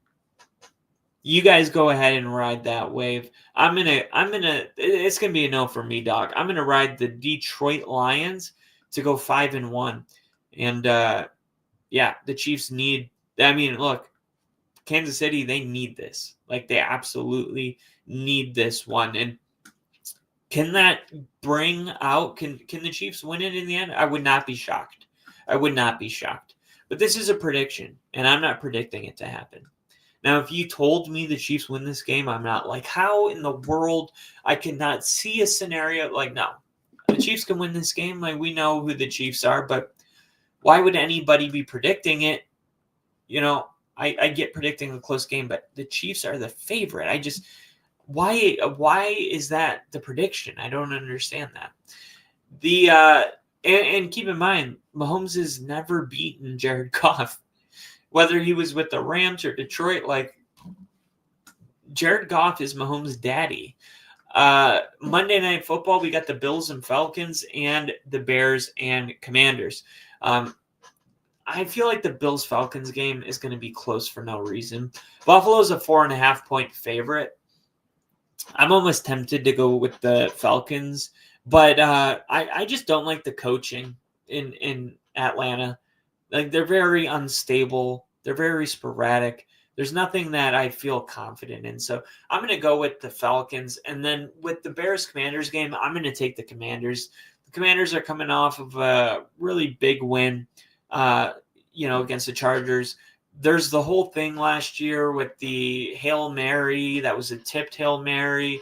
You guys go ahead and ride that wave. It's gonna be a no for me, dog. I'm gonna ride the Detroit Lions to go 5-1. And yeah, the Chiefs need, I mean, look, Kansas City, they need this. Like, they absolutely need this one. And can that bring out, can the Chiefs win it in the end? I would not be shocked. I would not be shocked. But this is a prediction, and I'm not predicting it to happen. Now, if you told me the Chiefs win this game, I'm not like, how in the world I cannot see a scenario? Like, no. The Chiefs can win this game. Like, we know who the Chiefs are, but why would anybody be predicting it? You know, I get predicting a close game, but the Chiefs are the favorite. I just, why is that the prediction? I don't understand that. And keep in mind, Mahomes has never beaten Jared Goff, whether he was with the Rams or Detroit. Like, Jared Goff is Mahomes' daddy. Monday Night Football, we got the Bills and Falcons and the Bears and Commanders. I feel like the Bills-Falcons game is going to be close for no reason. Buffalo's a 4.5-point favorite. I'm almost tempted to go with the Falcons, but I just don't like the coaching in Atlanta. Like, they're very unstable. They're very sporadic. There's nothing that I feel confident in. So I'm going to go with the Falcons. And then with the Bears-Commanders game, I'm going to take the Commanders. The Commanders are coming off of a really big win, against the Chargers. There's the whole thing last year with the Hail Mary. That was a tipped Hail Mary.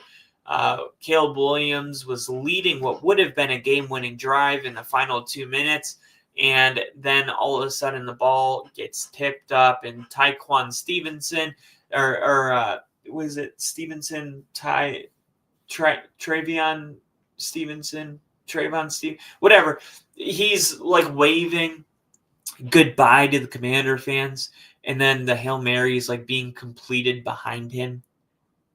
Caleb Williams was leading what would have been a game-winning drive in the final 2 minutes. And then all of a sudden the ball gets tipped up, and Tyquan Stevenson, was it Stevenson? Trayvon Stevenson, whatever. He's like waving goodbye to the Commander fans, and then the Hail Mary is like being completed behind him,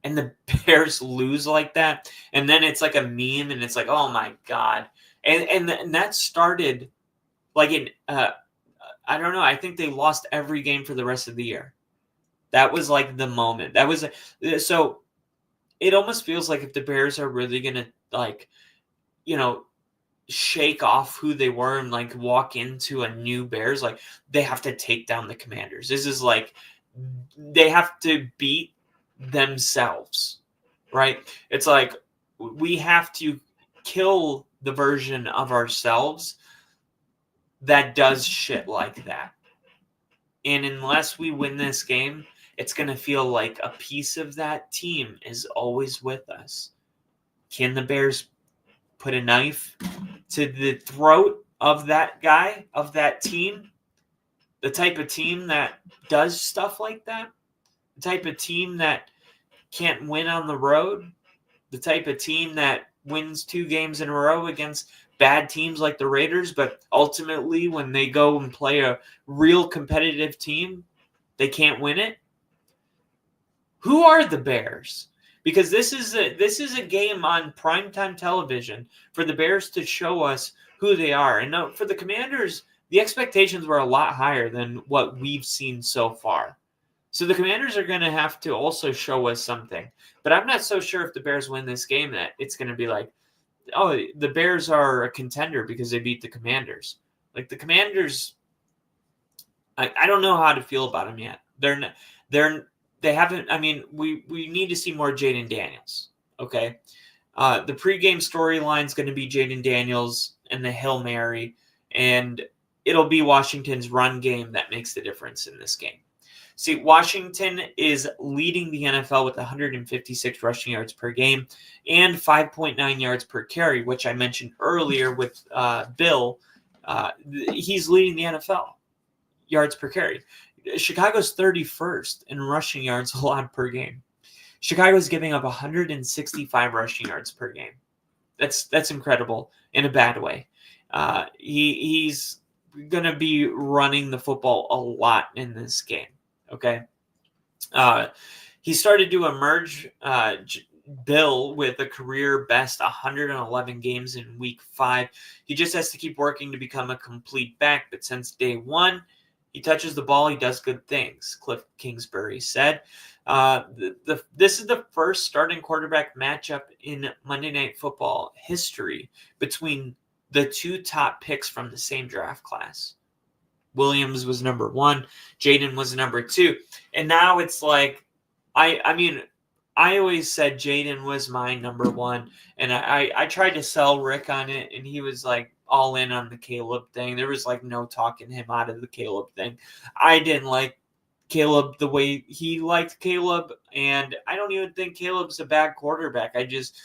and the Bears lose like that, and then it's like a meme, and it's like, oh my god, and that started like in I don't know, I think they lost every game for the rest of the year. That was like the moment. That was so. It almost feels like if the Bears are really gonna shake off who they were and like walk into a new Bears, like they have to take down the Commanders. This is like they have to beat themselves, right? It's like we have to kill the version of ourselves that does shit like that. And unless we win this game, it's going to feel like a piece of that team is always with us. Can the Bears put a knife to the throat of that guy, of that team? The type of team that does stuff like that? The type of team that can't win on the road? The type of team that wins 2 games in a row against bad teams like the Raiders, but ultimately when they go and play a real competitive team, they can't win it? Who are the Bears? Because this is a game on primetime television for the Bears to show us who they are. And for the Commanders, the expectations were a lot higher than what we've seen so far. So the Commanders are going to have to also show us something. But I'm not so sure if the Bears win this game that it's going to be like, oh, the Bears are a contender because they beat the Commanders. Like the Commanders, I don't know how to feel about them yet. They haven't. I mean, we need to see more Jaden Daniels. Okay, the pregame storyline is going to be Jaden Daniels and the Hail Mary, and it'll be Washington's run game that makes the difference in this game. See, Washington is leading the NFL with 156 rushing yards per game and 5.9 yards per carry, which I mentioned earlier with Bill. He's leading the NFL yards per carry. Chicago's 31st in rushing yards allowed per game. Chicago's giving up 165 rushing yards per game. That's incredible in a bad way. He's going to be running the football a lot in this game. Okay. He started to emerge, Bill, with a career best 111 games in week 5. He just has to keep working to become a complete back. But since day one, he touches the ball. He does good things, Cliff Kingsbury said. This is the first starting quarterback matchup in Monday Night Football history between the two top picks from the same draft class. Williams was number 1. Jaden was number 2. And now it's like, I mean, I always said Jaden was my number 1. And I tried to sell Rick on it, and he was like all in on the Caleb thing. There was like no talking him out of the Caleb thing. I didn't like Caleb the way he liked Caleb, and I don't even think Caleb's a bad quarterback. I'm just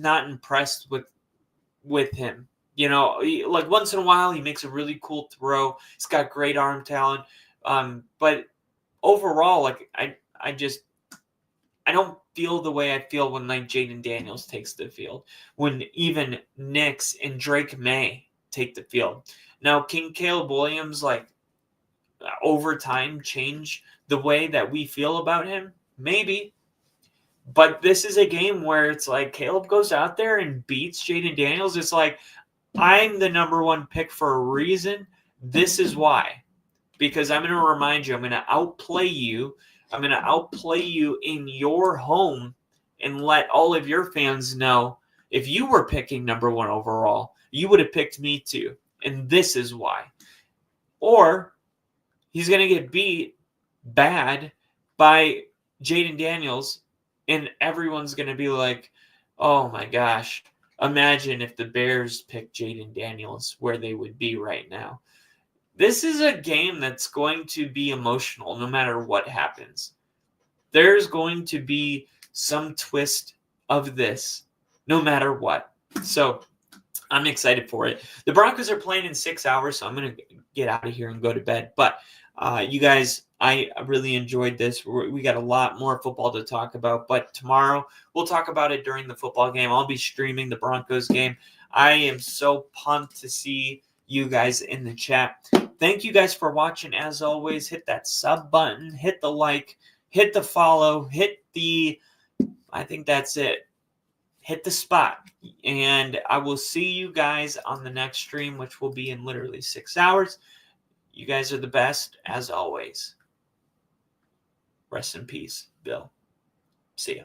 not impressed with him. You know, like once in a while he makes a really cool throw. He's got great arm talent. But overall, like I don't feel the way I feel when like Jaden Daniels takes the field, when even Nix and Drake May take the field. Now, can Caleb Williams like over time change the way that we feel about him? Maybe. But this is a game where it's like Caleb goes out there and beats Jaden Daniels. It's like, I'm the number 1 pick for a reason. This is why. Because I'm going to remind you, I'm going to outplay you. I'm going to outplay you in your home and let all of your fans know if you were picking number 1 overall, you would have picked me too. And this is why. Or he's going to get beat bad by Jaden Daniels, and everyone's going to be like, oh my gosh, imagine if the Bears picked Jaden Daniels, where they would be right now. This is a game that's going to be emotional no matter what happens. There's going to be some twist of this no matter what. So I'm excited for it. The Broncos are playing in 6 hours, so I'm going to get out of here and go to bed. But you guys, I really enjoyed this. We got a lot more football to talk about, but tomorrow we'll talk about it during the football game. I'll be streaming the Broncos game. I am so pumped to see you guys in the chat. Thank you guys for watching. As always, hit that sub button, hit the like, hit the follow, hit the, I think that's it. Hit the spot. And I will see you guys on the next stream, which will be in literally 6 hours. You guys are the best, as always. Rest in peace, Bill. See ya.